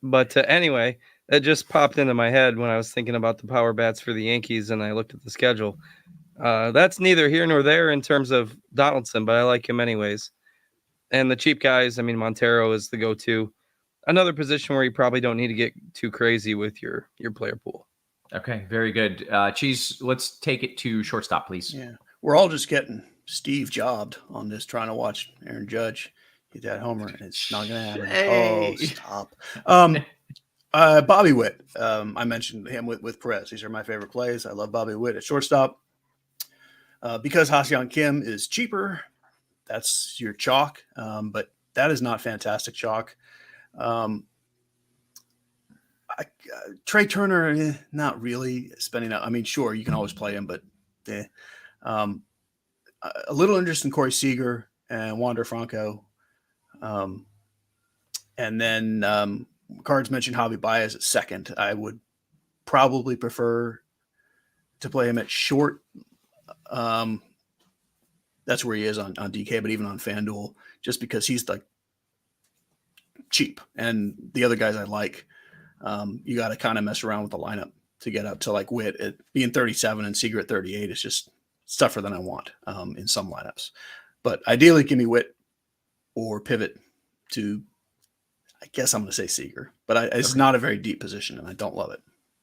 But anyway, that just popped into my head when I was thinking about the power bats for the Yankees, and I looked at the schedule. That's neither here nor there in terms of Donaldson, but I like him anyways. And the cheap guys, I mean, Montero is the go-to. Another position where you probably don't need to get too crazy with your player pool. Okay, very good. Cheese, let's take it to shortstop, please. Yeah, we're all just getting Steve jobbed on this, trying to watch Aaron Judge get that homer, and it's not going to happen. Hey. Oh, stop. Bobby Witt. I mentioned him with Perez. These are my favorite plays. I love Bobby Witt at shortstop. Because Ha-Seong Kim is cheaper, that's your chalk. But that is not fantastic chalk. Trey Turner, not really spending out. I mean, sure, you can always play him, but a little interest in Corey Seager and Wander Franco. And then Cards mentioned Javi Baez at second. I would probably prefer to play him at short. That's where he is on DK, but even on FanDuel, just because he's like cheap. And the other guys I like, you got to kind of mess around with the lineup to get up to like Witt at being 37 and Seager at 38 is just tougher than I want in some lineups. But ideally, give me Witt or pivot to, I guess I'm going to say Seager, but it's not a very deep position, and I don't love it.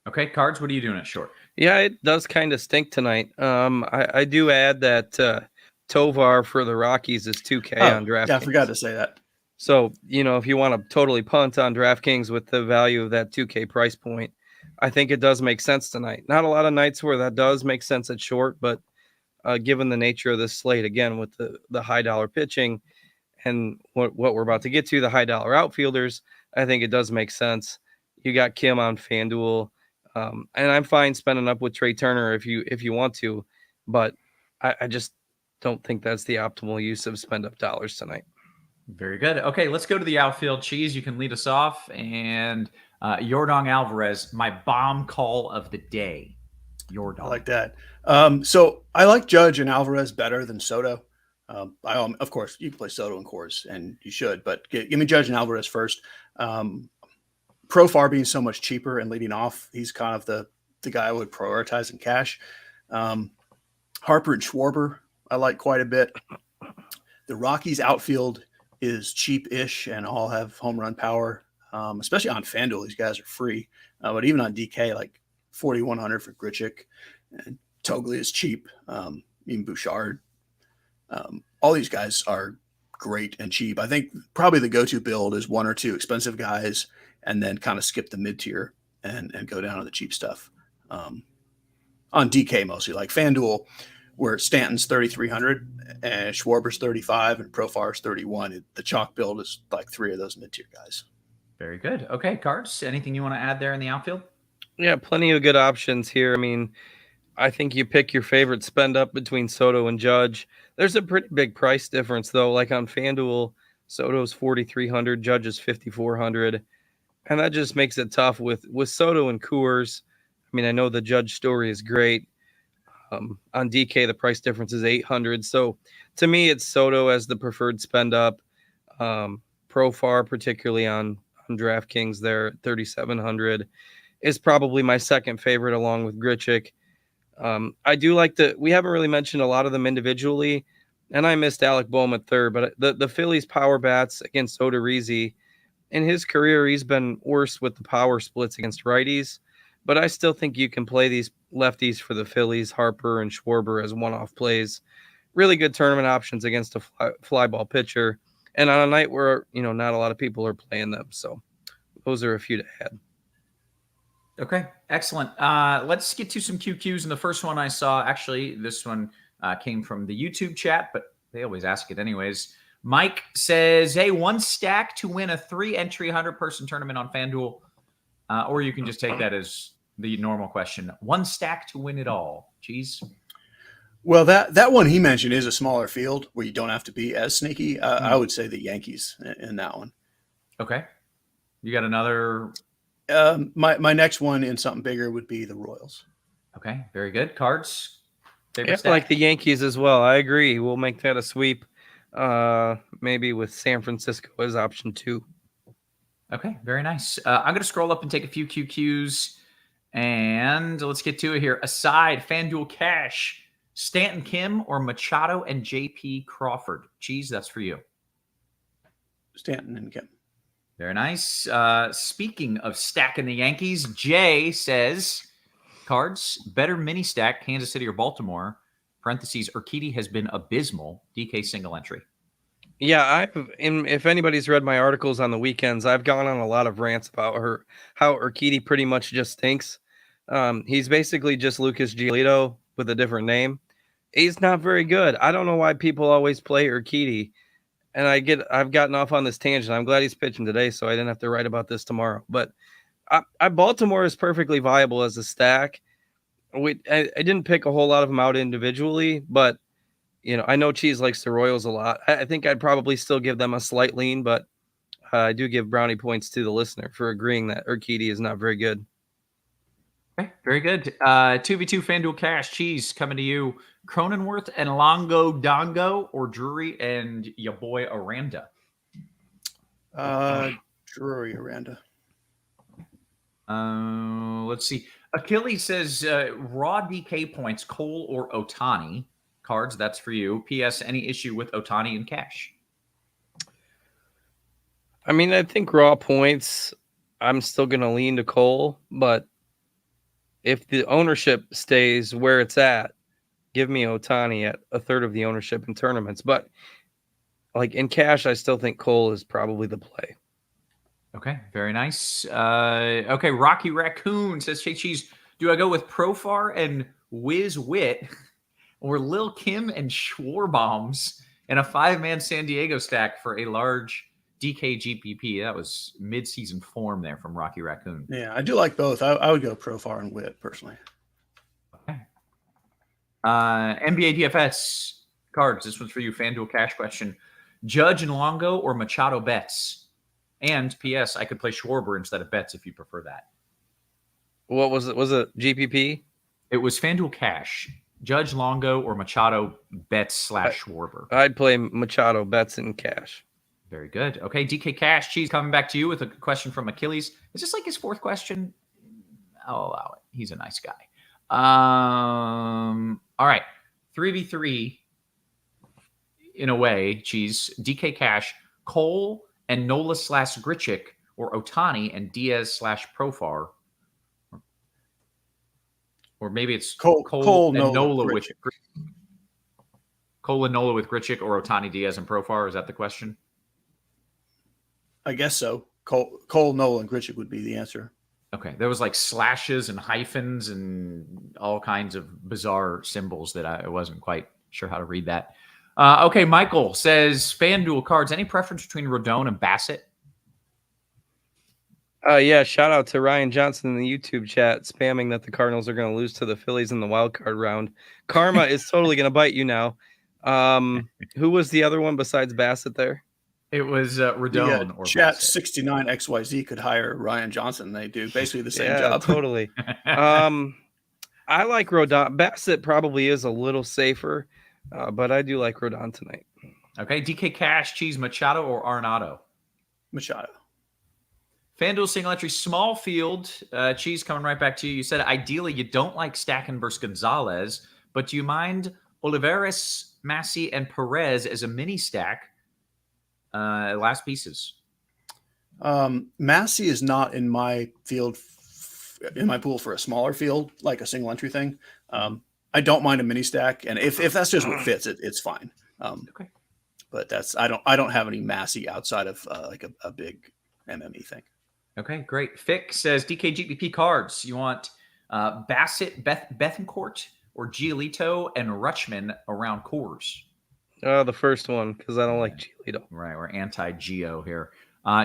Okay, Cards, what are you doing at short? Yeah, it does kind of stink tonight. I do add that Tovar for the Rockies is 2K on DraftKings. Yeah, I forgot to say that. So, if you want to totally punt on DraftKings with the value of that 2K price point, I think it does make sense tonight. Not a lot of nights where that does make sense at short, but given the nature of this slate, again, with the high dollar pitching and what we're about to get to, the high dollar outfielders, I think it does make sense. You got Kim on FanDuel, and I'm fine spending up with Trey Turner if you want to, but I just don't think that's the optimal use of spend up dollars tonight. Very good. Okay, let's go to the outfield. Cheese, you can lead us off. And Yordan Alvarez, my bomb call of the day. Yordan. I like that. So I like Judge and Alvarez better than Soto. Of course, you can play Soto and Coors, and you should, but give me Judge and Alvarez first. Profar being so much cheaper and leading off, he's kind of the guy I would prioritize in cash. Harper and Schwarber, I like quite a bit. The Rockies outfield is cheap-ish and all have home run power, especially on FanDuel. These guys are free, but even on DK, like 4,100 for Grichuk, and Toglia is cheap. Even Bouchard. All these guys are great and cheap. I think probably the go-to build is one or two expensive guys and then kind of skip the mid-tier and go down to the cheap stuff. On DK mostly, like FanDuel, where Stanton's 3,300 and Schwarber's 35 and Profar's 31. The chalk build is like three of those mid-tier guys. Very good. Okay, Cards, anything you want to add there in the outfield? Yeah, plenty of good options here. I mean, I think you pick your favorite spend up between Soto and Judge. There's a pretty big price difference, though. Like on FanDuel, Soto's 4,300, Judge is 5,400. And that just makes it tough with Soto and Coors. I mean, I know the Judge story is great. On DK, the price difference is 800. So to me, it's Soto as the preferred spend up. Profar, particularly on DraftKings, there 3,700 is probably my second favorite, along with Grichuk. I do like we haven't really mentioned a lot of them individually, and I missed Alec Boehm at third, but the Phillies power bats against Odorizzi, in his career, he's been worse with the power splits against righties. but I still think you can play these lefties for the Phillies, Harper and Schwarber as one-off plays. Really good tournament options against a fly ball pitcher, and on a night where not a lot of people are playing them. So those are a few to add. Okay, excellent. Let's get to some QQs. And the first one I saw, actually, this one came from the YouTube chat, but they always ask it anyways. Mike says, hey, one stack to win a 3-entry 100-person tournament on FanDuel. Or you can just take that as the normal question. One stack to win it all. Cheese? Well, that one he mentioned is a smaller field where you don't have to be as sneaky. I would say the Yankees in that one. Okay. You got another? My next one in something bigger would be the Royals. Okay, very good. Cards? Yeah, like the Yankees as well. I agree. We'll make that a sweep. Maybe with San Francisco as option 2. Okay, very nice. I'm going to scroll up and take a few QQs, and let's get to it here. Aside, FanDuel Cash, Stanton Kim or Machado and JP Crawford? Cheese, that's for you. Stanton and Kim. Very nice. Speaking of stacking the Yankees, Jay says, cards, better mini stack, Kansas City or Baltimore. Parentheses, Urquidy has been abysmal. DK single entry. Yeah, if anybody's read my articles on the weekends, I've gone on a lot of rants about how Urquidy pretty much just stinks. He's basically just Lucas Giolito with a different name. He's not very good. I don't know why people always play Urquidy. And I've gotten off on this tangent. I'm glad he's pitching today, so I didn't have to write about this tomorrow. But Baltimore is perfectly viable as a stack. I didn't pick a whole lot of them out individually, but I know Cheese likes the Royals a lot. I think I'd probably still give them a slight lean, but I do give brownie points to the listener for agreeing that Urquidy is not very good. Okay, very good. 2v2 FanDuel Cash. Cheese coming to you. Cronenworth and Longo Dongo or Drury and your boy Aranda? Drury Aranda. Let's see. Achilles says raw DK points, Cole or Otani. Cards, that's for you. P.S. Any issue with Otani and Cash? I mean, I think raw points, I'm still going to lean to Cole, but if the ownership stays where it's at, give me Otani at a third of the ownership in tournaments. But like in Cash, I still think Cole is probably the play. Okay, very nice. Okay, Rocky Raccoon says, Hey, Cheese, do I go with Profar and Wiz Wit or Lil Kim and Schwarbombs in a 5-man San Diego stack for a large DK GPP? That was mid-season form there from Rocky Raccoon. Yeah, I do like both. I would go Profar and Wit personally. Okay. NBA DFS cards. This one's for you. FanDuel Cash question. Judge and Longo or Machado Betts? And P.S. I could play Schwarber instead of Betts if you prefer that. What was it? Was it GPP? It was FanDuel Cash. Judge Longo or Machado Betts / Schwarber? I'd play Machado Betts and Cash. Very good. Okay, DK Cash. Cheese coming back to you with a question from Achilles. Is this like his 4th question? I'll allow it. He's a nice guy. All right. 3v3 in a way, Cheese. DK Cash, Cole and Nola / Grichuk, or Otani and Diaz / Profar. Or maybe it's Cole and Nola with Cole and Nola with Grichuk or Otani, Diaz, and Profar. Is that the question? I guess so. Cole, Nola, and Grichuk would be the answer. Okay. There was like slashes and hyphens and all kinds of bizarre symbols that I wasn't quite sure how to read that. Okay, Michael says, FanDuel cards, any preference between Rodon and Bassett? Yeah, shout out to Ryan Johnson in the YouTube chat spamming that the Cardinals are going to lose to the Phillies in the wild card round. Karma is totally going to bite you now. Who was the other one besides Bassett there? It was Rodon or Chat Bassett. 69XYZ could hire Ryan Johnson. They do basically the same job. Totally. I like Rodon. Bassett probably is a little safer, but I do like Rodon tonight. Okay, DK Cash, Cheese, Machado or Arenado? Machado. FanDuel single entry, small field. Cheese, coming right back to you. You said ideally you don't like stacking versus Gonzalez, but do you mind Olivares, Massey, and Perez as a mini stack? Last pieces. Massey is not in my field in my pool for a smaller field, like a single entry thing. I don't mind a mini stack, and if that's just what fits, it's fine. Okay. But I don't have any massy outside of like a big MME thing. Okay, great. Fick says DKGPP cards. You want Bassett, Bethencourt, or Giolito and Rutschman around cores? The first one, because I don't like Giolito. Right, we're anti-Geo here.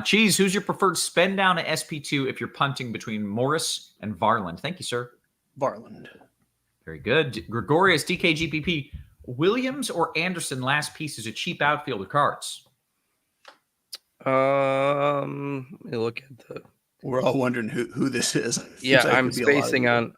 Cheese, who's your preferred spend down at SP2 if you're punting between Morris and Varland? Thank you, sir. Varland. Very good. Gregorius, DKGPP. Williams or Anderson last piece is a cheap outfield of cards? Let me look at the. We're all wondering who this is. Yeah, I'm spacing on.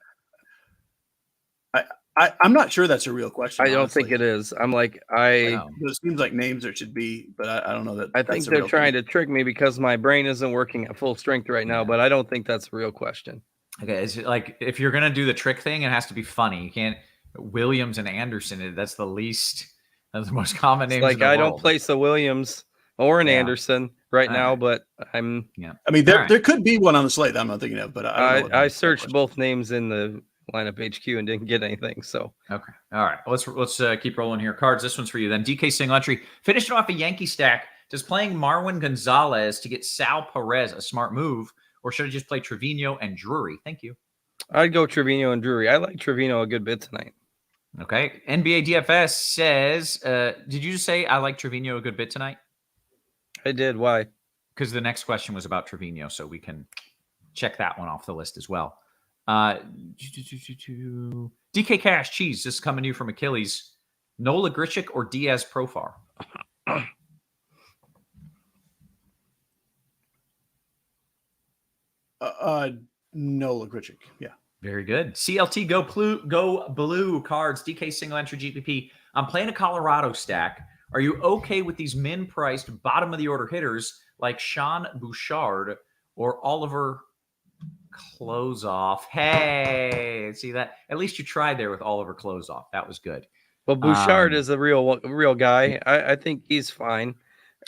I'm not sure that's a real question. I don't think it is. I'm like it seems like names there should be, but I don't know that. I think they're trying to trick me because my brain isn't working at full strength right now. But I don't think that's a real question. Okay, it's like if you're gonna do the trick thing, it has to be funny. You can't Williams and Anderson. That's the most common names. Like in the I world. don't place a Williams or an Anderson right now, but I'm. Yeah. I mean, there could be one on the slate that I'm not thinking of, but I searched both names in the lineup HQ and didn't get anything. So okay, all right. Let's keep rolling here. Cards. This one's for you then. DK Single Entry. Finishing off a Yankee stack. Does playing Marwin Gonzalez to get Sal Perez a smart move, or should I just play Trevino and Drury? Thank you. I'd go Trevino and Drury. I like Trevino a good bit tonight. Okay. NBA DFS says, did you just say I like Trevino a good bit tonight? I did. Why? Because the next question was about Trevino, so we can check that one off the list as well. DK Cash Cheese, this is coming to you from Achilles. Nola Grichuk or Diaz Profar? Nola Grichuk. Yeah. Very good. CLT Go Blue cards. DK Single Entry GPP. I'm playing a Colorado stack. Are you okay with these min-priced bottom of the order hitters like Sean Bouchard or Oliver Closeoff? Hey, see that? At least you tried there with Oliver Closeoff. That was good. Well, Bouchard is a real guy. I think he's fine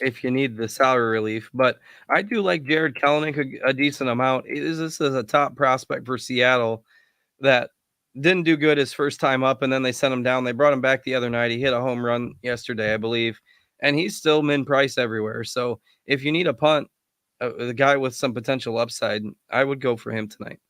if you need the salary relief. But I do like Jared Kelenic a decent amount. This is a top prospect for Seattle that didn't do good his first time up, and then they sent him down. They brought him back the other night. He hit a home run yesterday, I believe, and he's still min price everywhere. So if you need a punt, the guy with some potential upside, I would go for him tonight.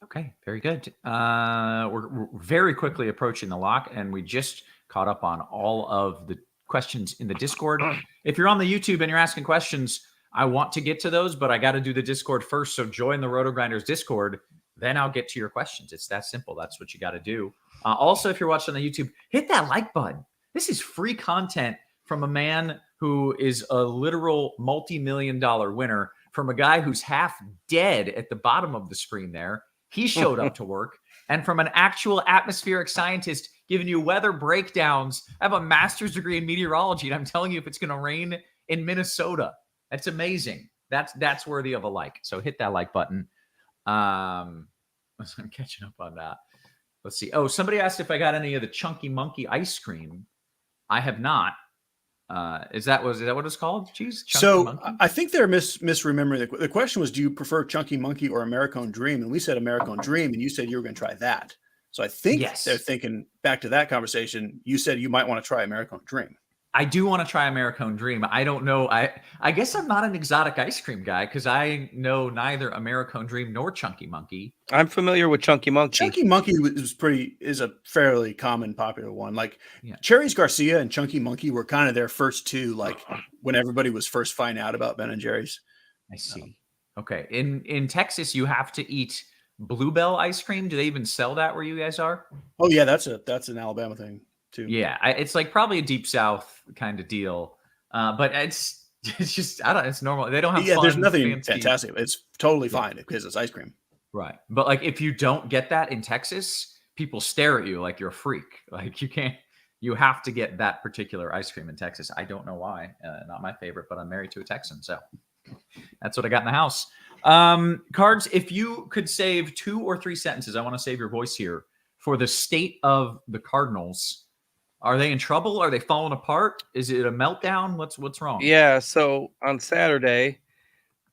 Okay, very good. We're very quickly approaching the lock, and we just caught up on all of the questions in the Discord. If you're on the YouTube and you're asking questions, I want to get to those, but I got to do the Discord first. So join the RotoGrinders Discord, then I'll get to your questions. It's that simple. That's what you got to do. Also, if you're watching on the YouTube, hit that like button. This is free content from a man who is a literal multi-million-dollar winner, from a guy who's half dead at the bottom of the screen there. He showed up to work. And from an actual atmospheric scientist giving you weather breakdowns. I have a master's degree in meteorology, and I'm telling you if it's going to rain in Minnesota. That's amazing. That's worthy of a like. So hit that like button. I'm catching up on that. Let's see. Oh, somebody asked if I got any of the Chunky Monkey ice cream. I have not. Is that what it's called? Cheese? So Monkey? I think they're misremembering. The question was, do you prefer Chunky Monkey or Americone Dream? And we said Americone Dream, and you said you were going to try that. So I think they're thinking back to that conversation. You said you might want to try Americone Dream. I do want to try Americone Dream. I don't know. I guess I'm not an exotic ice cream guy because I know neither Americone Dream nor Chunky Monkey. I'm familiar with Chunky Monkey. Chunky Monkey is a fairly common, popular one. Like Cherries Garcia and Chunky Monkey were kind of their first two, like when everybody was first finding out about Ben and Jerry's. I see. Okay. In Texas, you have to eat Bluebell ice cream. Do they even sell that where you guys are? Oh yeah, that's an Alabama thing too. Yeah, it's like probably a deep South kind of deal, but it's just it's normal. They don't have fun, there's nothing fancy. Fantastic. It's totally fine because it's ice cream. Right, but like if you don't get that in Texas, people stare at you like you're a freak. Like you have to get that particular ice cream in Texas. I don't know why. Not my favorite, but I'm married to a Texan, so that's what I got in the house. Cards, if you could save 2 or 3 sentences, I want to save your voice here for the state of the Cardinals. Are they in trouble? Are they falling apart? Is it a meltdown? What's wrong? Yeah, so on Saturday,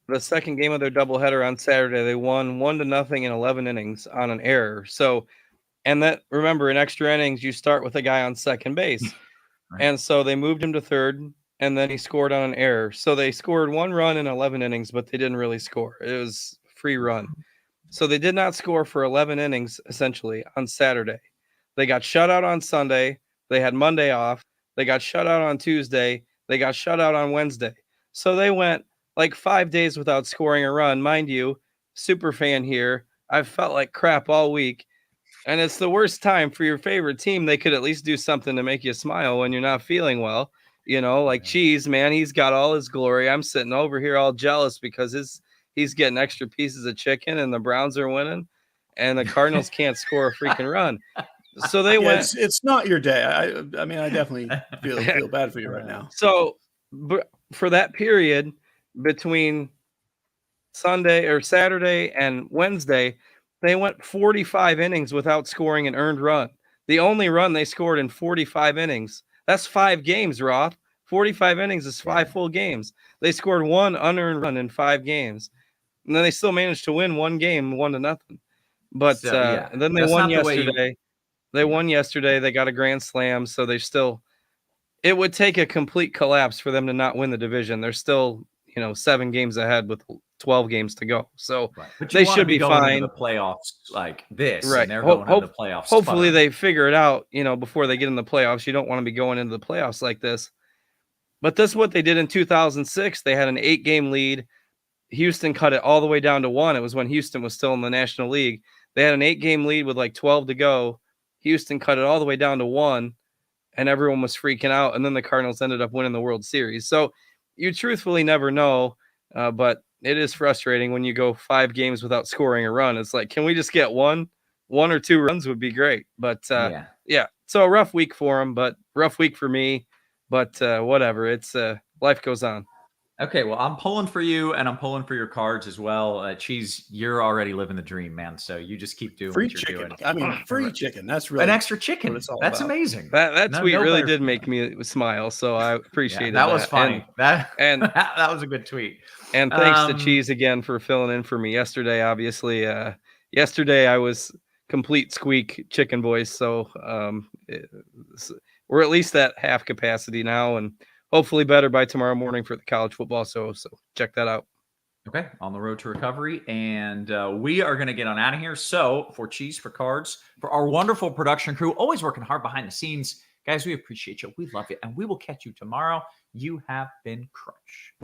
the second game of their doubleheader on Saturday. They won 1-0 in 11 innings on an error. So, and that, remember, in extra innings, you start with a guy on second base. Right. And so they moved him to third, and then he scored on an error. So they scored 1 run in 11 innings, but they didn't really score. It was free run. So they did not score for 11 innings, essentially, on Saturday. They got shut out on Sunday. They had Monday off. They got shut out on Tuesday. They got shut out on Wednesday. So they went like 5 days without scoring a run. Mind you, super fan here, I've felt like crap all week. And it's the worst time for your favorite team. They could at least do something to make you smile when you're not feeling well. You know, like Cheese, man, he's got all his glory. I'm sitting over here all jealous because he's getting extra pieces of chicken and the Browns are winning and the Cardinals can't score a freaking run. So they went. It's not your day. I mean, I definitely feel bad for you right now. So for that period between Sunday or Saturday and Wednesday, they went 45 innings without scoring an earned run. The only run they scored in 45 innings. That's 5 games, Roth. 45 innings is 5 full games. They scored 1 unearned run in 5 games. And then they still managed to win 1 game, 1-0. But and then they won yesterday. They won yesterday. They got a grand slam. So they still, it would take a complete collapse for them to not win the division. They're still, 7 games ahead with 12 games to go. So they should be fine. Into the playoffs like this, right? And they're going into the playoffs. Hopefully they figure it out, before they get in the playoffs. You don't want to be going into the playoffs like this. But this is what they did in 2006. They had an 8-game lead. Houston cut it all the way down to 1. It was when Houston was still in the National League. They had an 8-game lead with like 12 to go. Houston cut it all the way down to 1, and everyone was freaking out. And then the Cardinals ended up winning the World Series. So you truthfully never know, but it is frustrating when you go 5 games without scoring a run. It's like, can we just get one or 2 runs would be great. But yeah. So a rough week for them, but rough week for me. But whatever. It's life goes on. Okay, well, I'm pulling for you, and I'm pulling for your cards as well. Cheese, you're already living the dream, man. So you just keep doing free what you're chicken. doing. I mean, free chicken. That's really an extra chicken. That's about. Amazing. That tweet really did make me smile. So I appreciate that. That was funny. And that was a good tweet. And thanks to Cheese again for filling in for me yesterday. Obviously, yesterday I was complete squeak chicken voice. So we're at least at half capacity now, and hopefully better by tomorrow morning for the college football. So check that out. Okay, on the road to recovery, and we are going to get on out of here. So for Cheese, for Cards, for our wonderful production crew, always working hard behind the scenes, guys, we appreciate you. We love you, and we will catch you tomorrow. You have been crushed.